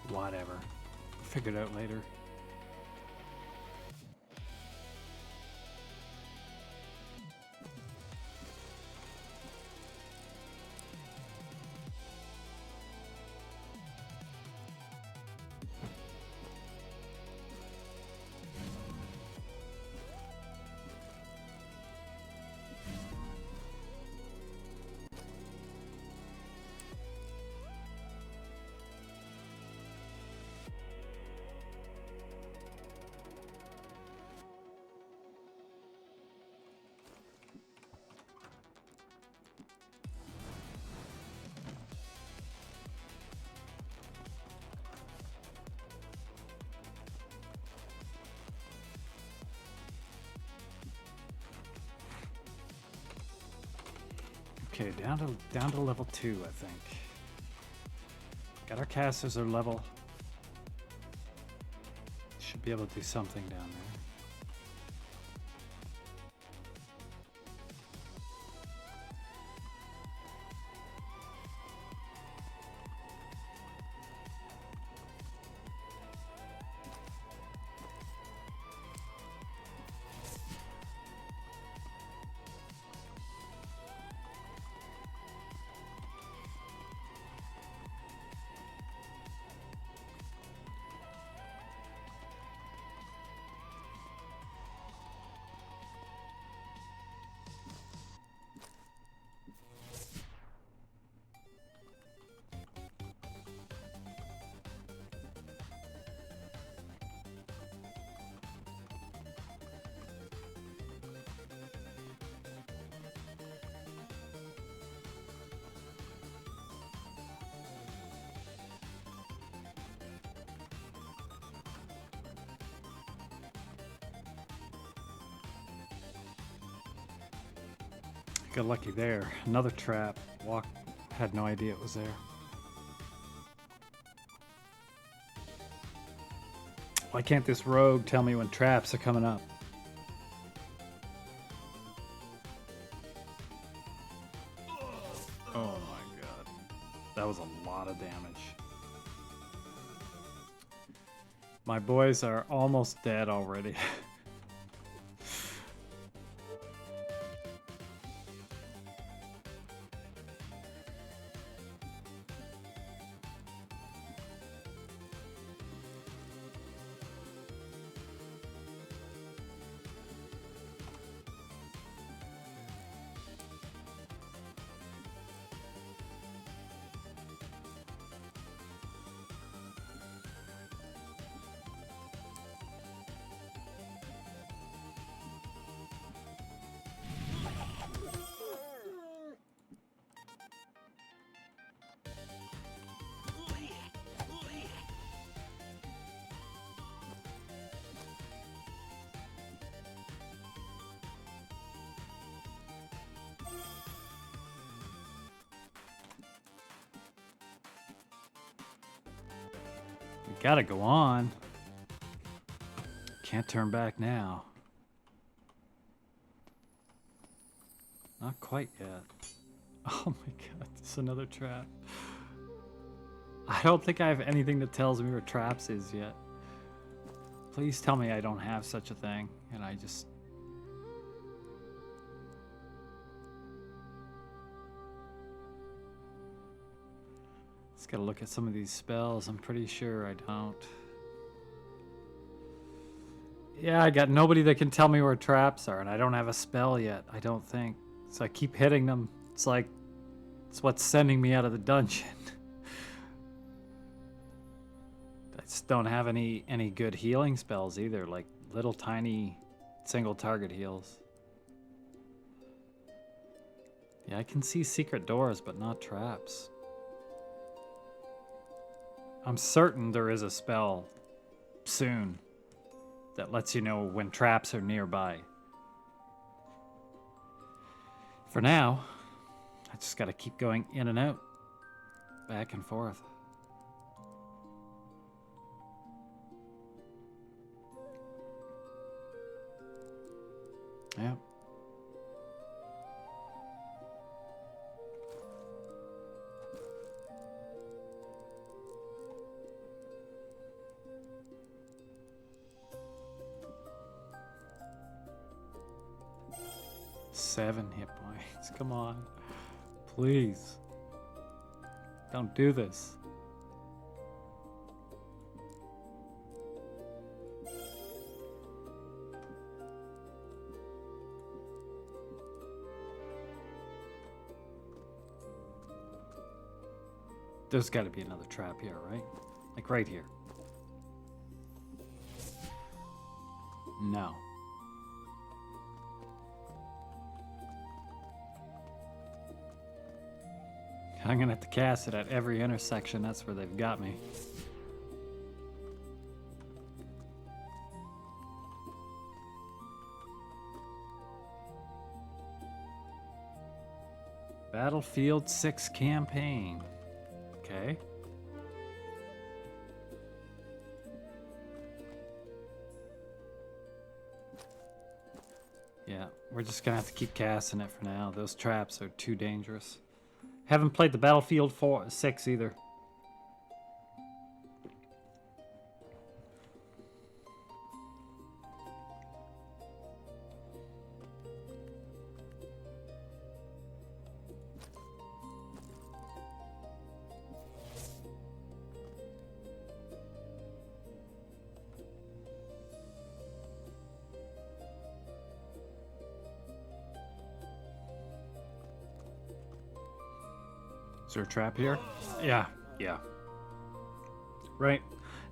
Whatever. Figure it out later. Okay, down to level 2, I think. Got our casters are level. Should be able to do something down there. Got lucky there. Another trap. Had no idea it was there. Why can't this rogue tell me when traps are coming up? Oh my god. That was a lot of damage. My boys are almost dead already. Gotta go on. Can't turn back now. Not quite yet. Oh my god, it's another trap. I don't think I have anything that tells me where traps is yet. Please tell me I don't have such a thing and I just... Just gotta look at some of these spells. I'm pretty sure I don't. Yeah, I got nobody that can tell me where traps are, and I don't have a spell yet, I don't think. So I keep hitting them. It's like, it's what's sending me out of the dungeon. I just don't have any good healing spells either, like little tiny single target heals. Yeah, I can see secret doors, but not traps. I'm certain there is a spell soon that lets you know when traps are nearby. For now, I just gotta keep going in and out, back and forth. Yeah. Seven hit points. Come on. Please. Don't do this. There's got to be another trap here, right? Like right here. No. I'm gonna have to cast it at every intersection. That's where they've got me. Battlefield 6 campaign. Okay. Yeah, we're just gonna have to keep casting it for now. Those traps are too dangerous. Haven't played the Battlefield 6 either. Is there a trap here? Yeah, yeah. Right.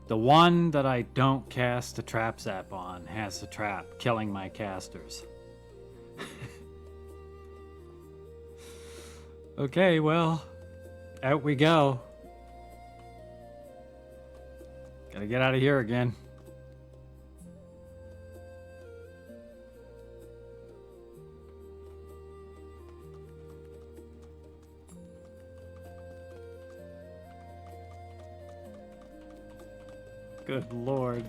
The one that I don't cast the trap zap on has the trap, killing my casters. Okay, well, out we go. Gotta get out of here again. Good lord.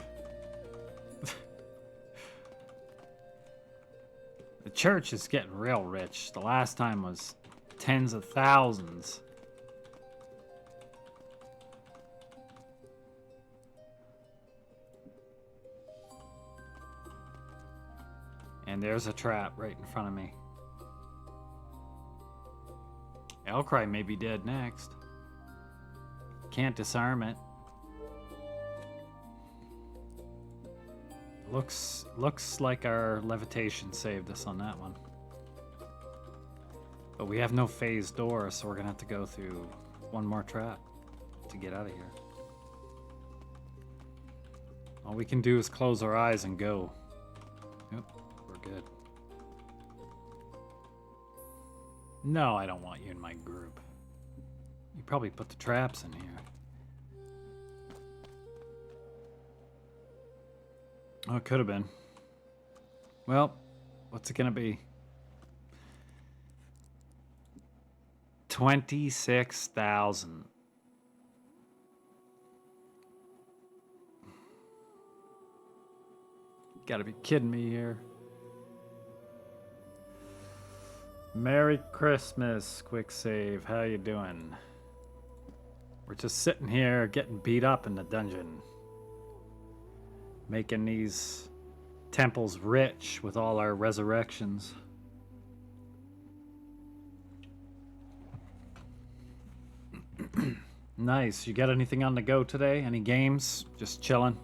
The church is getting real rich. The last time was tens of thousands. And there's a trap right in front of me. Elcry may be dead next. Can't disarm it. Looks like our levitation saved us on that one. But we have no phase door, so we're gonna have to go through one more trap to get out of here. All we can do is close our eyes and go. Yep, we're good. No, I don't want you in my group. You probably put the traps in here. Oh, it could have been. Well, what's it gonna be? 26,000. Gotta be kidding me here. Merry Christmas, Quick Save. How you doing? We're just sitting here getting beat up in the dungeon. Making these temples rich with all our resurrections. Nice. You got anything on the go today? Any games? Just chilling?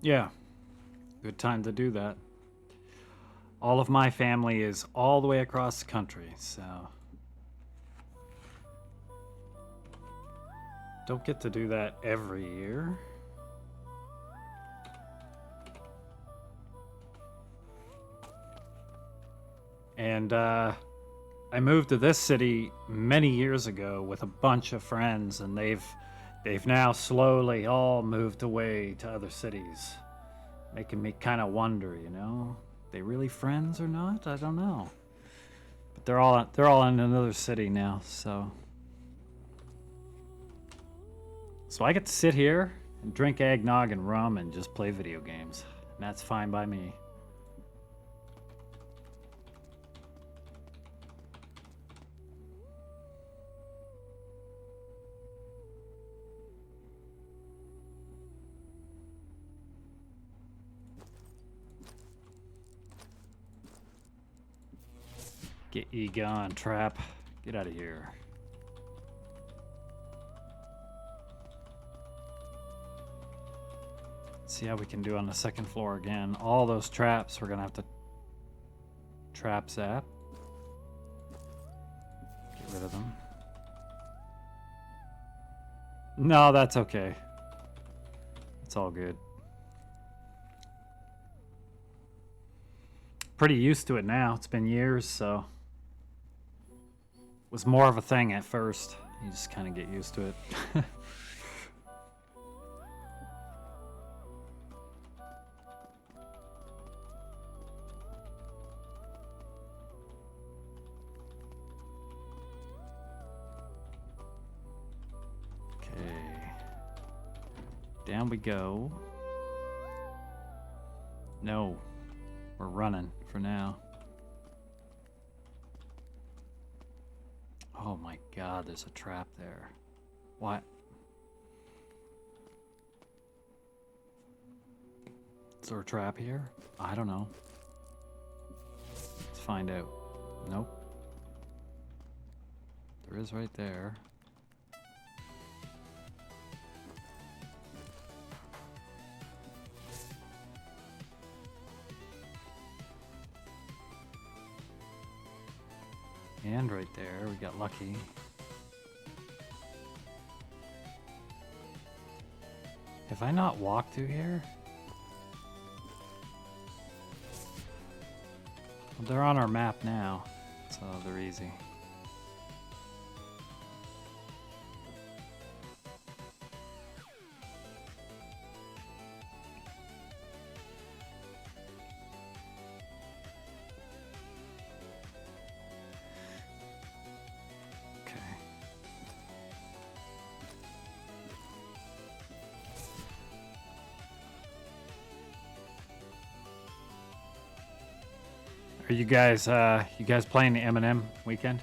Yeah, good time to do that. All of my family is all the way across the country, so don't get to do that every year. And I moved to this city many years ago with a bunch of friends, and they've now slowly all moved away to other cities, making me kind of wonder, you know, they really friends or not? I don't know. But they're all in another city now, so I get to sit here and drink eggnog and rum and just play video games. And that's fine by me. Get ye gone, trap. Get out of here. Let's see how we can do on the second floor again. All those traps, we're gonna have to trap zap. Get rid of them. No, that's okay. It's all good. Pretty used to it now. It's been years, so was more of a thing at first. You just kind of get used to it. Okay. Down we go. No. We're running for now. Oh my god, there's a trap there. What? Is there a trap here? I don't know. Let's find out. Nope. There is right there. And right there, we got lucky. Have I not walked through here? Well, they're on our map now, so they're easy. Are you guys playing the Eminem weekend?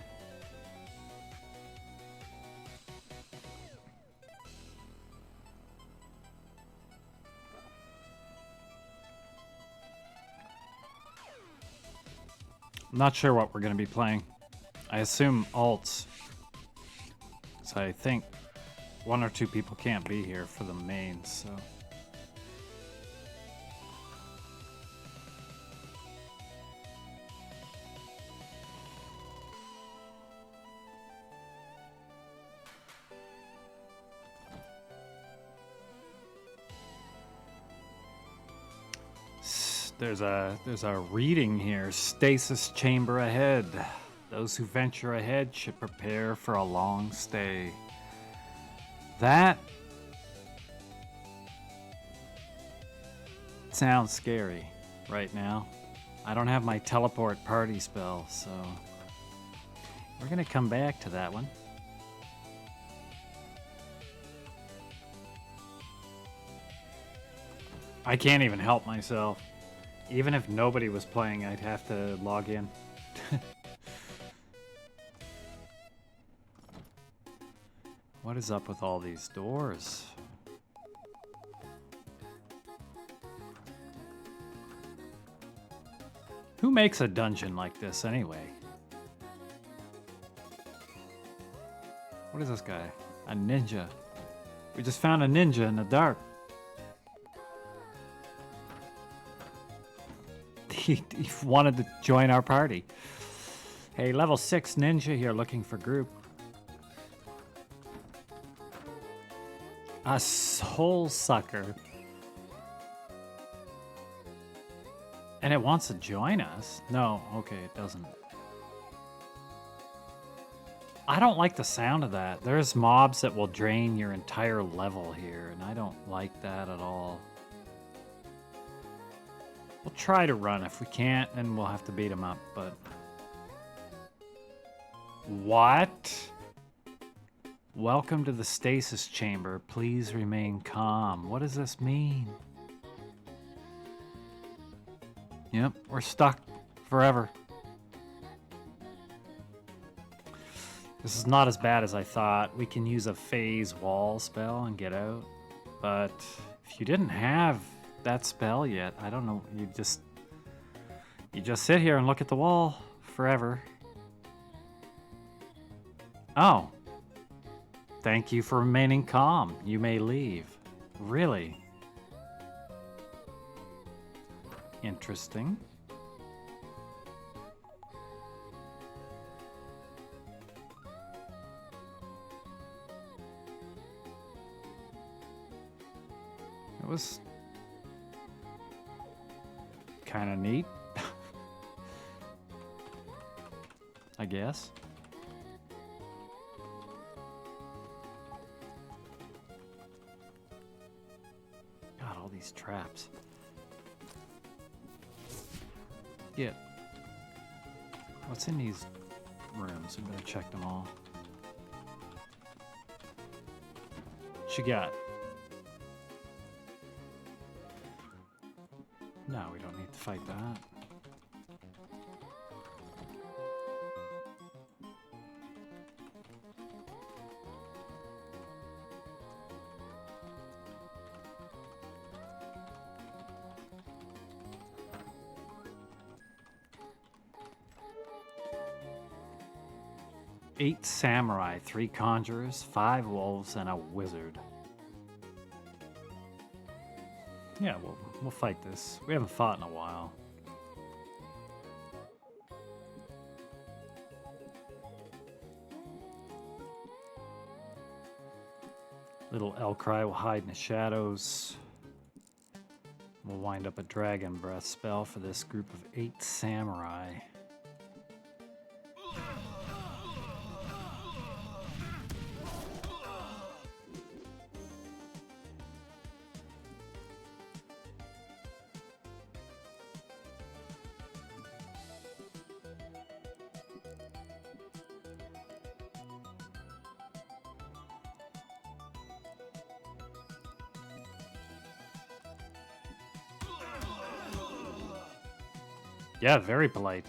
I'm not sure what we're going to be playing. I assume alts. So I think one or two people can't be here for the mains, so. There's a reading here. Stasis chamber ahead. Those who venture ahead should prepare for a long stay. That sounds scary right now. I don't have my teleport party spell, so we're gonna come back to that one. I can't even help myself. Even if nobody was playing, I'd have to log in. What is up with all these doors? Who makes a dungeon like this anyway? What is this guy? A ninja. We just found a ninja in the dark. He wanted to join our party. Hey, level 6 ninja here looking for group. A soul sucker. And it wants to join us? No, okay, it doesn't. I don't like the sound of that. There's mobs that will drain your entire level here, and I don't like that at all. We'll try to run. If we can't, then we'll have to beat them up, but... What? Welcome to the stasis chamber. Please remain calm. What does this mean? Yep, we're stuck forever. This is not as bad as I thought. We can use a phase wall spell and get out. But if you didn't have that spell yet, I don't know, you just sit here and look at the wall forever. Oh. Thank you for remaining calm. You may leave. Really? Interesting. It was kind of neat, I guess. God, all these traps. Yeah. What's in these rooms? We better check them all. What you got? No, we don't need to fight that. Eight samurai, 3 conjurers, 5 wolves, and a wizard. Yeah, we'll fight this. We haven't fought in a while. Little Elcry will hide in the shadows. We'll wind up a dragon breath spell for this group of 8 samurai. Yeah, very polite.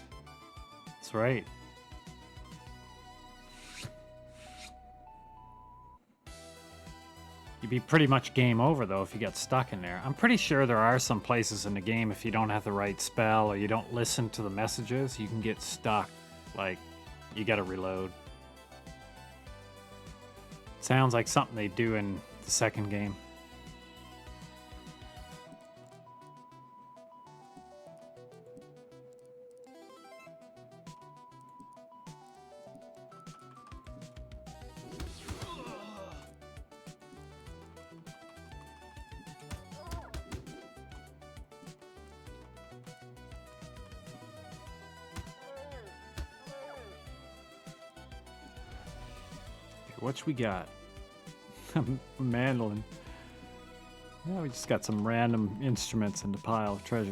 That's right. You'd be pretty much game over, though, if you got stuck in there. I'm pretty sure there are some places in the game, if you don't have the right spell or you don't listen to the messages, you can get stuck. Like, you gotta reload. Sounds like something they do in the second game. What we got? Mandolin. Yeah, we just got some random instruments in the pile of treasure.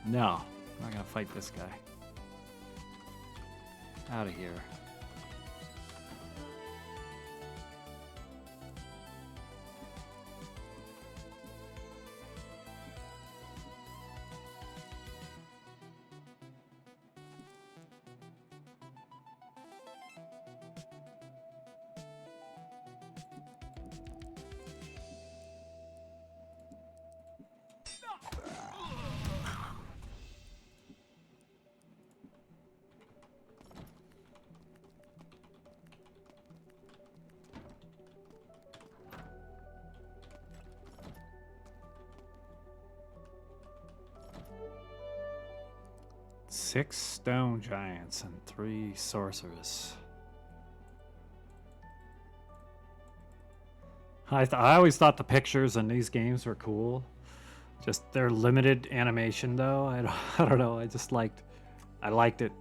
No, I'm not gonna fight this guy. Out of here. Six stone giants and 3 sorcerers. I always thought the pictures in these games were cool. Just their limited animation, though. I don't know. I liked it.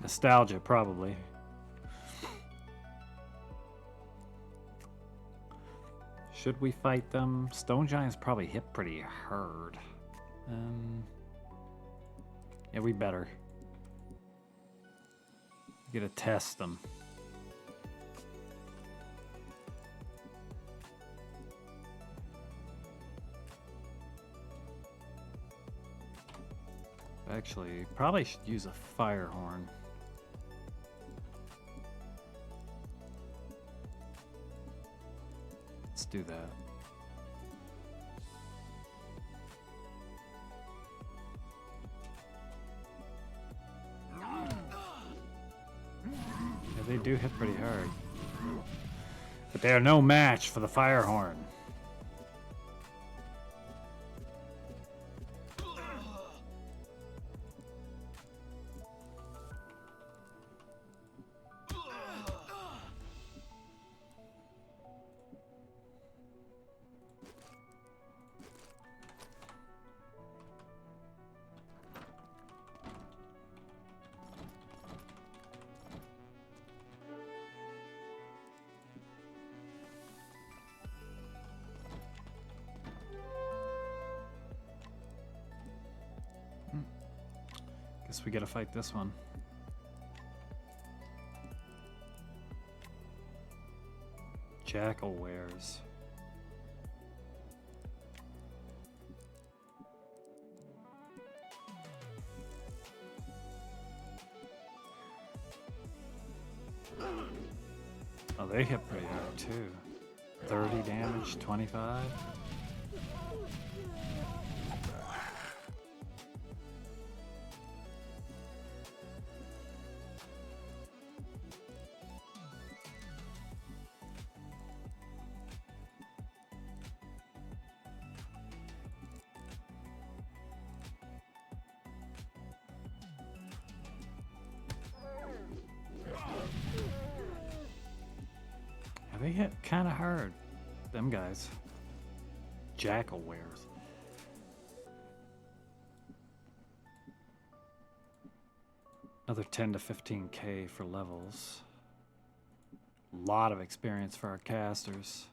Nostalgia, probably. Should we fight them? Stone giants probably hit pretty hard. Yeah, we better. We gotta test them. Actually, probably should use a fire horn. Let's do that. Yeah, they do hit pretty hard. But they are no match for the fire horn. Guess we gotta fight this one. Jackal wares. Oh, they hit pretty hard too. 30 damage, 25. They hit kind of hard, them guys. Jackal wares. Another 10 to 15k for levels. A lot of experience for our casters.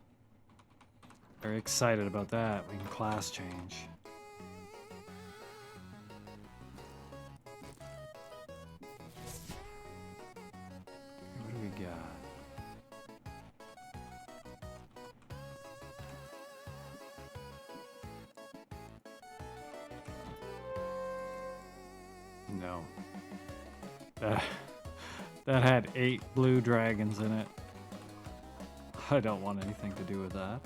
Very excited about that. We can class change. What do we got? No. That, that had 8 blue dragons in it. I don't want anything to do with that.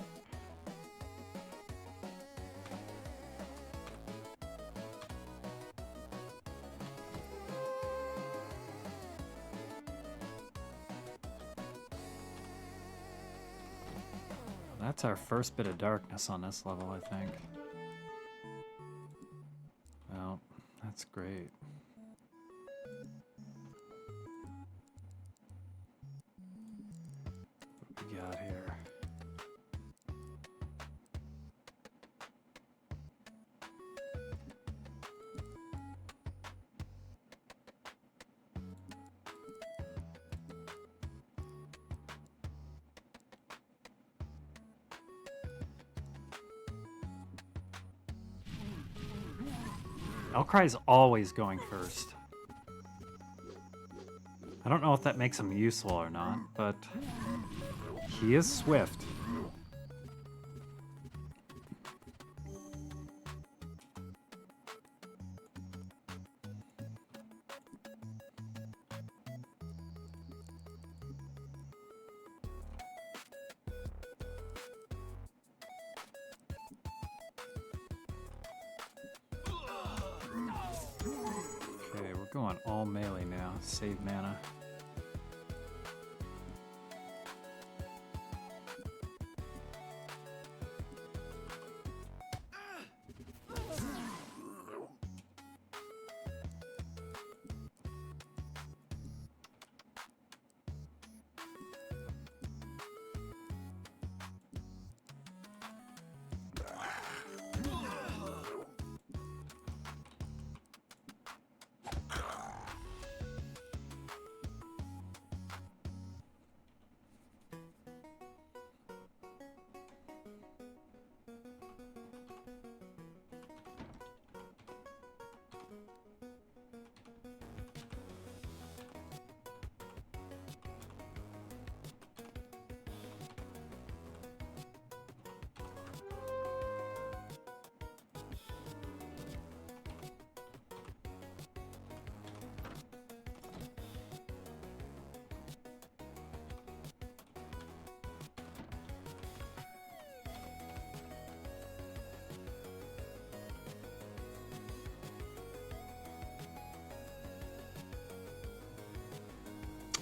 That's our first bit of darkness on this level, I think. Well, that's great. What we got here? Elcry's always going first. I don't know if that makes him useful or not, but he is swift. Okay, we're going all melee now. Save mana.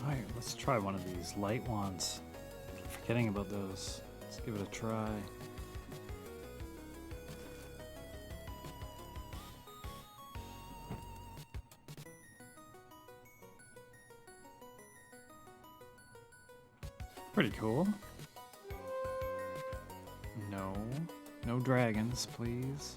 Alright, let's try one of these light ones. Forgetting about those. Let's give it a try. Pretty cool. No. No dragons, please.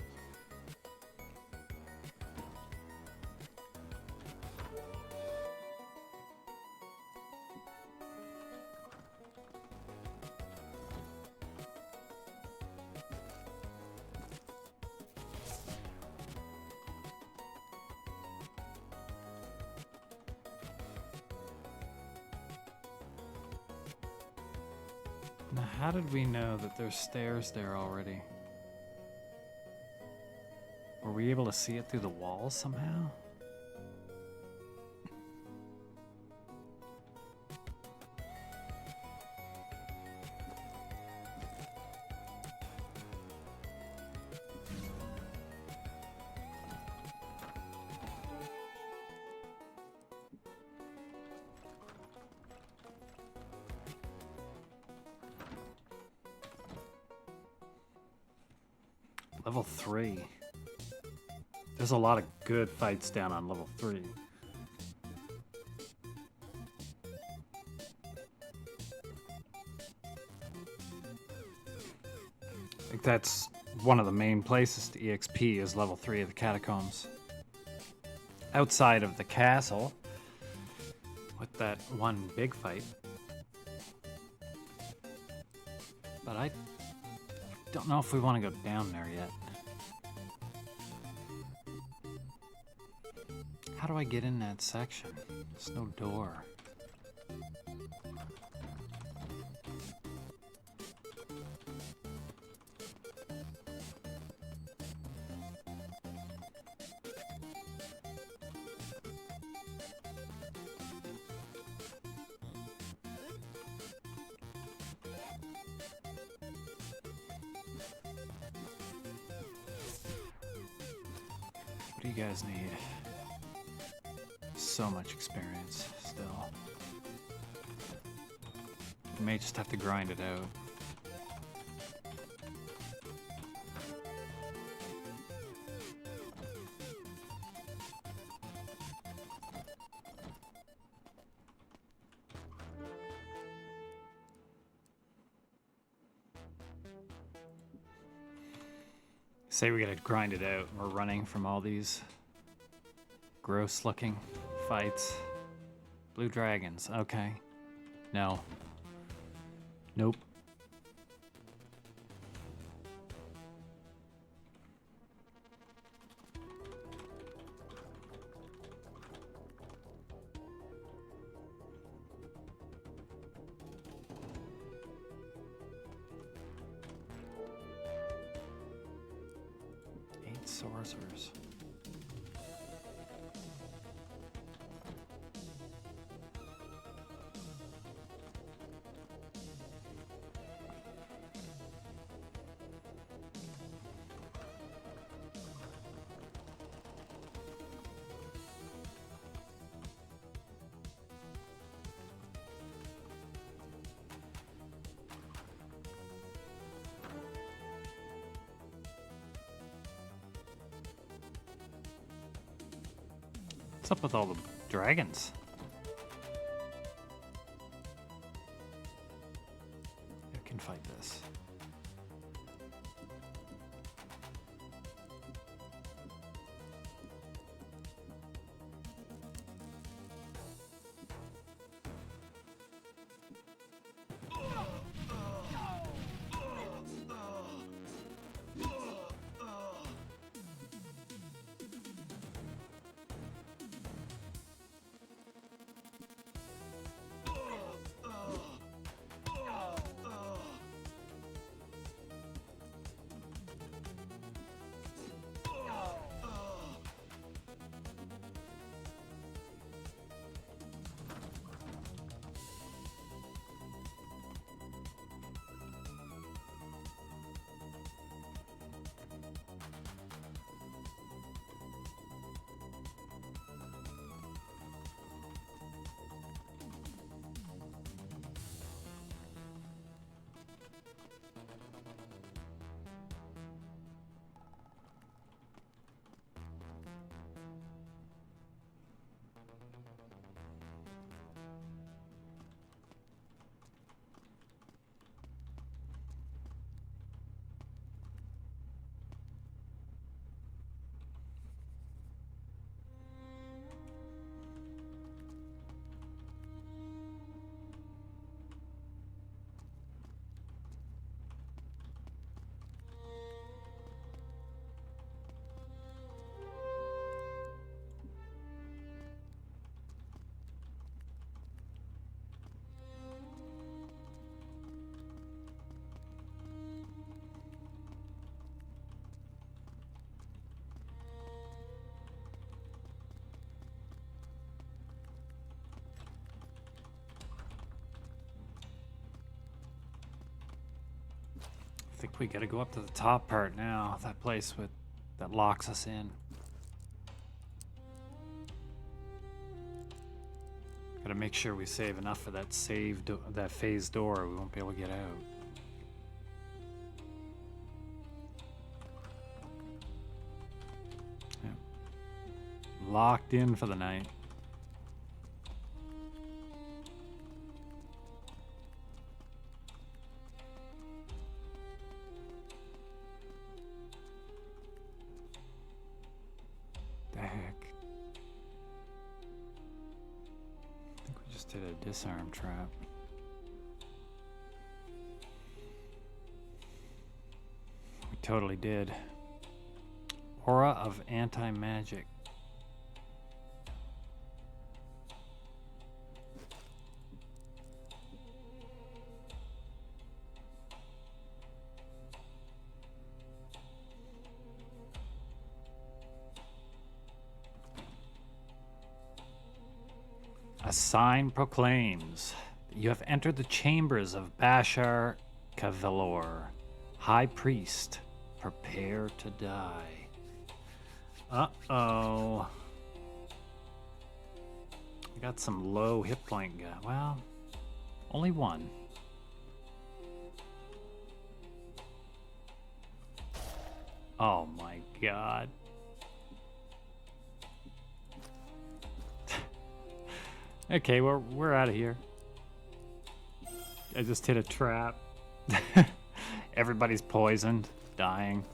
Now, how did we know that there's stairs there already? Were we able to see it through the walls somehow? Level 3. There's a lot of good fights down on level 3. I think that's one of the main places to EXP is level 3 of the catacombs. Outside of the castle, with that one big fight. But I don't know if we want to go down there yet. How do I get in that section? There's no door. What do you guys need? So much experience still. We may just have to grind it out. Say we gotta grind it out. We're running from all these gross looking fights. Blue dragons, okay. No. Nope. Sorcerers. What's up with all the dragons? Who can fight this? I think we gotta go up to the top part now. That place that locks us in. Gotta make sure we save enough for that that phase door. We won't be able to get out. Yep. Locked in for the night. Did a disarm trap. We totally did. Aura of anti-magic. A sign proclaims that you have entered the chambers of Bashar Kavelor, High Priest. Prepare to die. Uh-oh. I got some low hit point guy. Well, only one. Oh my god. Okay, we're out of here. I just hit a trap. Everybody's poisoned, dying.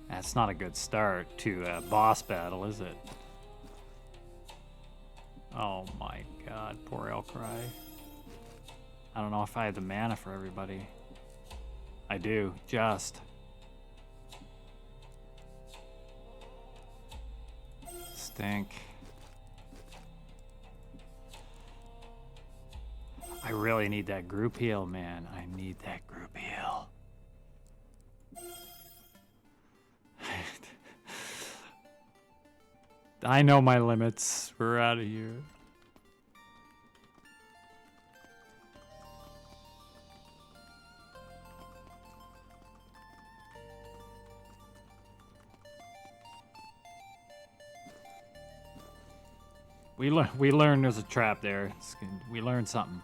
That's not a good start to a boss battle, is it? Oh my god, poor Elcry. I don't know if I have the mana for everybody. I do, just. Stink. I really need that group heal, man. I need that group heal. I know my limits. We're out of here. We learned there's a trap there. We learned something.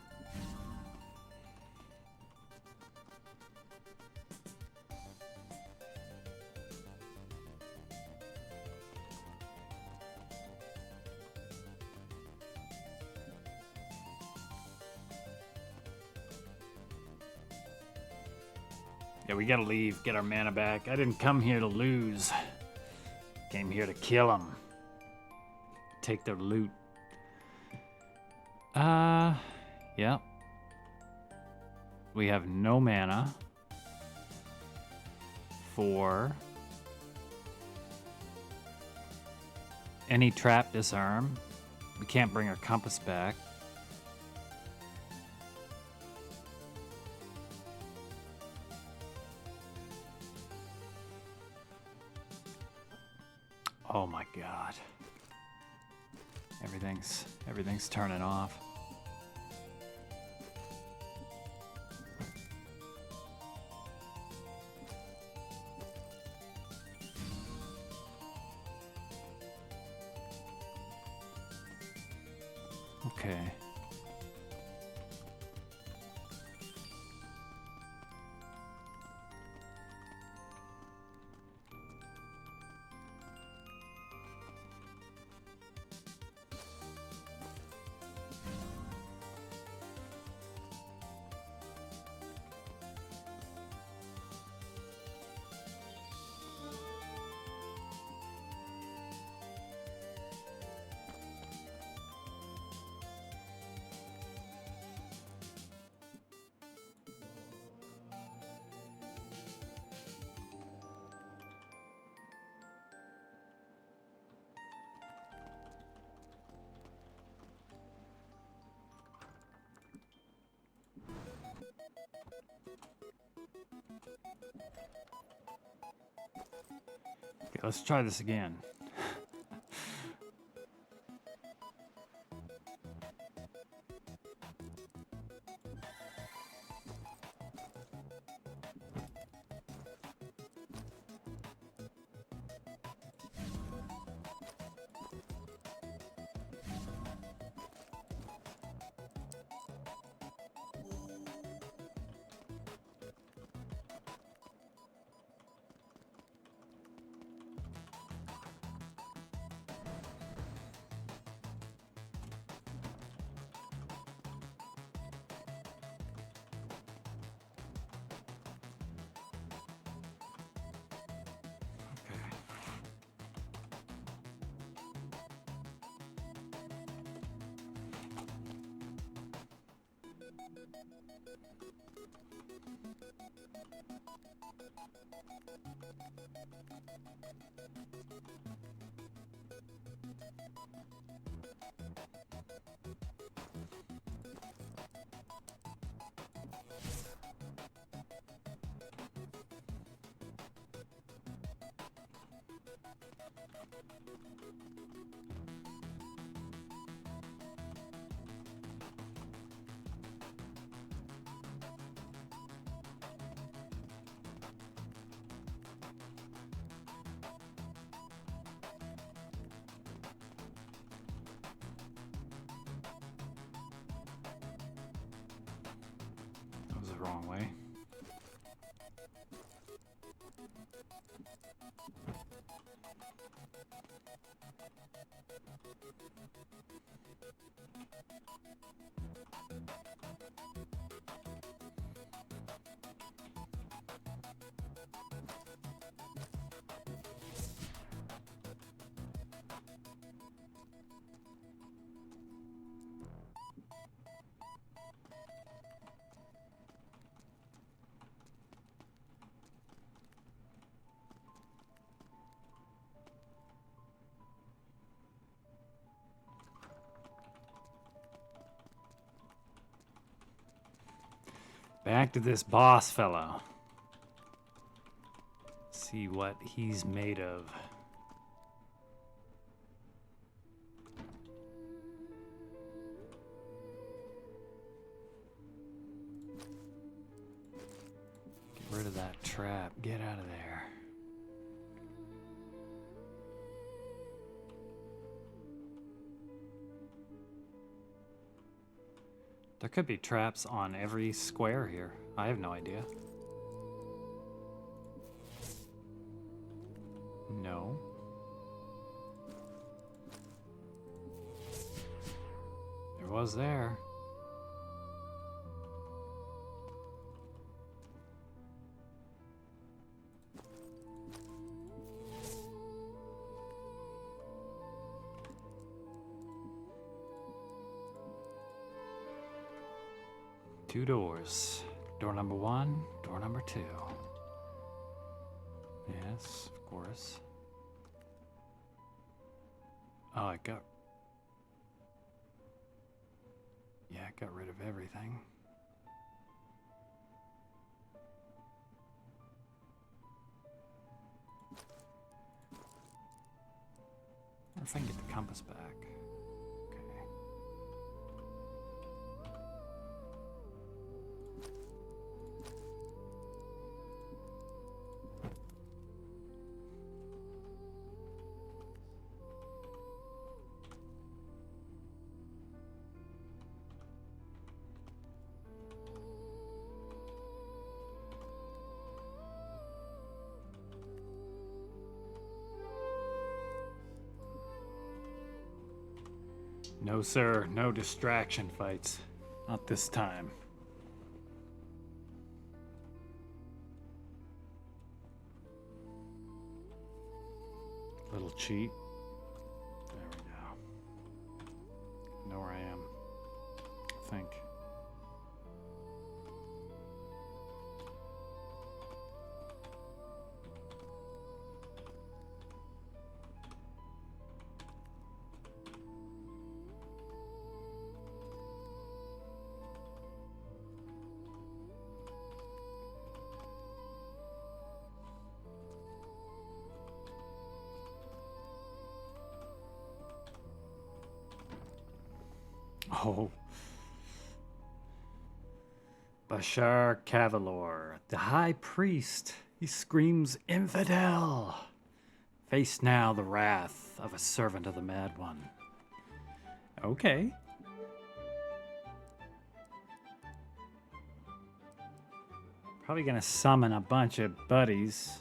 Yeah, we gotta leave, get our mana back. I didn't come here to lose. Came here to kill them. Take their loot. Yeah. We have no mana for any trap disarm. We can't bring our compass back. Oh my god. Everything's turning off. Okay. Okay, let's try this again. the wrong way. Back to this boss fellow. See what he's made of. Get rid of that trap. Get out of there. There could be traps on every square here. I have no idea. No. There was there. Two doors. Door number 1, door number 2. Yes, of course. Oh, I got... Yeah, I got rid of everything. I wonder if I can get the compass back. Okay. No, sir. No distraction fights. Not this time. Little cheat. There we go. I know where I am. I think. Oh. Bashar Cavalor, the High Priest. He screams, "Infidel!" Face now the wrath of a servant of the Mad One. Okay. Probably gonna summon a bunch of buddies.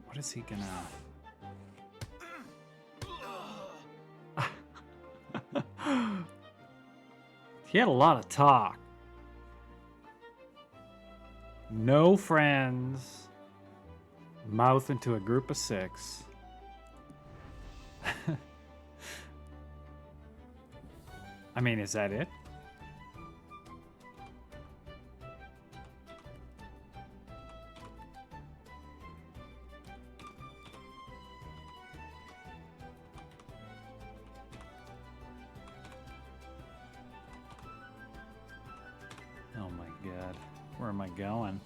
What is he gonna... He had a lot of talk. No friends. Mouth into a group of 6. I mean, is that it? Oh my God. Where am I going?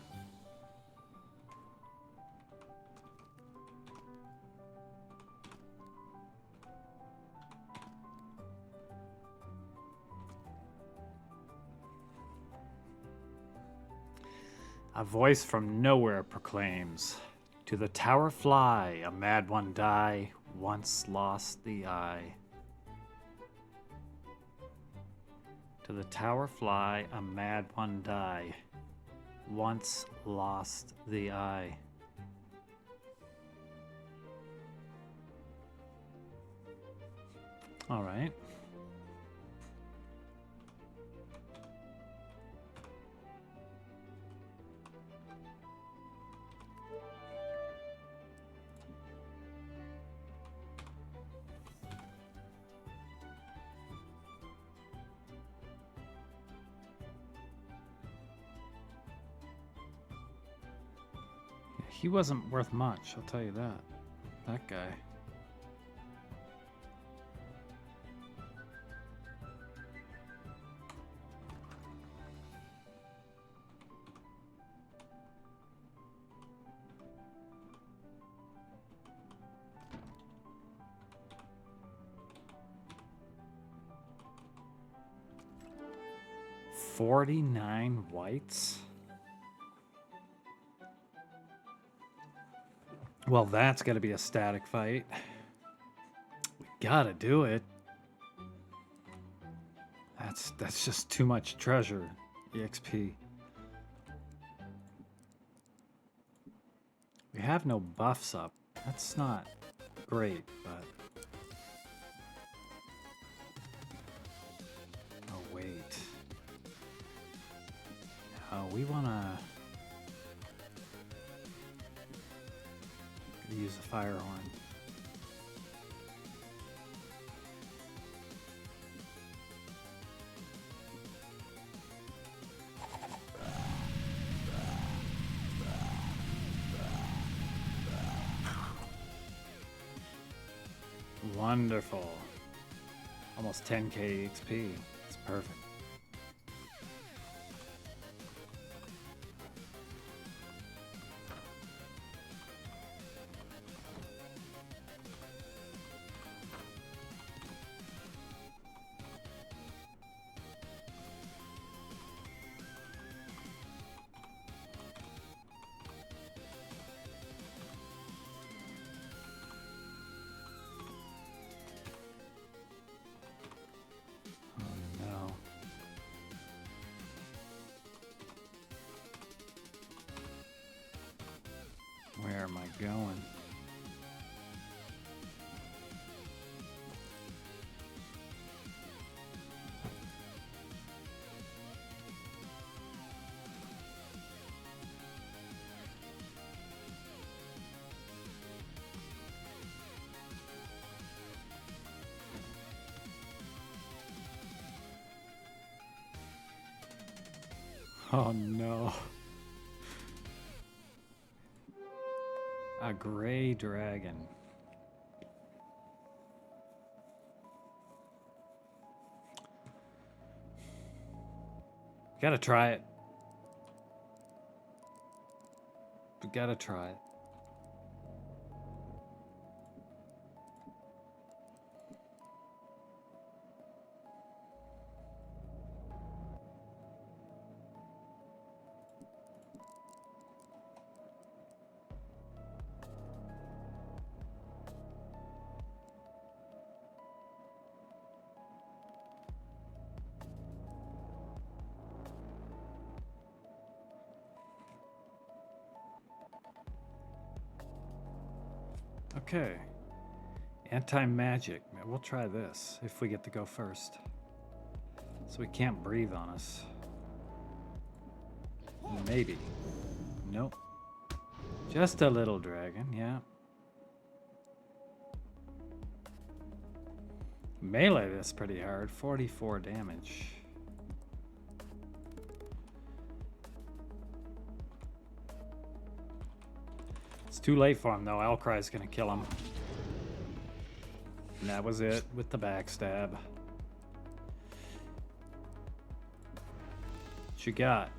A voice from nowhere proclaims, "To the tower fly, a mad one die, once lost the eye." To the tower fly, a mad one die, once lost the eye. All right. He wasn't worth much, I'll tell you that. That guy. $49 whites? Well, that's got to be a static fight. We gotta do it. That's just too much treasure. EXP. We have no buffs up. That's not great, but... Oh, wait. No, we wanna... use the fire horn. Wonderful. Almost 10k XP. It's perfect. Where am I going? Oh no. A gray dragon. Gotta try it. We gotta try it. Okay. Anti-magic. We'll try this if we get to go first. So he can't breathe on us. Maybe. Nope. Just a little dragon, yeah. Melee this pretty hard. 44 damage. It's too late for him, though. Alcry's gonna kill him. And that was it with the backstab. What you got?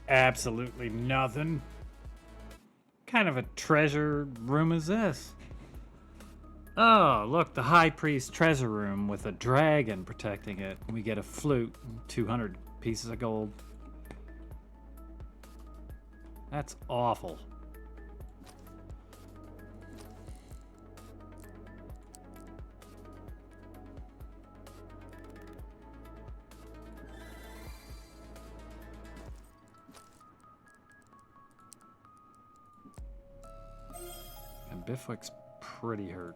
Absolutely nothing. What kind of a treasure room is this? Oh, look, the High Priest treasure room with a dragon protecting it. We get a flute and 200 pieces of gold. That's awful. And Bifwick's pretty hurt.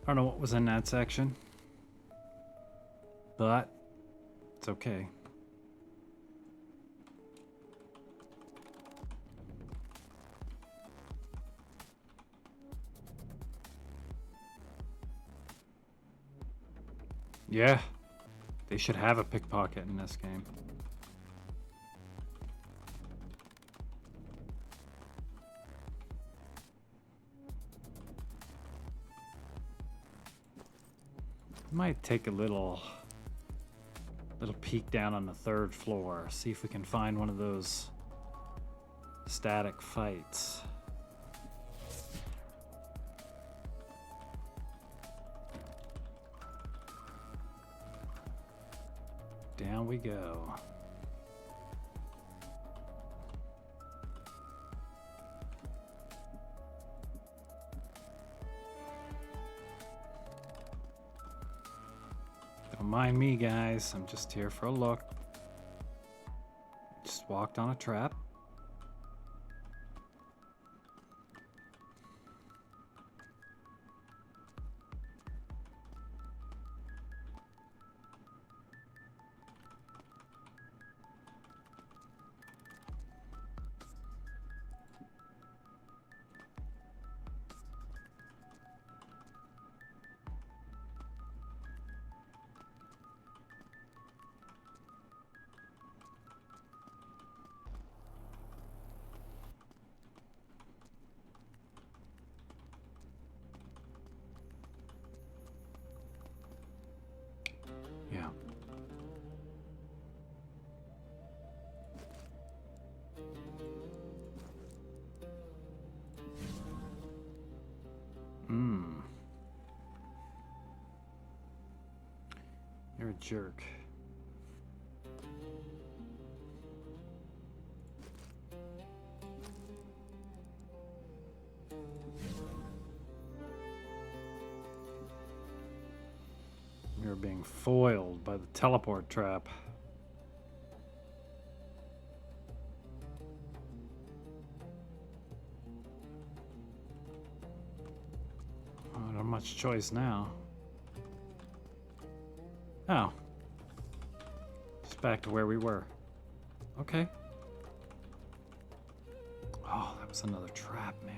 I don't know what was in that section, but it's okay. Yeah, they should have a pickpocket in this game. Might take a little peek down on the 3rd floor, see if we can find one of those static fights. Down we go. Don't mind me, guys. I'm just here for a look. Just walked on a trap. Yeah. You're a jerk. You're being foiled by the teleport trap. I don't have much choice now. Oh. Just back to where we were. Okay. Oh, that was another trap, man.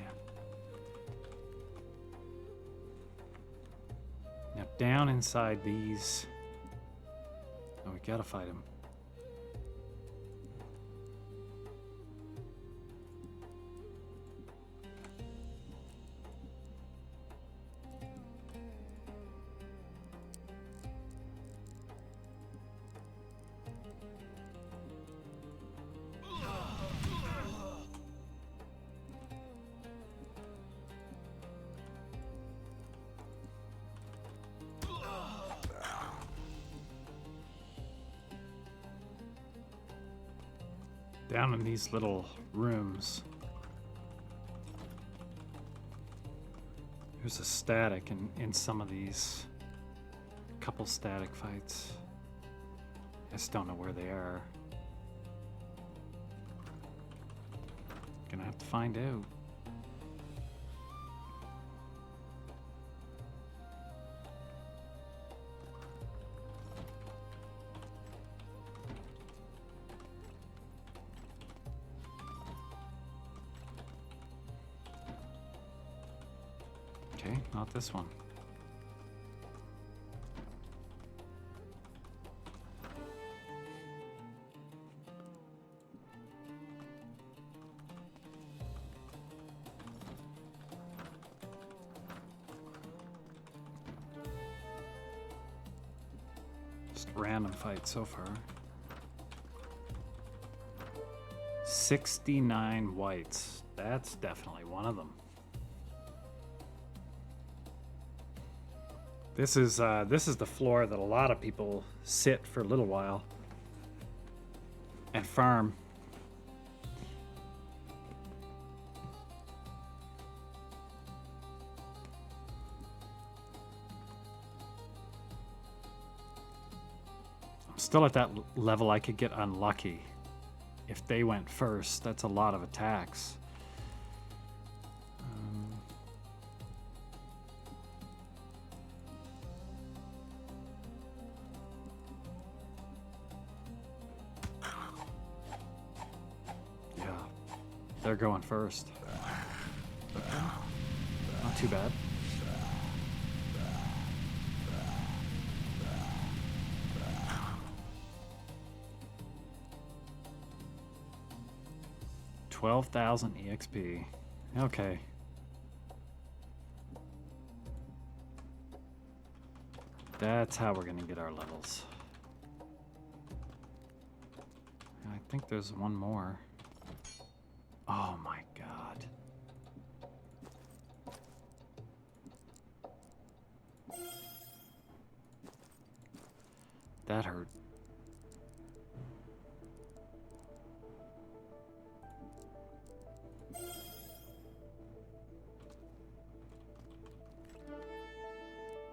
Now down inside these... Oh, we gotta fight him. Down in these little rooms. There's a static in some of these. Couple static fights. I just don't know where they are. Gonna have to find out. Okay, not this one. random fight so far. 69 whites. That's definitely one of them. This is the floor that a lot of people sit for a little while and farm. I'm still at that level. I could get unlucky. If they went first, that's a lot of attacks. Yeah, they're going first. Okay. Not too bad. $12,000 EXP. Okay. That's how we're gonna get our levels. I think there's one more. Oh my god. That hurt.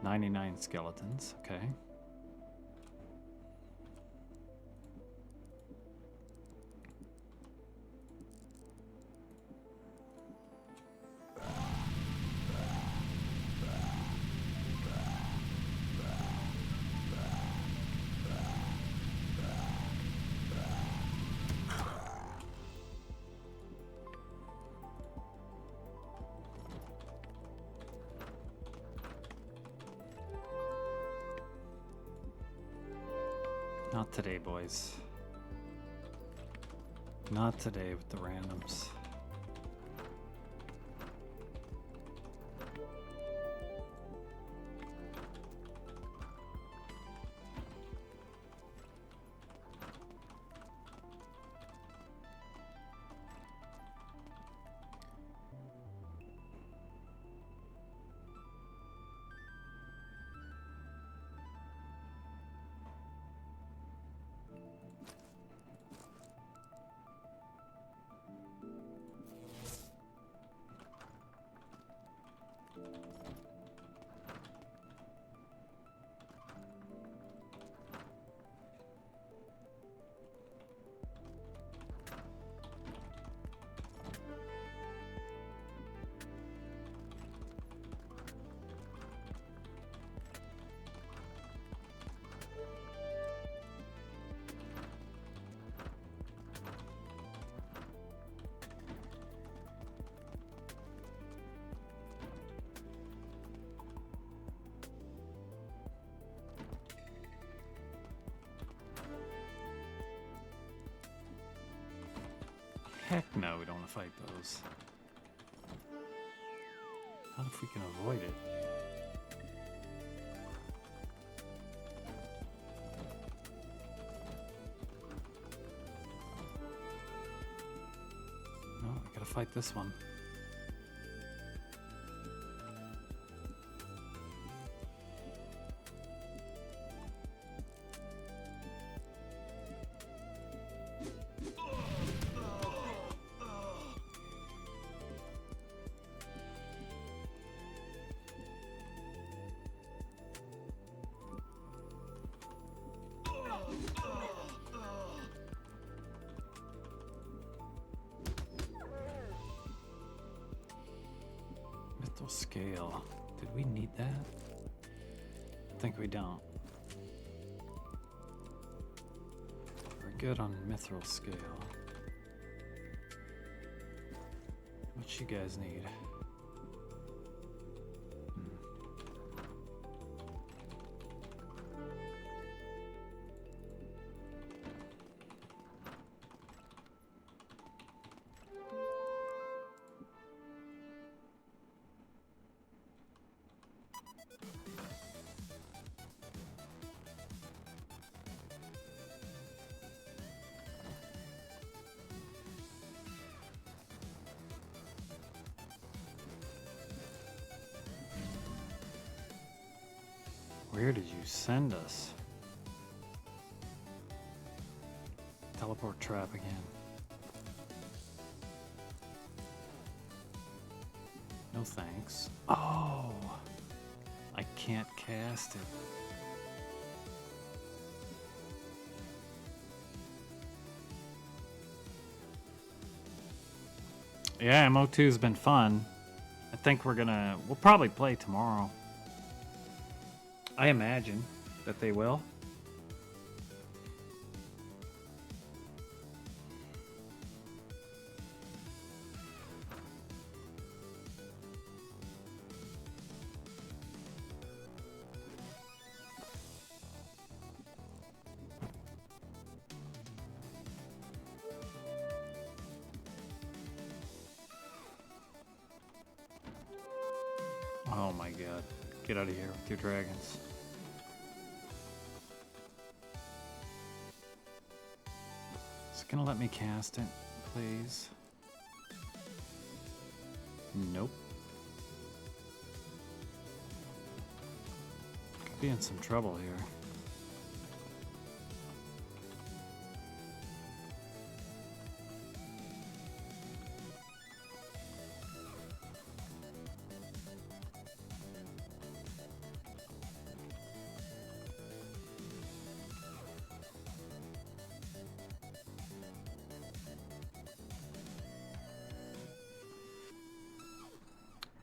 $99 skeletons, okay. Not today, boys. Not today with the randoms. Heck no, we don't want to fight those. Not if we can avoid it. No, I gotta fight this one. Mithril scale. Did we need that? I think we don't. We're good on mithril scale. What you guys need? Where did you send us? Teleport trap again. No thanks. Oh, I can't cast it. Yeah, MO2's been fun. I think we'll probably play tomorrow. I imagine that they will. Oh my god. Get out of here with your dragons. Is it gonna let me cast it, please? Nope. Could be in some trouble here.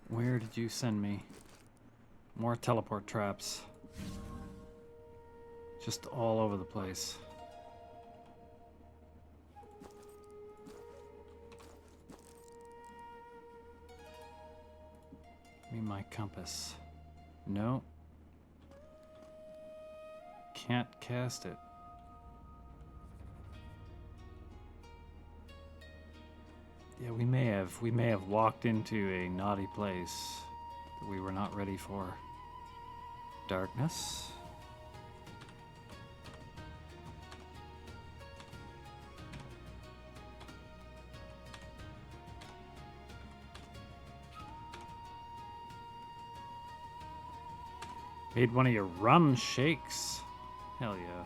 Where did you send me? More teleport traps. Just all over the place. Give me my compass. No. Can't cast it. Yeah, we may have walked into a naughty place that we were not ready for. Darkness. Made one of your rum shakes. Hell yeah.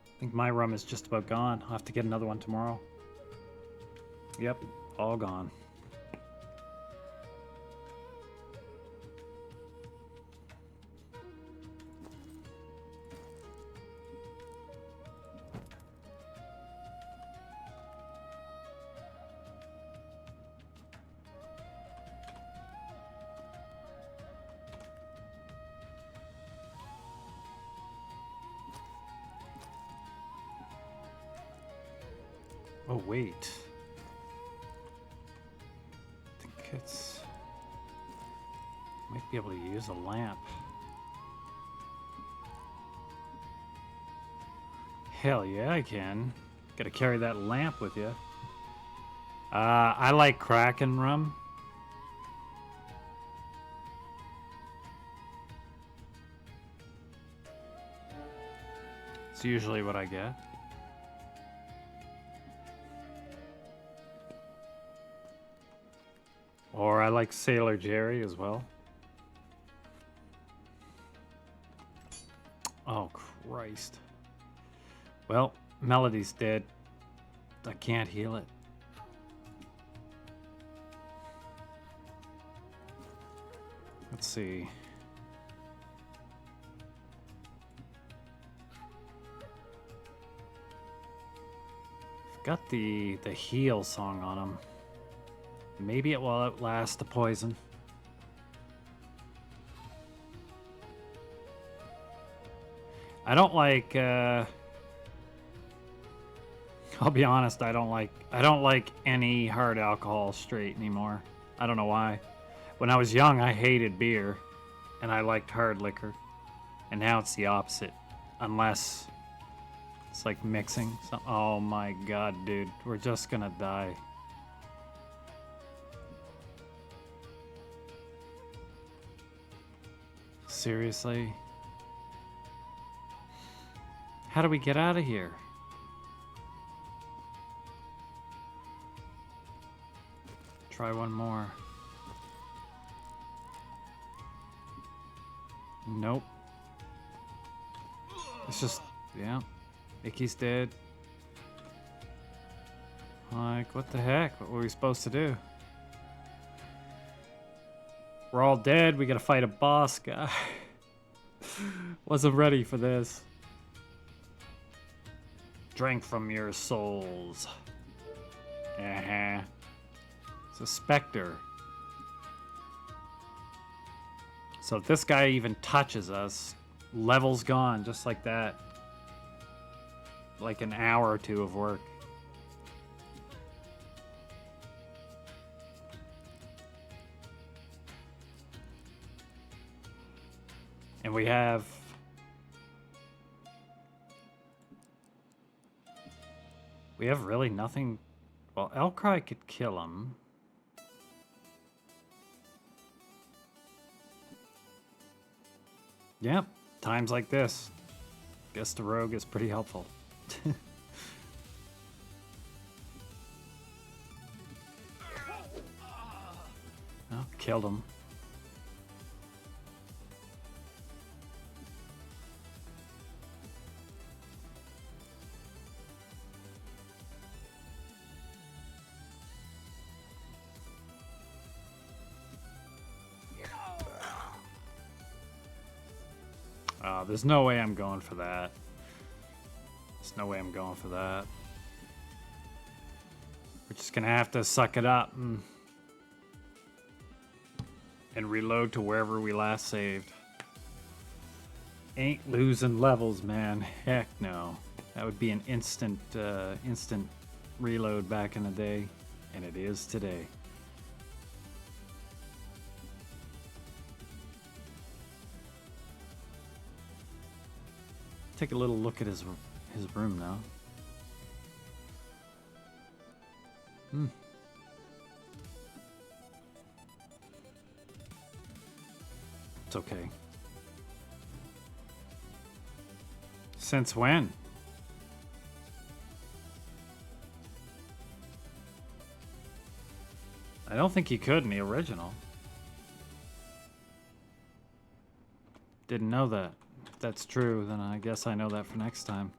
I think my rum is just about gone. I'll have to get another one tomorrow. Yep, all gone. Oh, wait. I think it's... Might be able to use a lamp. Hell yeah, I can. Gotta carry that lamp with you. I like Kraken rum. It's usually what I get. Or I like Sailor Jerry as well. Oh, Christ. Well, Melody's dead. I can't heal it. Let's see. I've got the heal song on him. Maybe it will outlast the poison. I don't like I'll be honest, I don't like any hard alcohol straight anymore. I don't know why. When I was young, I hated beer and I liked hard liquor. And now it's the opposite. Unless it's like mixing some. Oh my god, dude. We're just gonna die. Seriously? How do we get out of here? Try one more. Nope. It's just, yeah. Icky's dead. Like, what the heck? What were we supposed to do? We're all dead. We gotta fight a boss guy. Wasn't ready for this. Drink from your souls. Uh-huh. It's a specter. So if this guy even touches us, level's gone, just like that. Like an hour or two of work. And we have... We have really nothing... Well, Elcry could kill him. Yep, times like this. Guess the rogue is pretty helpful. Oh, killed him. There's no way I'm going for that. There's no way I'm going for that. We're just gonna have to suck it up and reload to wherever we last saved. Ain't losing levels, man. Heck no. That would be an instant reload back in the day, and it is today. Take a little look at his room now. It's okay. Since when? I don't think you could in the original. Didn't know that. If that's true, then I guess I know that for next time.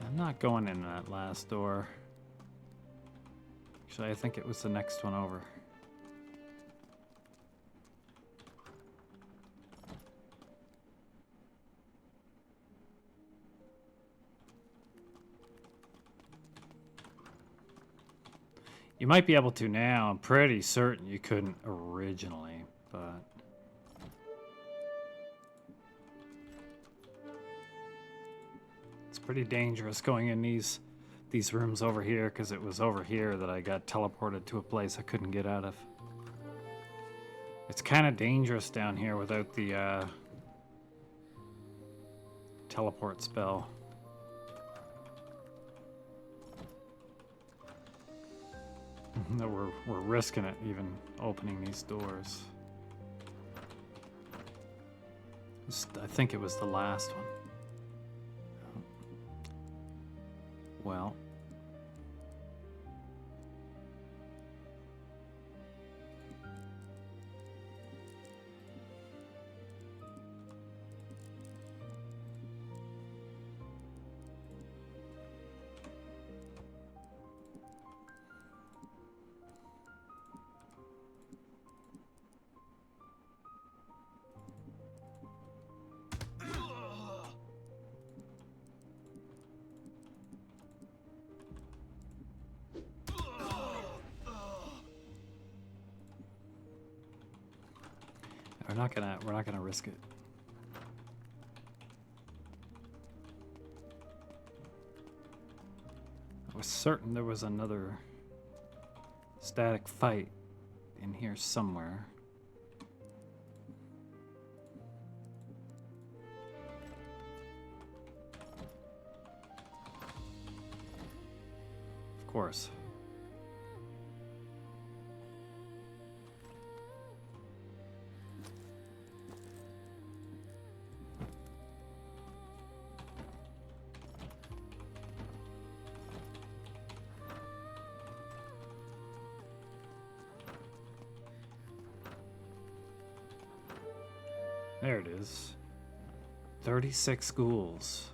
I'm not going in that last door. Actually, I think it was the next one over. You might be able to now. I'm pretty certain you couldn't originally, but... It's pretty dangerous going in these rooms over here, because it was over here that I got teleported to a place I couldn't get out of. It's kind of dangerous down here without the teleport spell. No, we're risking it even opening these doors. I think it was the last one. Well. We're not gonna risk it. I was certain there was another static fight in here somewhere. course. There it is. 36 schools.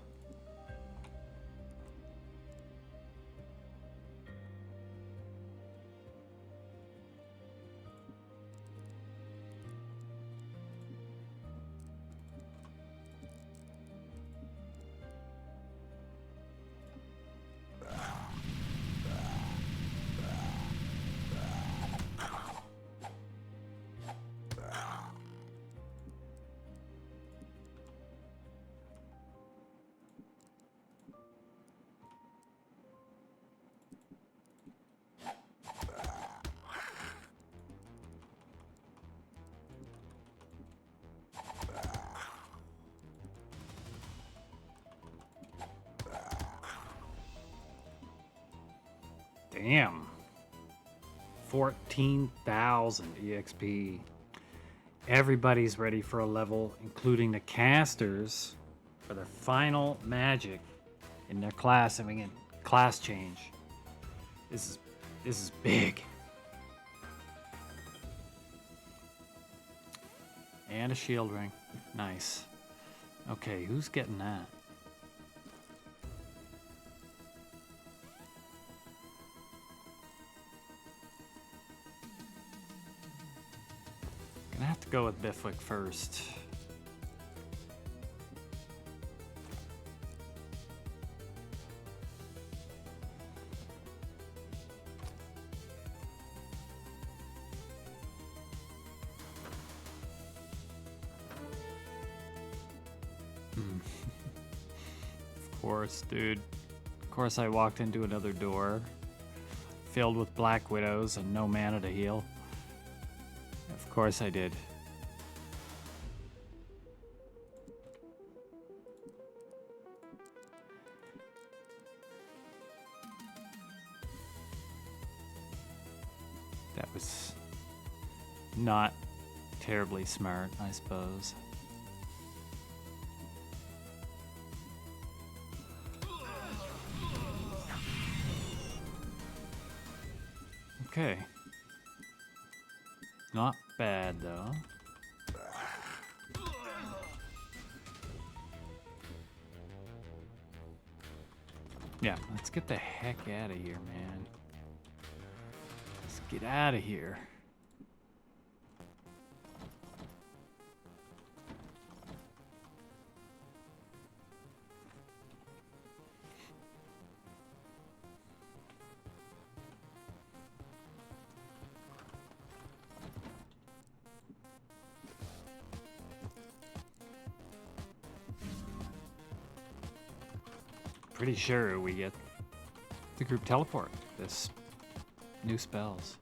Damn. 14,000 EXP. Everybody's ready for a level, including the casters, for their final magic in their class, having a class change. This is big. And a shield ring. Nice. Okay, who's getting that? Gonna have to go with Bifwick first. Of course, dude. Of course I walked into another door filled with Black Widows and no mana to heal. Of course I did. That was not terribly smart, I suppose. Okay. Not bad, though. Yeah, let's get the heck out of here, man. Let's get out of here. Pretty sure we get the group teleport. This new spells.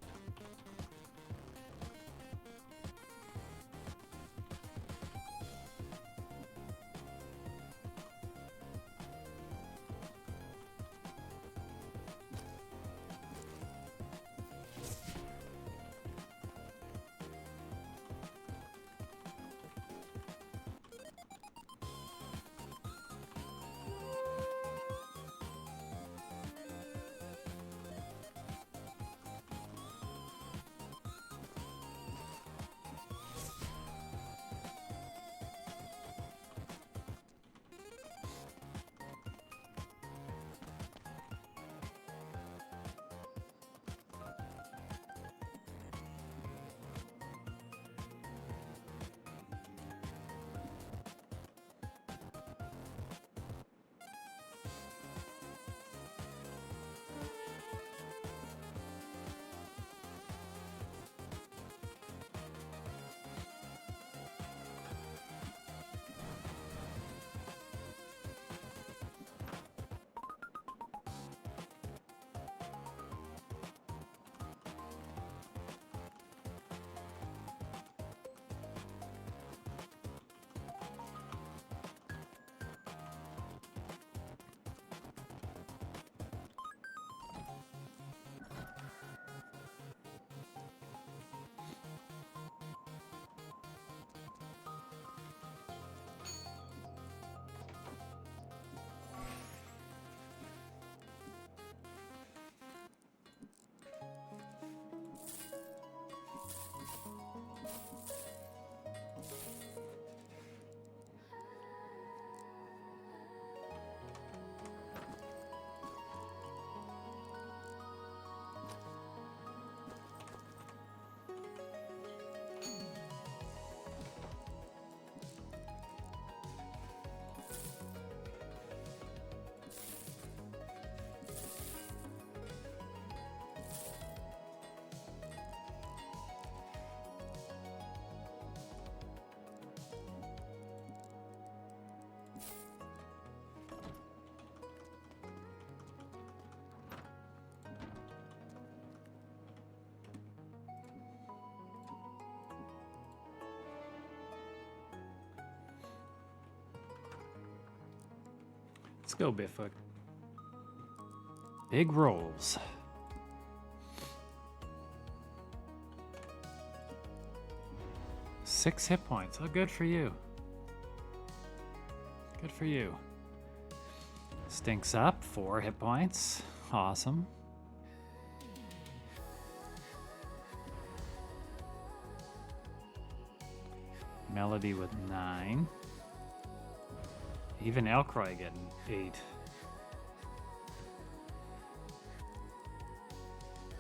Let's go, Bigfoot. Big rolls. Six hit points. Oh, good for you. Good for you. Stinks up. 4 hit points. Awesome. Melody with 9. Even Elcroy getting 8.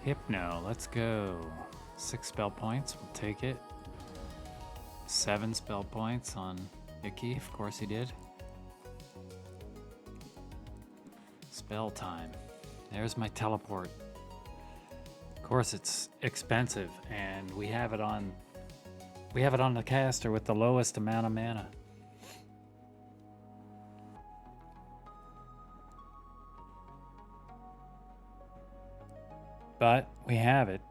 Hypno, let's go. 6 spell points, we'll take it. 7 spell points on Icky, of course he did. Spell time. There's my teleport. Of course it's expensive, and we have it on the caster with the lowest amount of mana. But we have it,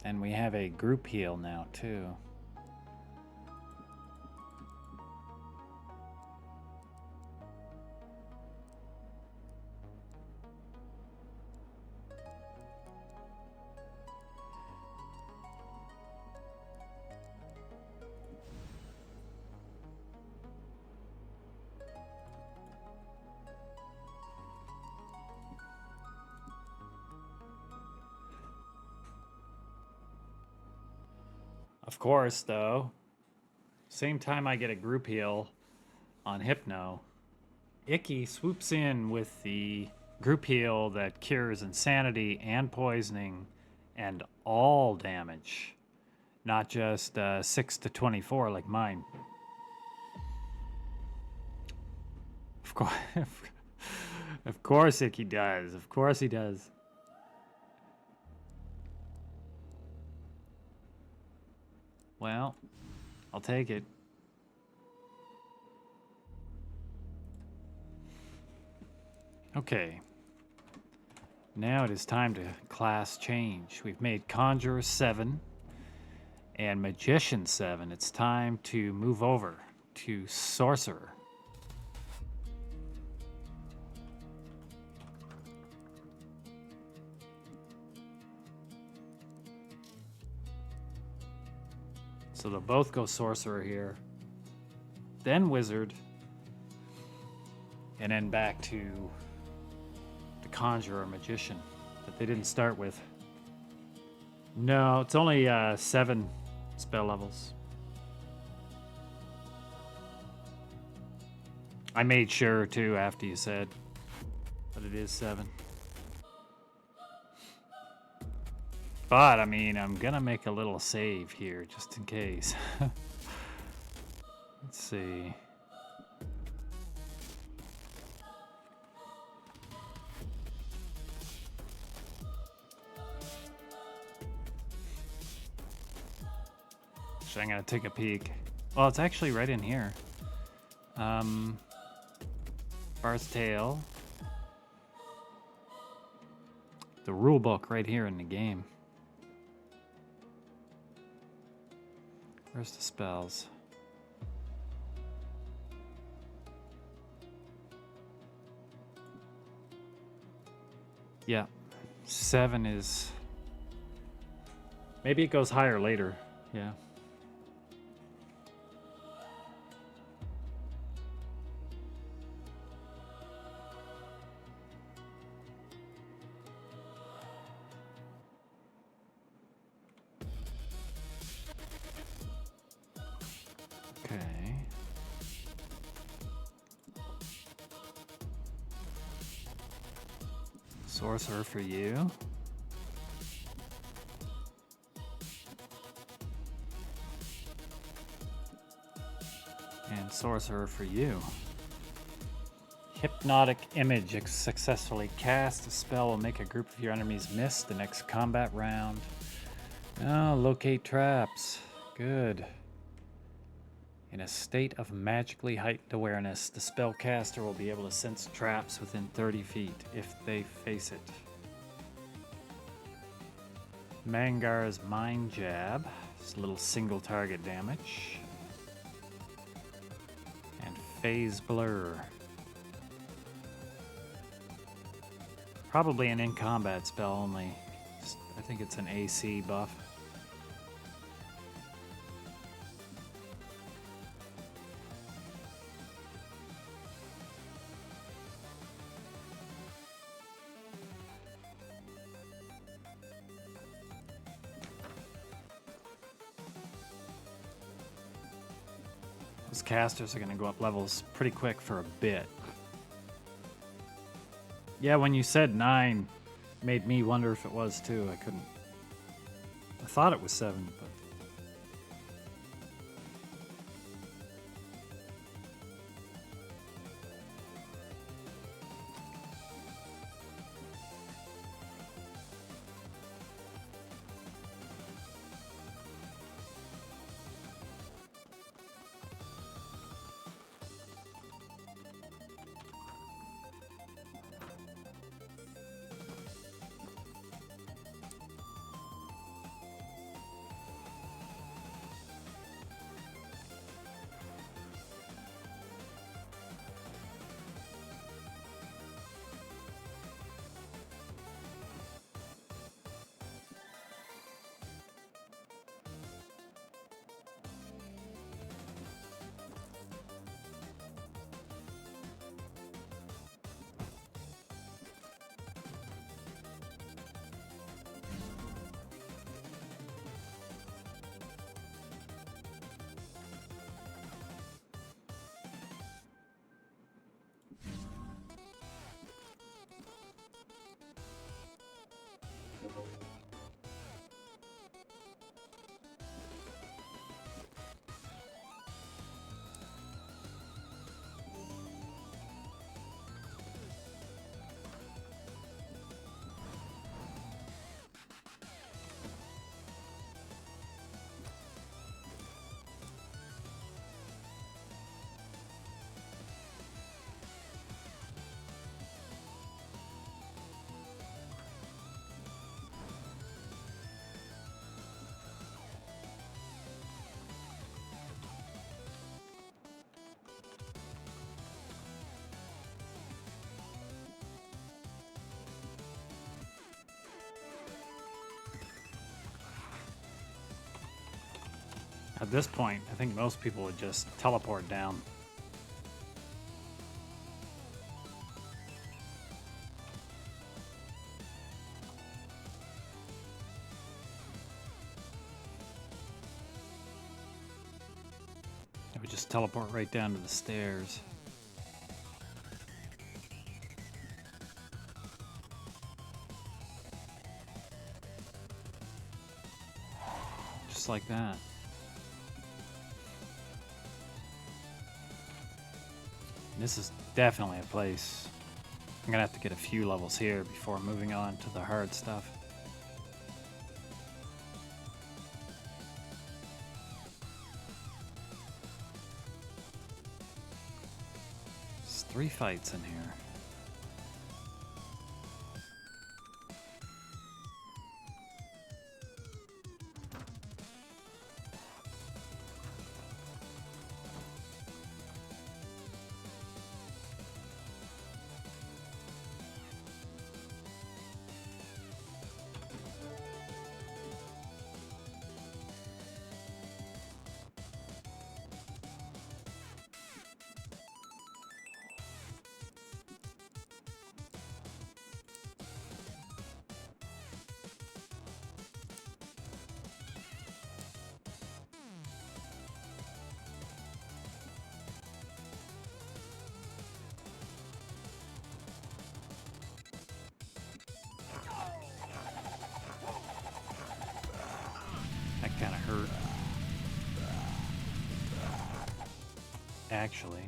and we have a group heal now too. Of course, though, same time I get a group heal on Hypno, Icky swoops in with the group heal that cures insanity and poisoning and all damage, not just 6 to 24 like mine. Of course Icky does. Of course he does. Well, I'll take it. Okay. Now it is time to class change. We've made Conjurer 7 and Magician 7. It's time to move over to Sorcerer. So they'll both go Sorcerer here, then Wizard, and then back to the Conjurer Magician that they didn't start with. No, it's only 7 spell levels. I made sure too after you said, but it is 7. But, I mean, I'm gonna make a little save here, just in case. Let's see. So I'm gonna take a peek. Well, it's actually right in here. Bar's Tale. The rule book right here in the game. Where's the spells? Yeah, 7 is... Maybe it goes higher later, yeah. Okay. Sorcerer for you. And Sorcerer for you. Hypnotic Image. Successfully cast. A spell will make a group of your enemies miss the next combat round. Oh, locate traps. Good. In a state of magically heightened awareness, the spellcaster will be able to sense traps within 30 feet if they face it. Mangar's Mind Jab. It's a little single target damage. And Phase Blur. Probably an in-combat spell only. I think it's an AC buff. Those casters are going to go up levels pretty quick for a bit. Yeah, when you said 9, made me wonder if it was too. I thought it was 7, but... At this point, I think most people would just teleport down. They would just teleport right down to the stairs. Just like that. This is definitely a place. I'm gonna have to get a few levels here before moving on to the hard stuff. There's 3 fights in here. That kind of hurt. Actually.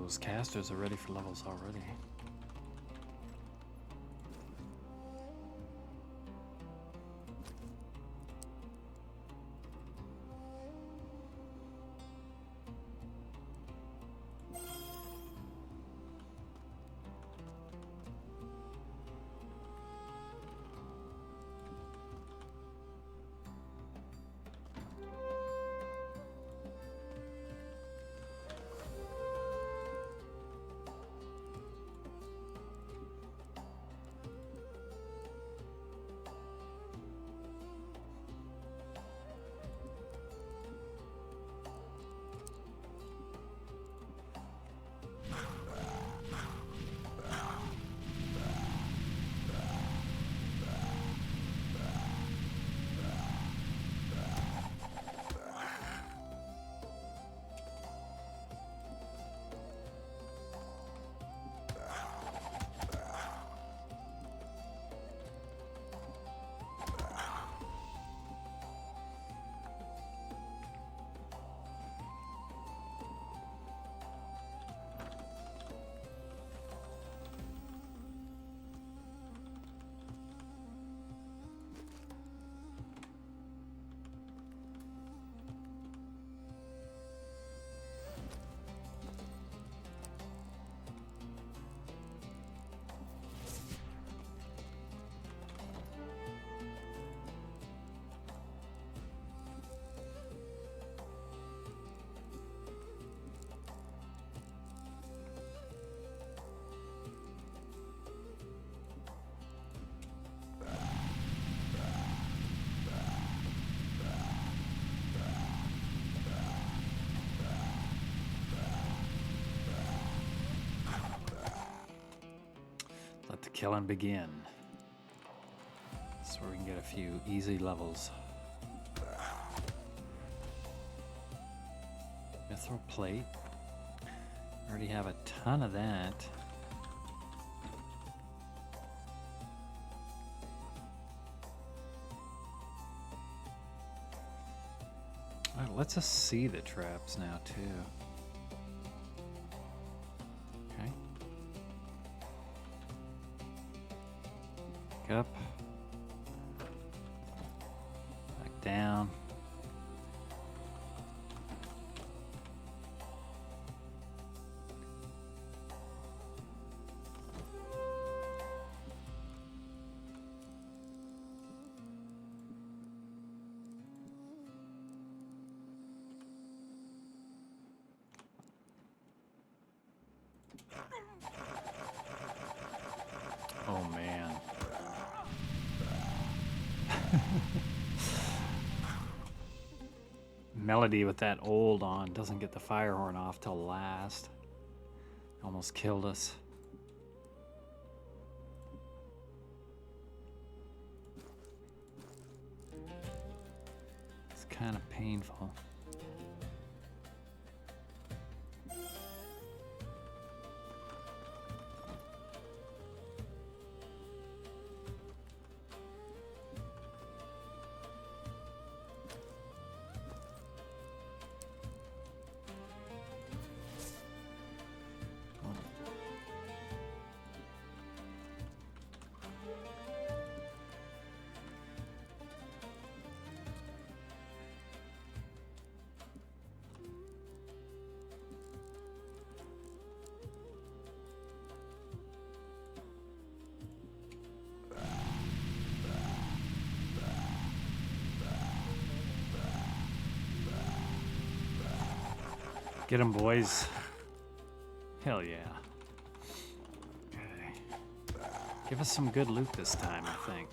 those casters are ready for levels already. Let the killing begin. So we can get a few easy levels. Mithril plate. Already have a ton of that. Alright, let's just see the traps now too. Okay. Up. Back down. Oh man. Melody with that old on doesn't get the fire horn off till last. Almost killed us. It's kind of painful. Get 'em, boys. Hell yeah. Okay. Give us some good loot this time, I think.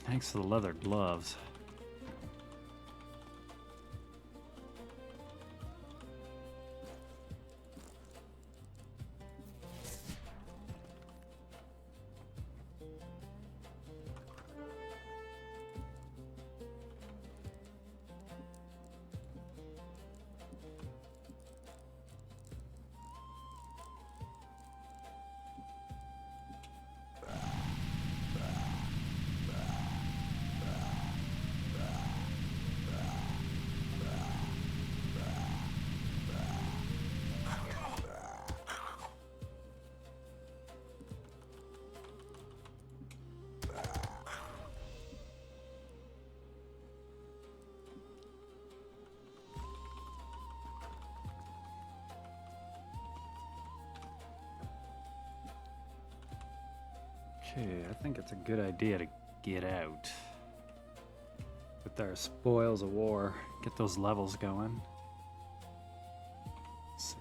Thanks to the leather gloves. Okay, I think it's a good idea to get out. With our spoils of war, get those levels going. Let's see.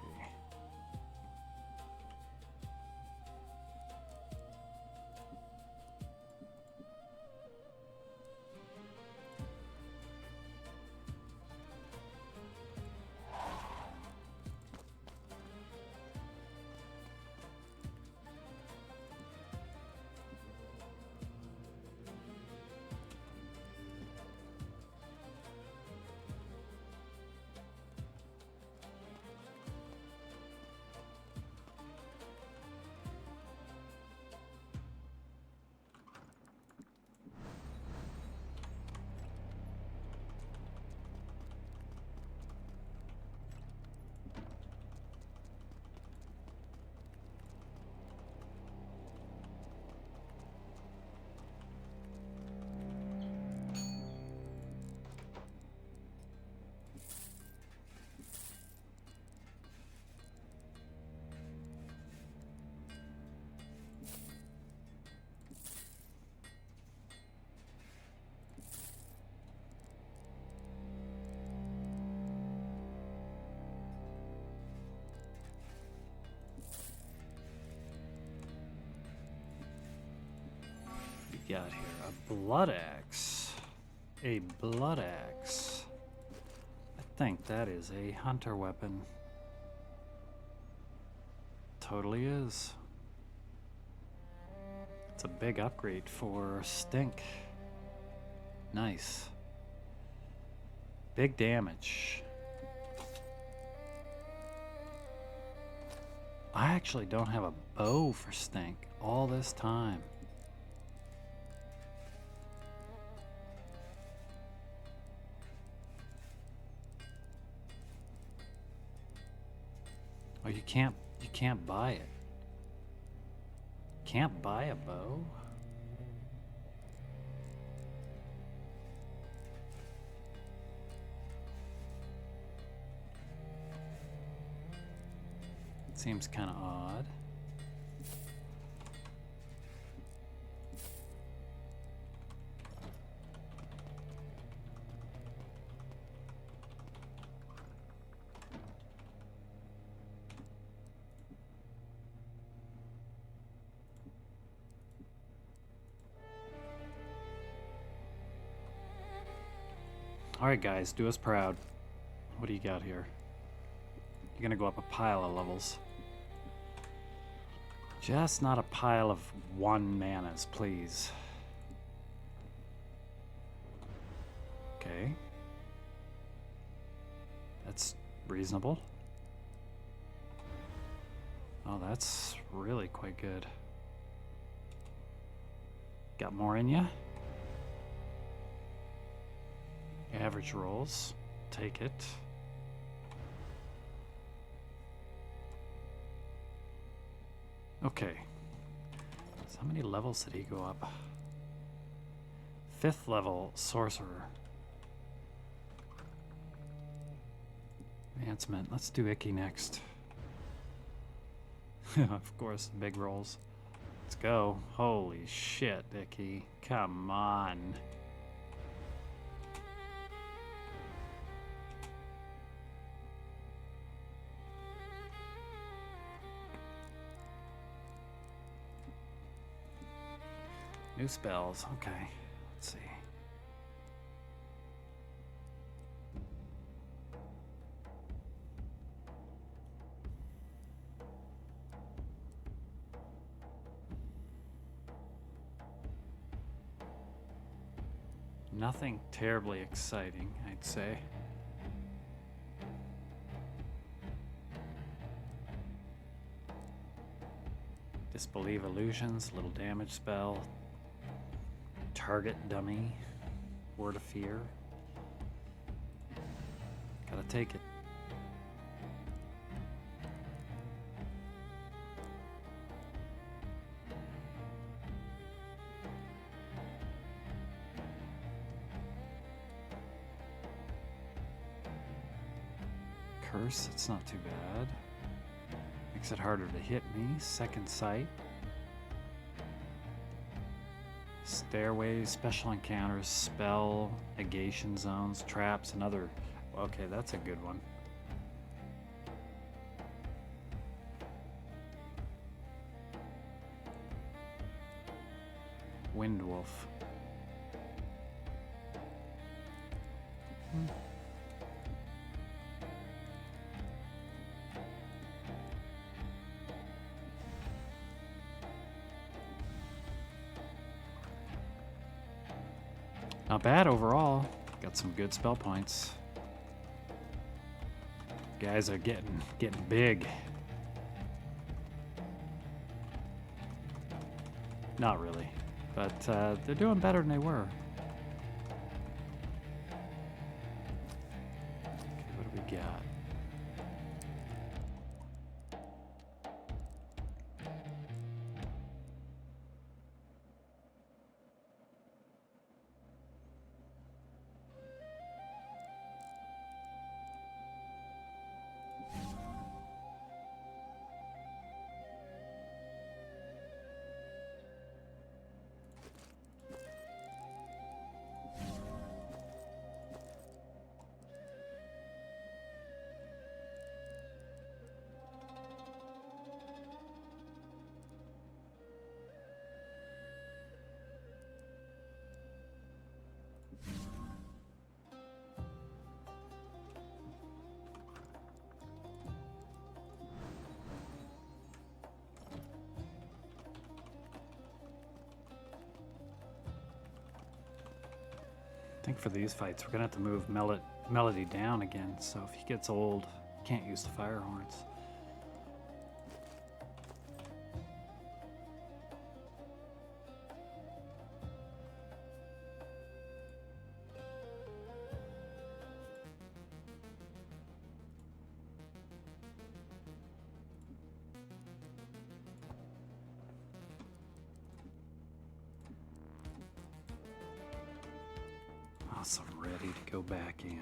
We got here a blood axe. A blood axe. I think that is a hunter weapon. Totally is. It's a big upgrade for Stink. Nice. Big damage. I actually don't have a bow for Stink all this time. Oh, you can't buy it. Can't buy a bow? It seems kind of odd. Alright guys, do us proud. What do you got here? You're gonna go up a pile of levels. Just not a pile of 1 manas, please. Okay. That's reasonable. Oh, that's really quite good. Got more in ya? Average rolls. Take it. Okay. So how many levels did he go up? 5th level sorcerer. Advancement. Let's do Icky next. Of course, big rolls. Let's go. Holy shit, Icky. Come on. New spells. Okay. Let's see. Nothing terribly exciting, I'd say. Disbelieve illusions, little damage spell. Target dummy. Word of fear. Gotta take it. Curse, it's not too bad. Makes it harder to hit me. Second sight. Stairways, special encounters, spell, negation zones, traps, and other. Okay, that's a good one. Windwolf. Not bad overall. Got some good spell points. Guys are getting big. Not really, but they're doing better than they were. Okay, what do we got? I think for these fights, we're gonna have to move Melody down again. So if he gets old, can't use the fire horns. Awesome, ready to go back in.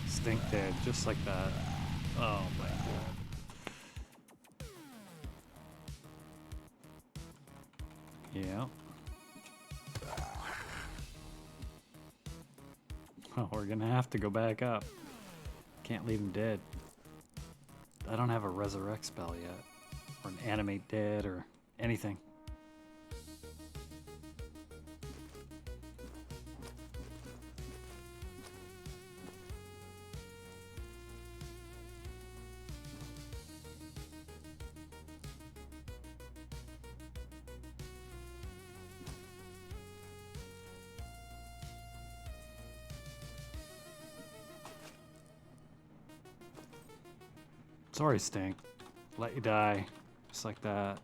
Stink dead, just like that. Oh my god. Yeah. Oh, we're gonna have to go back up. Can't leave him dead. I don't have a resurrect spell yet. Or an animate dead or anything. Sorry, Stink. Let you die. Just like that.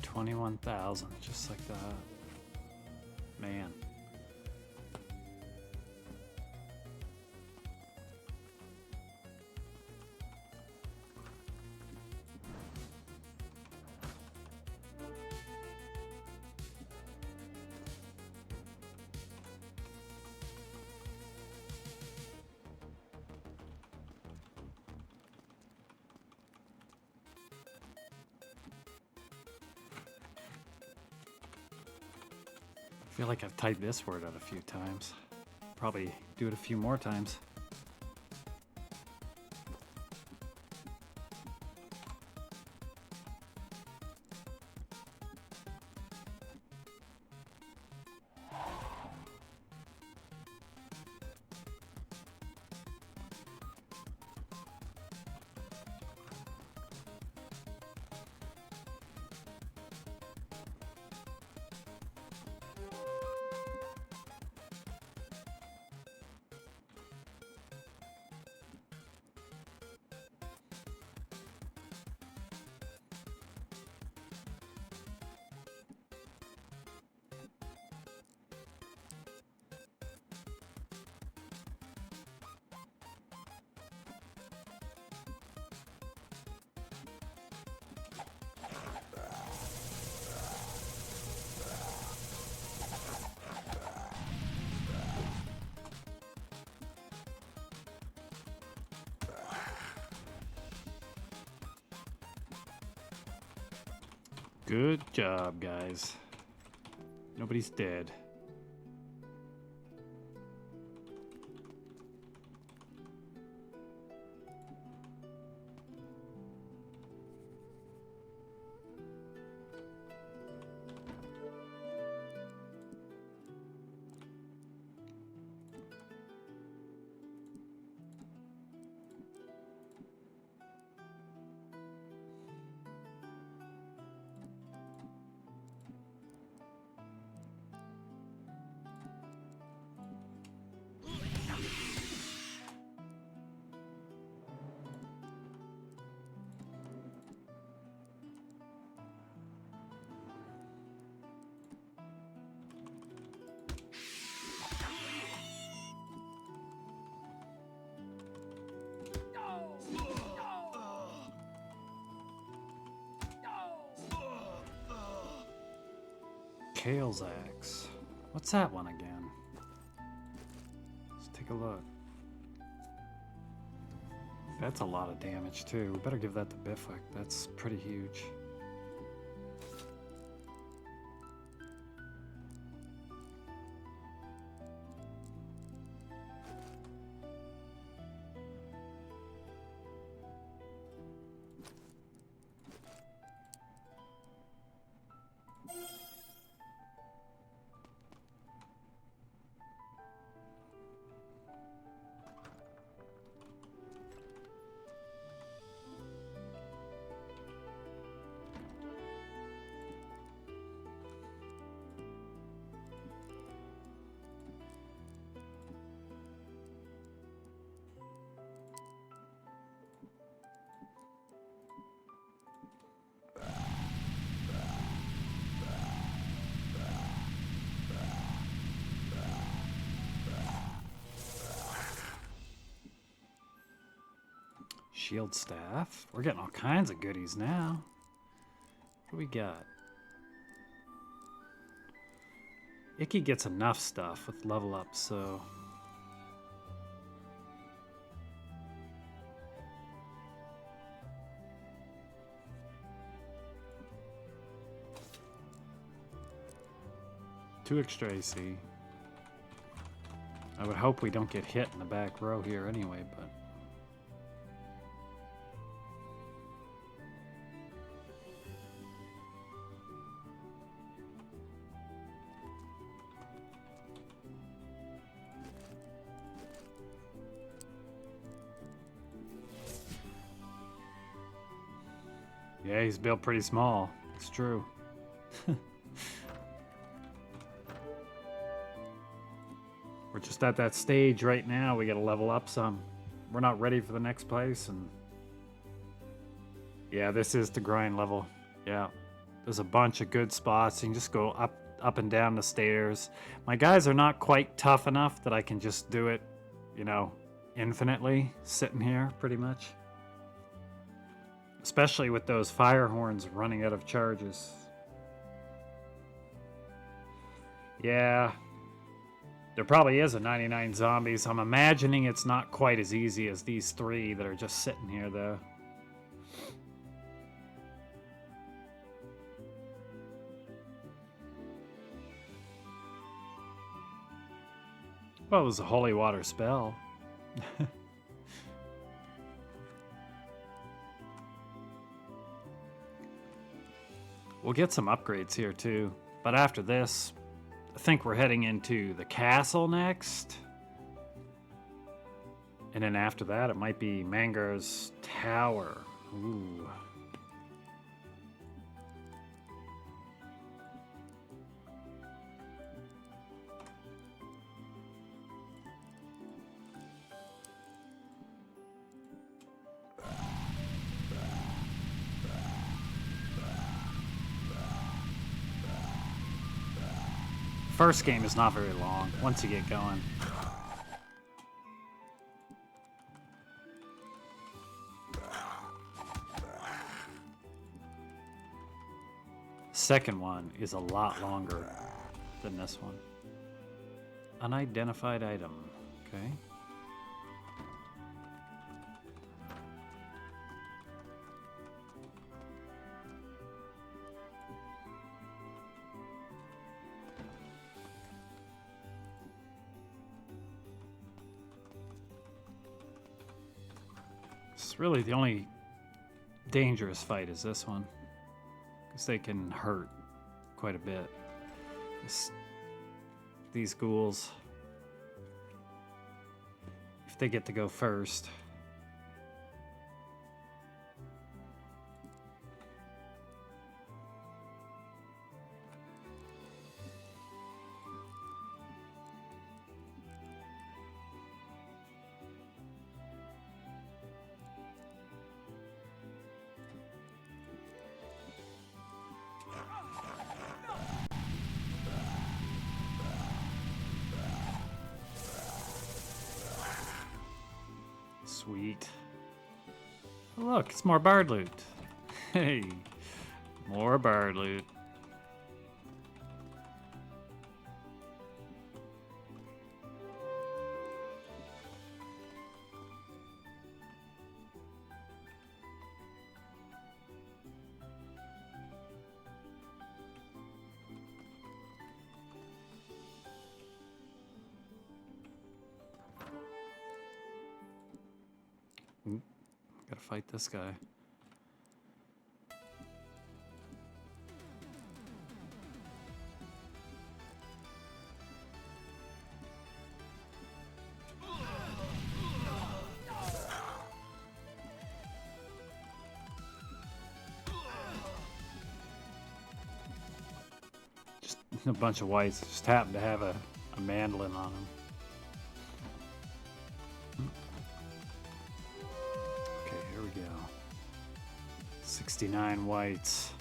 $21,000, just like that. Man. I feel like I've typed this word out a few times. Probably do it a few more times. Good job, guys. Nobody's dead. Kale's Axe. What's that one again? Let's take a look. That's a lot of damage too. We better give that to Bifuk. That's pretty huge. Shield staff. We're getting all kinds of goodies now. What do we got? Icky gets enough stuff with level up, so... Two extra AC. I would hope we don't get hit in the back row here anyway, but... Yeah, he's built pretty small. It's true. We're just at that stage right now. We gotta level up some. We're not ready for the next place, and... Yeah, this is the grind level. Yeah. There's a bunch of good spots. You can just go up and down the stairs. My guys are not quite tough enough that I can just do it, you know, infinitely, sitting here, pretty much. Especially with those fire horns running out of charges. Yeah. There probably is a 99 zombies. I'm imagining it's not quite as easy as these three that are just sitting here, though. Well, it was a holy water spell. We'll get some upgrades here too. But after this, I think we're heading into the castle next. And then after that, it might be Mangar's Tower. Ooh. First game is not very long once you get going. Second one is a lot longer than this one. Unidentified item. Okay. It's really the only dangerous fight is this one. Because they can hurt quite a bit. These ghouls, if they get to go first. Sweet. Oh, look, it's more bard loot. Hey, more bard loot. Gotta fight this guy. Just a bunch of whites just happen to have a mandolin on them. Okay, here we go. 69 whites.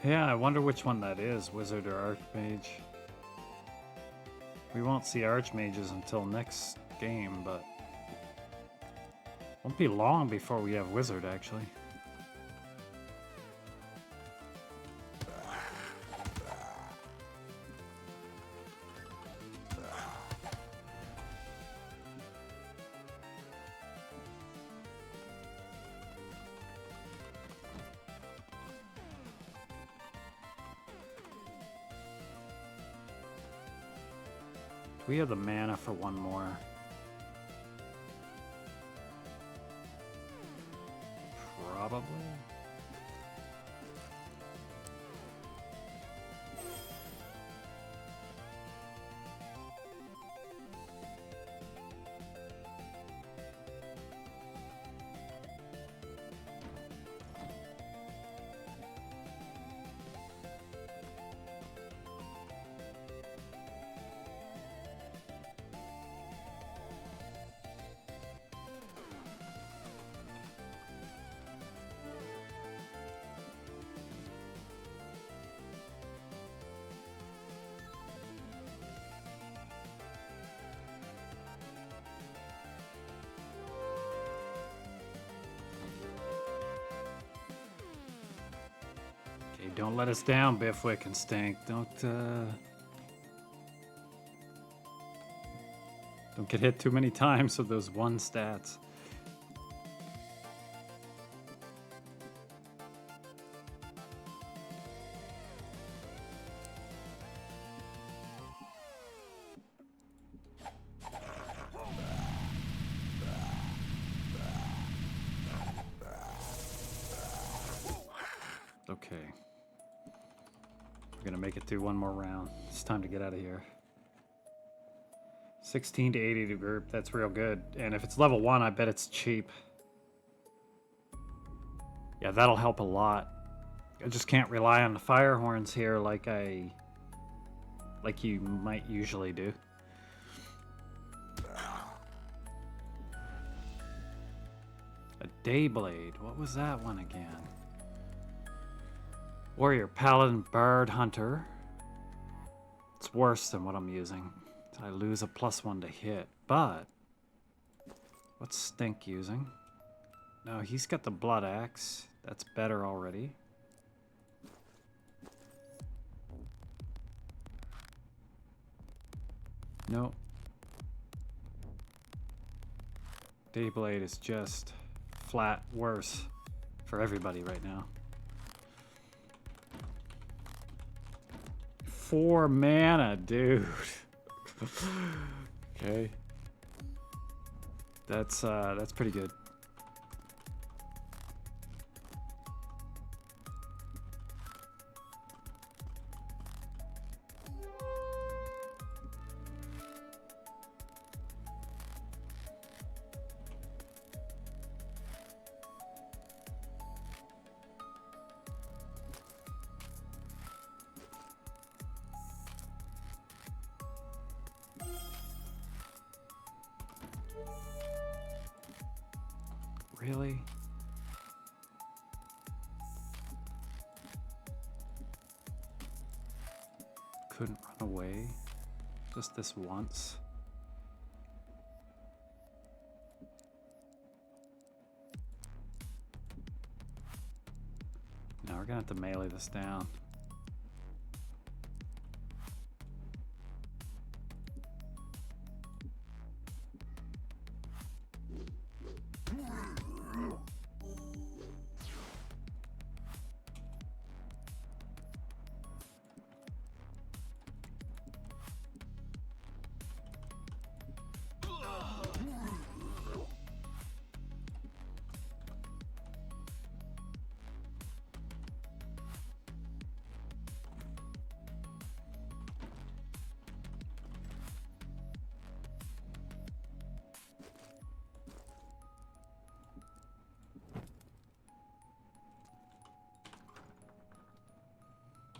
Yeah, I wonder which one that is, Wizard or Archmage. We won't see Archmages until next game, but won't be long before we have Wizard, actually. We have the mana for one more. Probably. Okay, don't let us down, Biffwick and Stank. Don't get hit too many times with those one stats. Okay. We're gonna make it through one more round. It's time to get out of here. 16 to 80 to group, that's real good. And if it's level 1, I bet it's cheap. Yeah, that'll help a lot. I just can't rely on the fire horns here like you might usually do. A Dayblade, what was that one again? Warrior, Paladin, Bard, Hunter. It's worse than what I'm using. I lose a +1 to hit, but what's Stink using? No, he's got the Blood Axe. That's better already. No. Dayblade is just flat worse for everybody right now. 4 mana, dude. Okay. That's pretty good. Really? Couldn't run away? Just this once? Now we're gonna have to melee this down.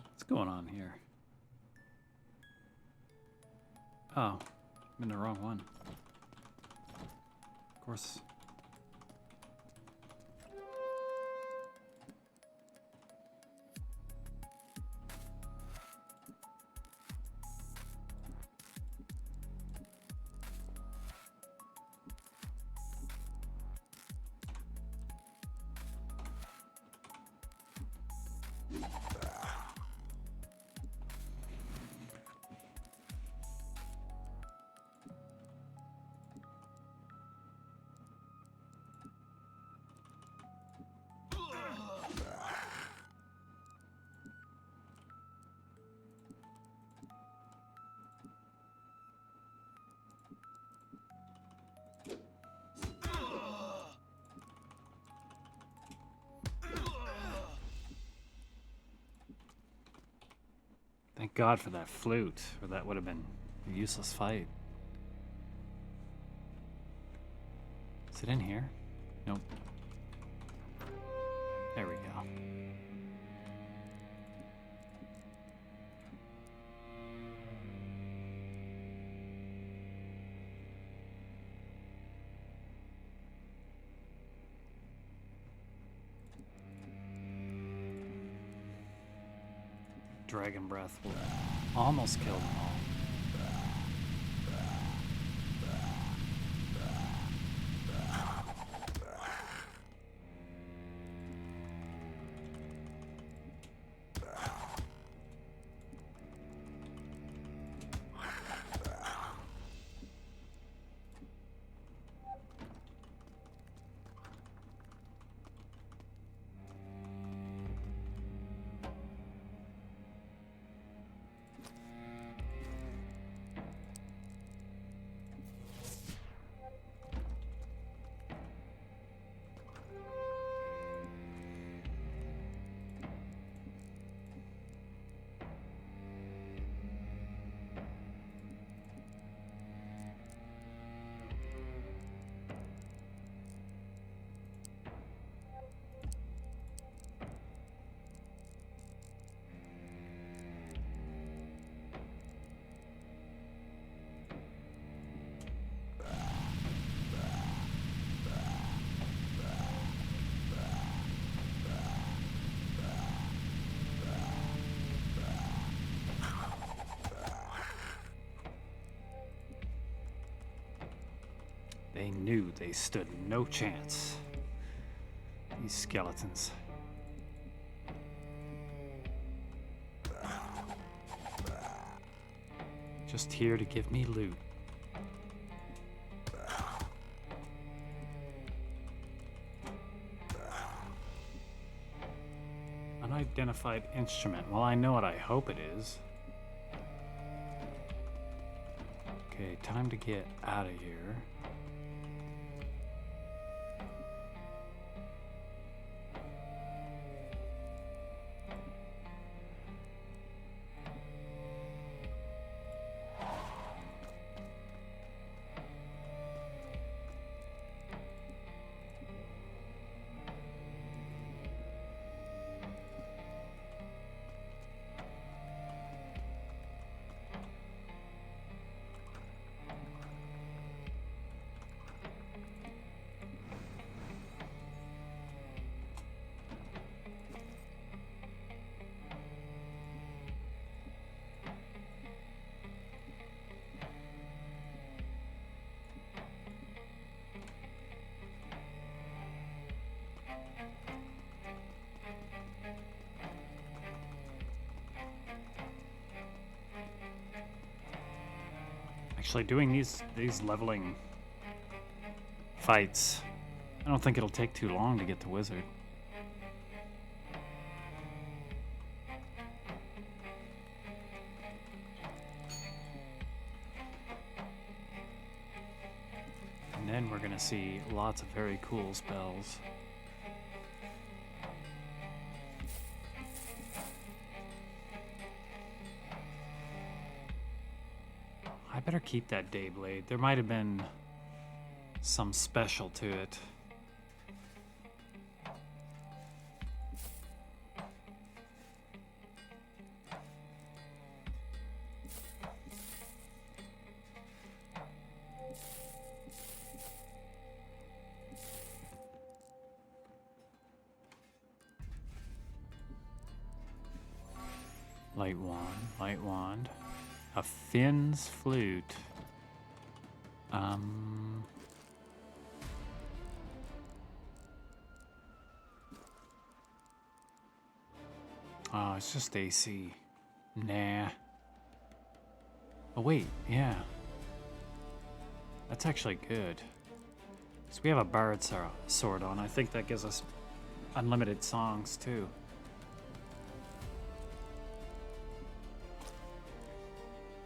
What's going on here? Oh, I'm in the wrong one. Of course. Thank God for that flute, or that would have been a useless fight. Is it in here? Nope. There we go. Dragon breath will almost kill them all. They knew they stood no chance. These skeletons. Just here to give me loot. Unidentified instrument. Well, I know what I hope it is. Okay, time to get out of here. Actually, doing these leveling fights, I don't think it'll take too long to get the wizard. And then we're gonna see lots of very cool spells. I better keep that Dayblade. There might have been some special to it. Light wand, light wand. A Finn's flute. Oh, it's just AC. Nah. Oh, wait, yeah. That's actually good. So we have a bard sword on. I think that gives us unlimited songs, too.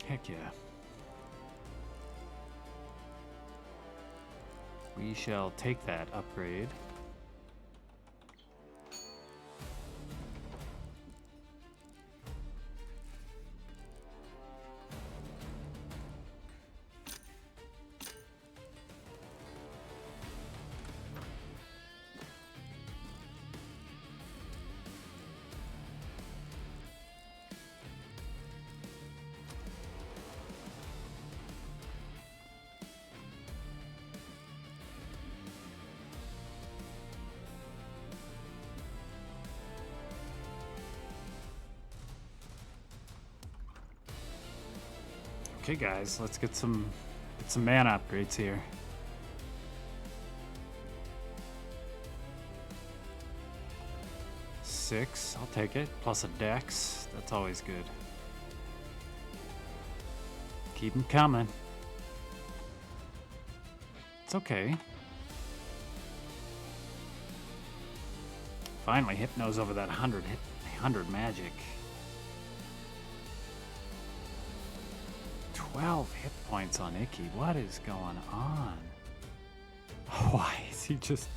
Heck yeah. We shall take that upgrade. Okay, guys, let's get some mana upgrades here. 6, I'll take it. Plus a dex, that's always good. Keep them coming. It's okay. Finally, Hypno's over that 100 magic. 12 hit points on Icky. What is going on? Why is he just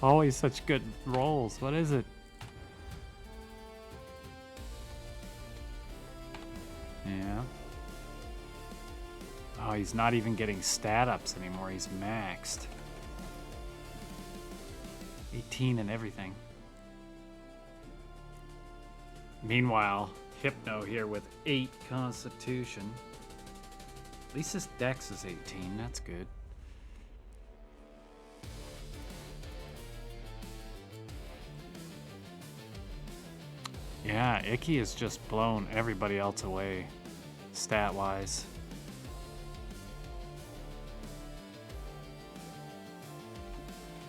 always such good rolls? What is it? Yeah. Oh, he's not even getting stat ups anymore. He's maxed. 18 and everything. Meanwhile, Hypno here with 8 Constitution. At least his dex is 18. That's good. Yeah, Icky has just blown everybody else away, stat-wise.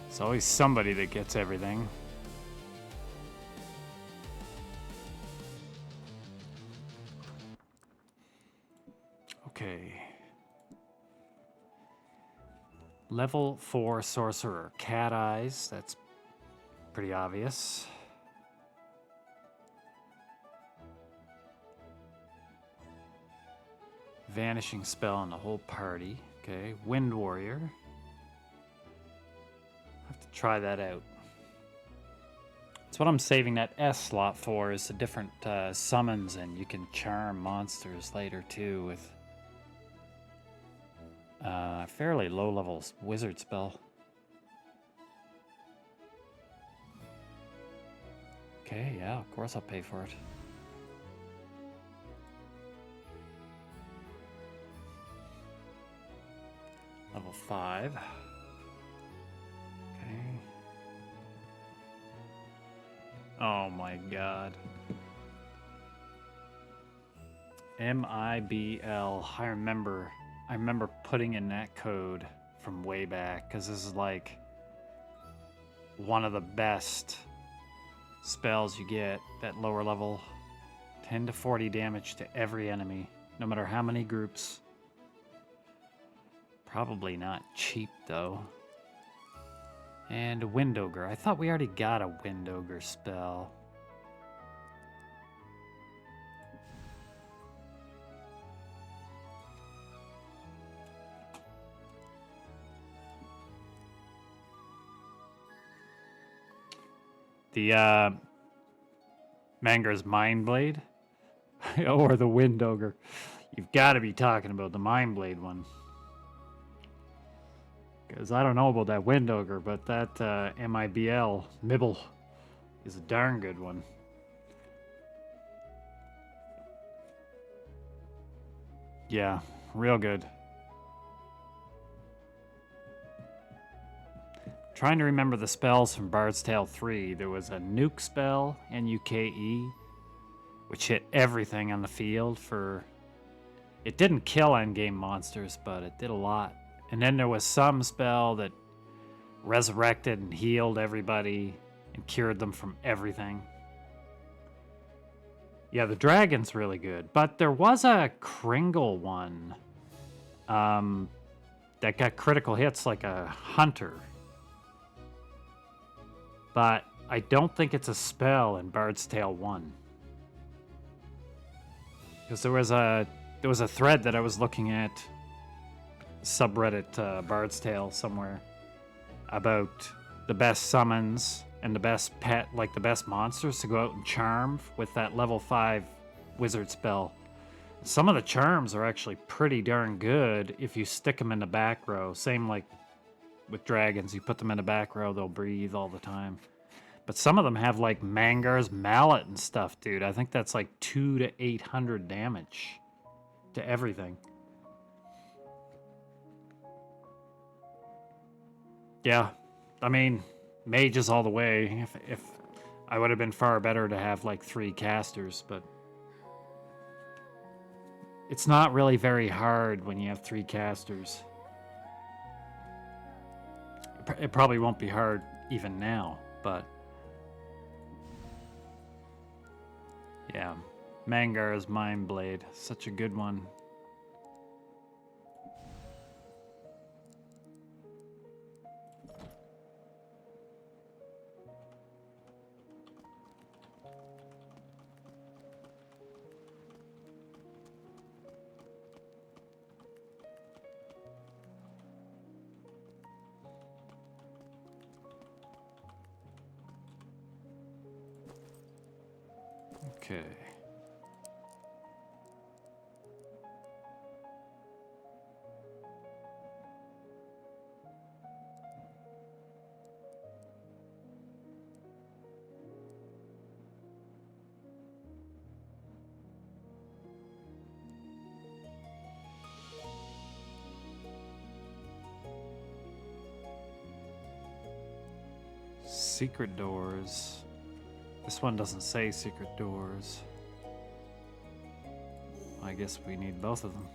It's always somebody that gets everything. Okay. Level 4 Sorcerer. Cat Eyes. That's pretty obvious. Vanishing spell on the whole party. Okay. Wind Warrior. Have to try that out. That's what I'm saving that S slot for, is the different summons, and you can charm monsters later too with fairly low level wizard spell. Okay, yeah, of course I'll pay for it. Level 5. Okay. Oh my god. MIBL. I remember putting in that code from way back, because this is like one of the best spells you get, that lower level. 10 to 40 damage to every enemy, no matter how many groups. Probably not cheap though. And a Wind Ogre. I thought we already got a Wind Ogre spell. The Manger's Mind Blade or the Wind Ogre. You've got to be talking about the Mind Blade one. Because I don't know about that Wind Ogre, but that MIBL, Mibble, is a darn good one. Yeah, real good. Trying to remember the spells from Bard's Tale 3. There was a nuke spell, N-U-K-E, which hit everything on the field for... It didn't kill endgame monsters, but it did a lot. And then there was some spell that resurrected and healed everybody and cured them from everything. Yeah, the dragon's really good. But there was a Kringle one that got critical hits like a hunter. But I don't think it's a spell in Bard's Tale 1. Because there was a thread that I was looking at, subreddit Bard's Tale somewhere, about the best summons and the best pet, like the best monsters to go out and charm with that level 5 wizard spell. Some of the charms are actually pretty darn good if you stick them in the back row. Same like with dragons, you put them in the back row, they'll breathe all the time. But some of them have like Mangar's Mallet and stuff, dude. I think that's like 200 to 800 damage to everything. Yeah, I mean, mages all the way. If I would have been far better to have like 3 casters, but It's not really very hard when you have 3 casters. It probably won't be hard even now, but yeah. Mangar's Mind Blade, such a good one. Okay. Secret doors. This one doesn't say secret doors. I guess we need both of them.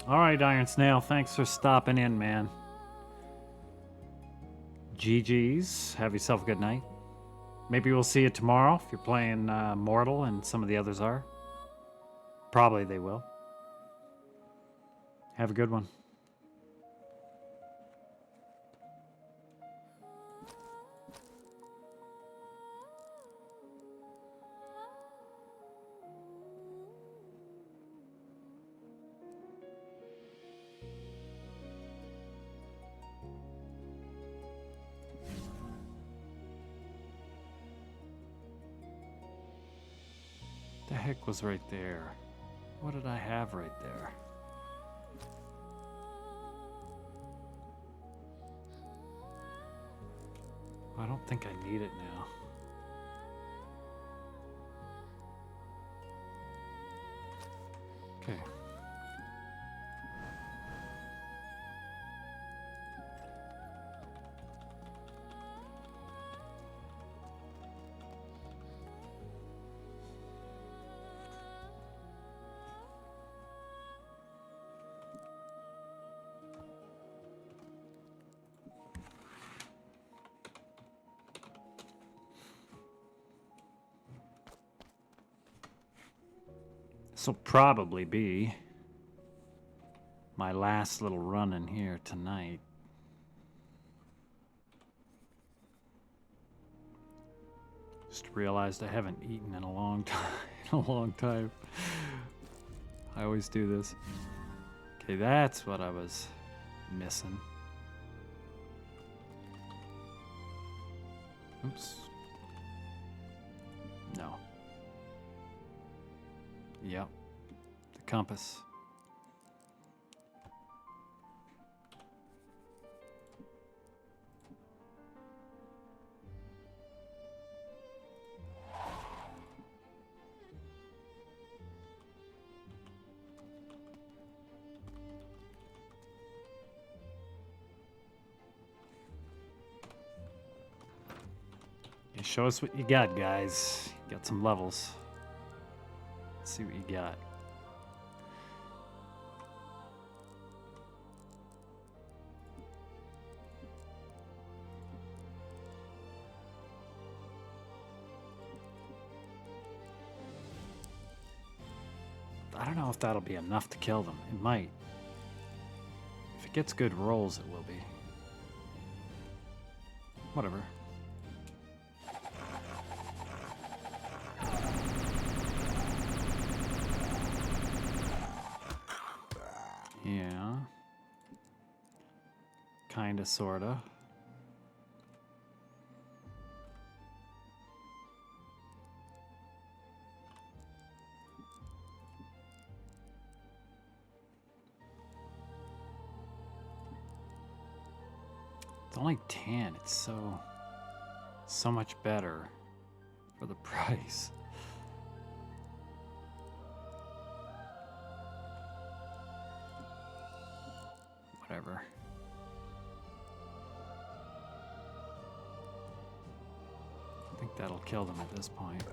All right, Iron Snail, thanks for stopping in, man. GG's. Have yourself a good night. Maybe we'll see you tomorrow if you're playing Mortal and some of the others are. Probably they will. Have a good one. The heck was right there? What did I have right there? I don't think I need it now. Okay. This'll probably be my last little run in here tonight. Just realized I haven't eaten in a long time. I always do this. Okay, that's what I was missing. Oops. No. Yep. The compass. Okay, show us what you got, guys. You got some levels. Let's see what you got. I don't know if that'll be enough to kill them. It might. If it gets good rolls, it will be. Whatever. Yeah. Kinda, sorta. It's only 10. It's so much better for the price. Whatever. think that'll kill them at this point.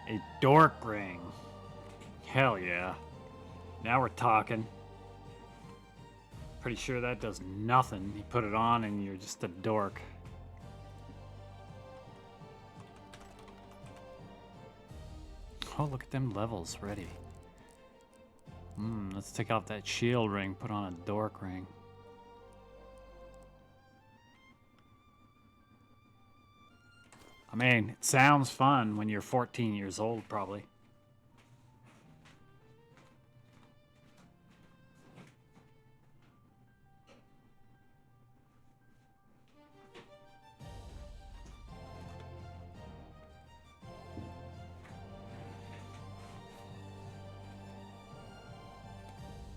A dork ring. Hell yeah. Now we're talking. Pretty sure that does nothing. You put it on and you're just a dork. Oh, look at them levels ready. Let's take off that shield ring, put on a dork ring. I mean, it sounds fun when you're 14 years old, probably.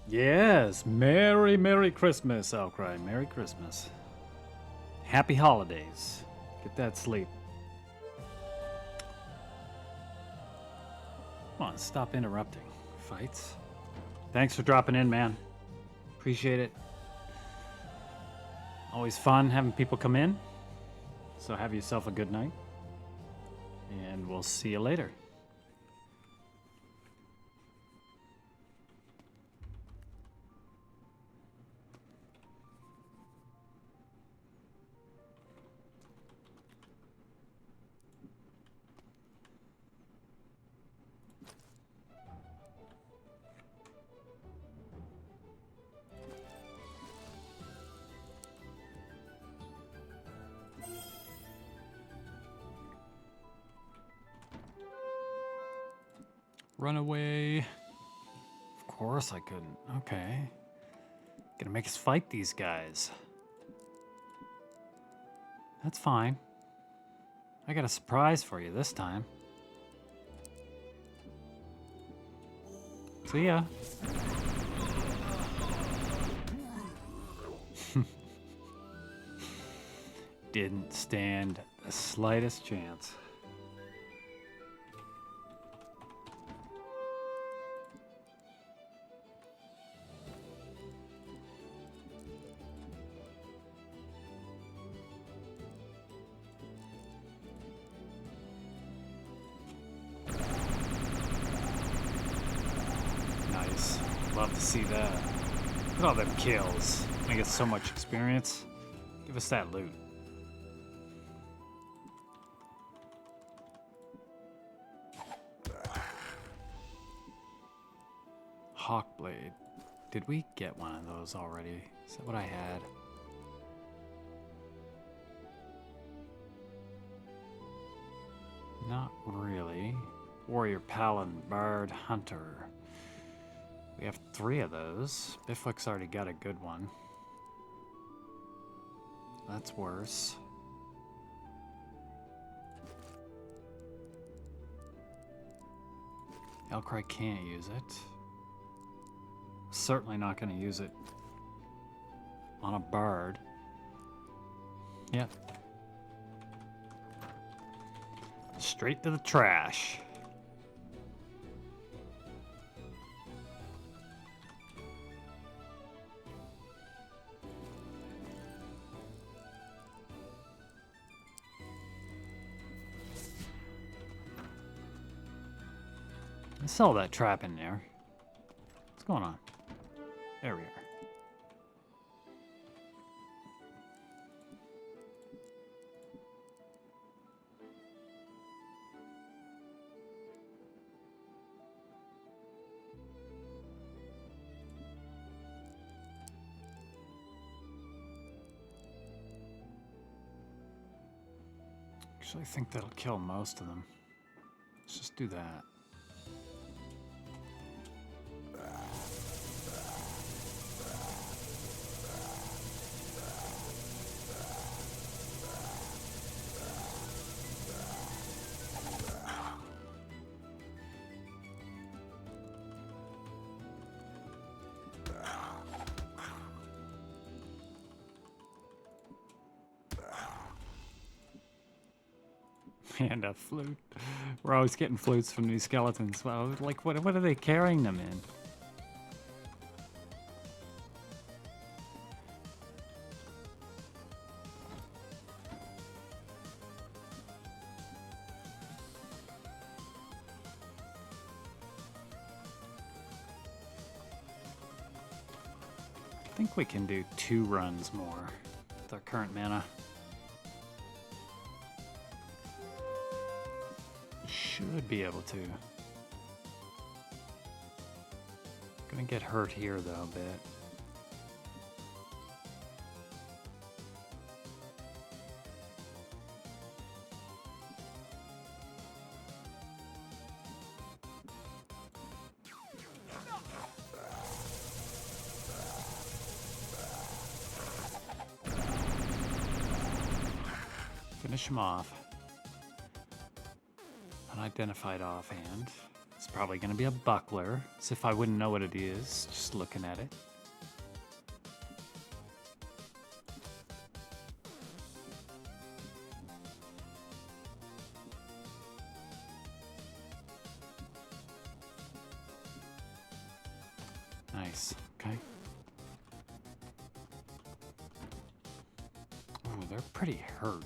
Yes, Merry, Merry Christmas, Outcry. Merry Christmas. Happy holidays. Get that sleep. Come on, stop interrupting. Fights. Thanks for dropping in, man. Appreciate it. Always fun having people come in. So have yourself a good night. And we'll see you later. Run away. Of course I couldn't. Okay. Gonna make us fight these guys. That's fine. I got a surprise for you this time. See ya. Didn't stand the slightest chance. Nice. Love to see that. Look at all them kills. I get so much experience. Give us that loot. Hawkblade. Did we get one of those already? Is that what I had? Not really. Warrior, Paladin, Bard, Hunter. We have 3 of those. Biflick's already got a good one. That's worse. Elcry can't use it. Certainly not going to use it on a Bard. Yep. Straight to the trash. I saw that trap in there. What's going on? There we are. Actually, I think that'll kill most of them. Let's just do that. And a flute. We're always getting flutes from these skeletons. Well, like, what are they carrying them in? think we can do 2 runs more with our current mana. Should be able to. Gonna get hurt here though a bit. Finish him off. Unidentified offhand. It's probably going to be a buckler, as if I wouldn't know what it is, just looking at it. Nice. Okay. Ooh, they're pretty hurt.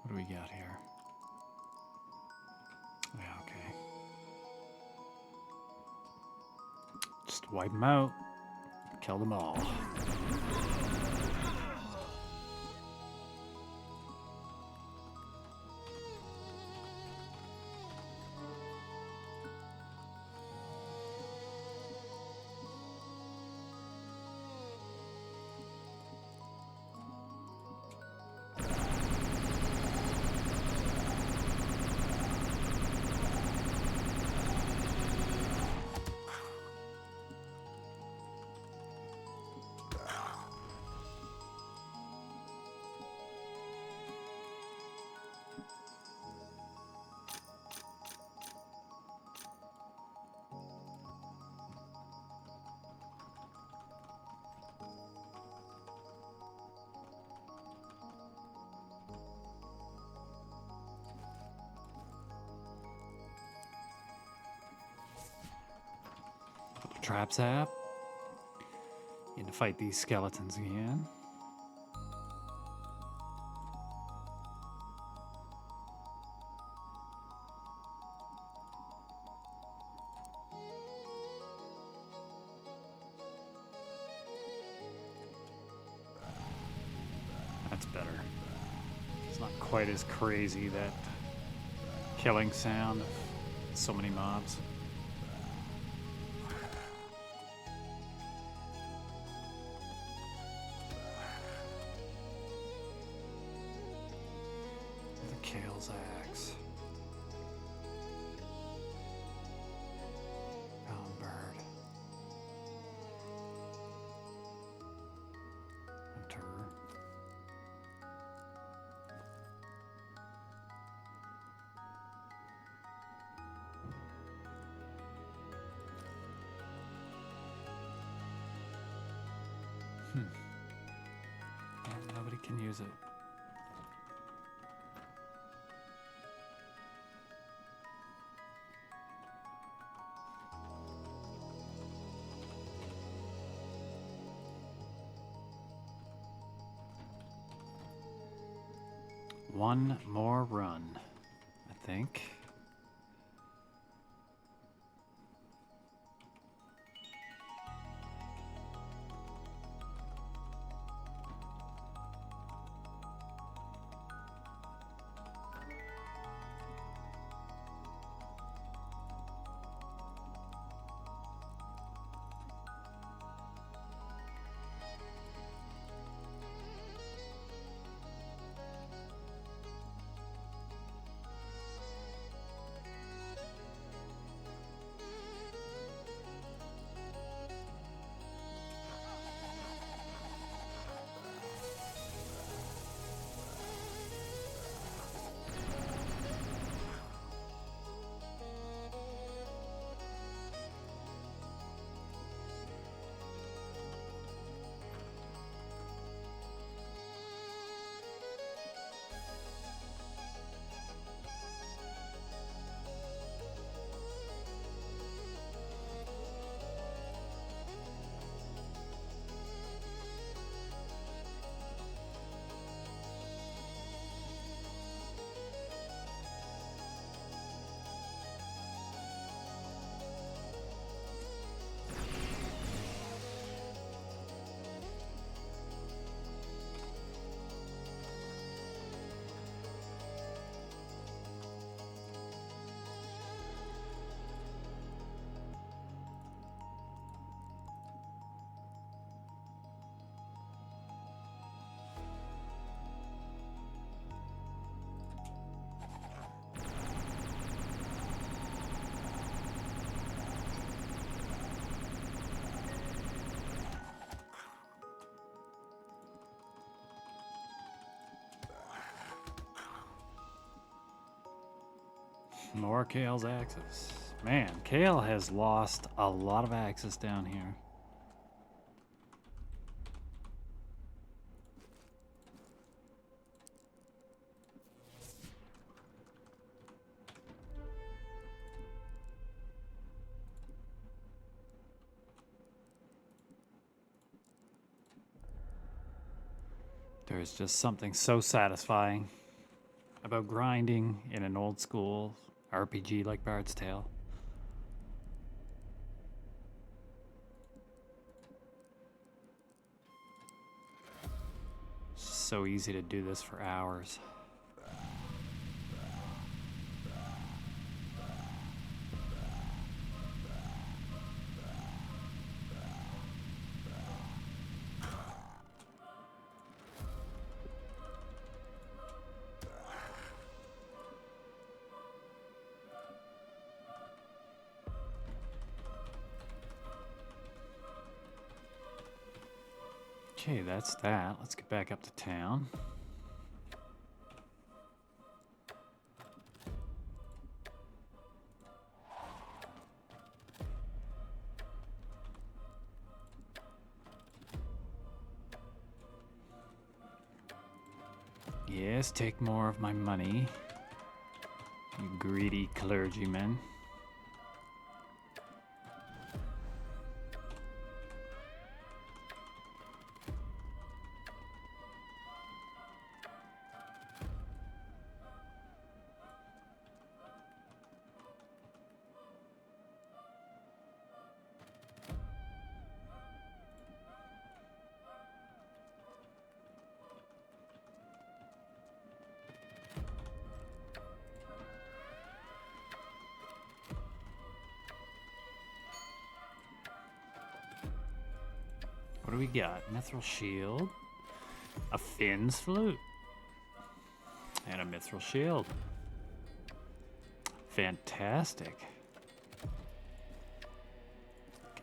What do we got here? Yeah, okay. Just wipe them out. Kill them all. Trap zap. Need to fight these skeletons again. That's better. It's not quite as crazy, that killing sound of so many mobs. Kale's axe. Brown bird. Hunter. And nobody can use it. One more run, I think. More Kale's axes. Man, Kale has lost a lot of axes down here. There's just something so satisfying about grinding in an old school RPG like Bard's Tale. It's so easy to do this for hours. Okay, that's that. Let's get back up to town. Yes, take more of my money, you greedy clergyman. What do we got? Mithril shield, a Finn's flute, and a mithril shield. Fantastic.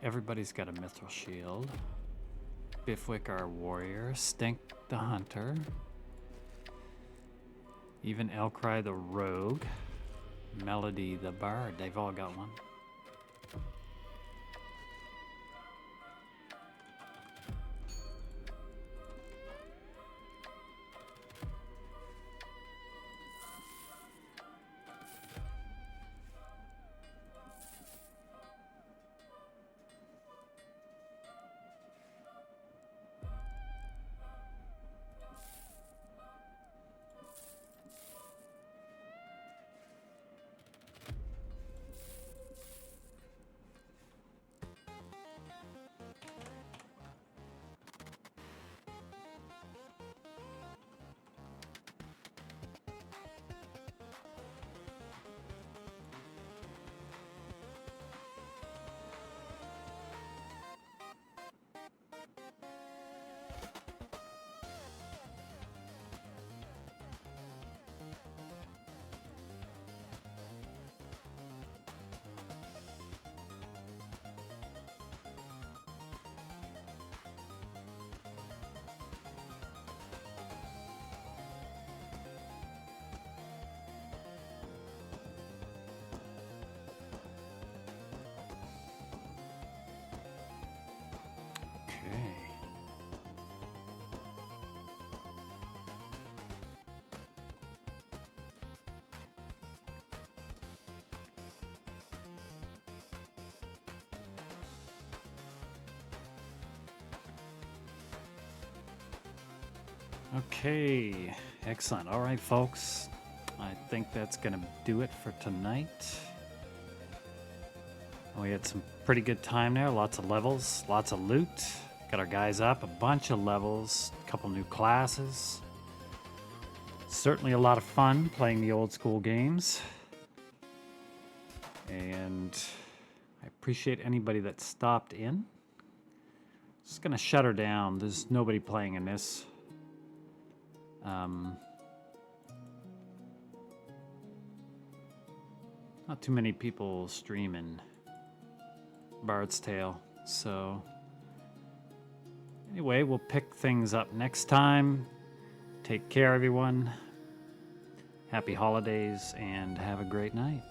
Everybody's got a mithril shield. Bifwick our warrior, Stink the hunter, even Elcry the rogue, Melody the bard. They've all got one. Okay. Okay, excellent. All right, folks. I think that's going to do it for tonight. We had some pretty good time there. Lots of levels, lots of loot. Got our guys up, a bunch of levels, a couple new classes. Certainly a lot of fun playing the old school games. And I appreciate anybody that stopped in. Just going to shut her down. There's nobody playing in this. Not too many people streaming Bard's Tale, so anyway, we'll pick things up next time. Take care, everyone. Happy holidays and have a great night.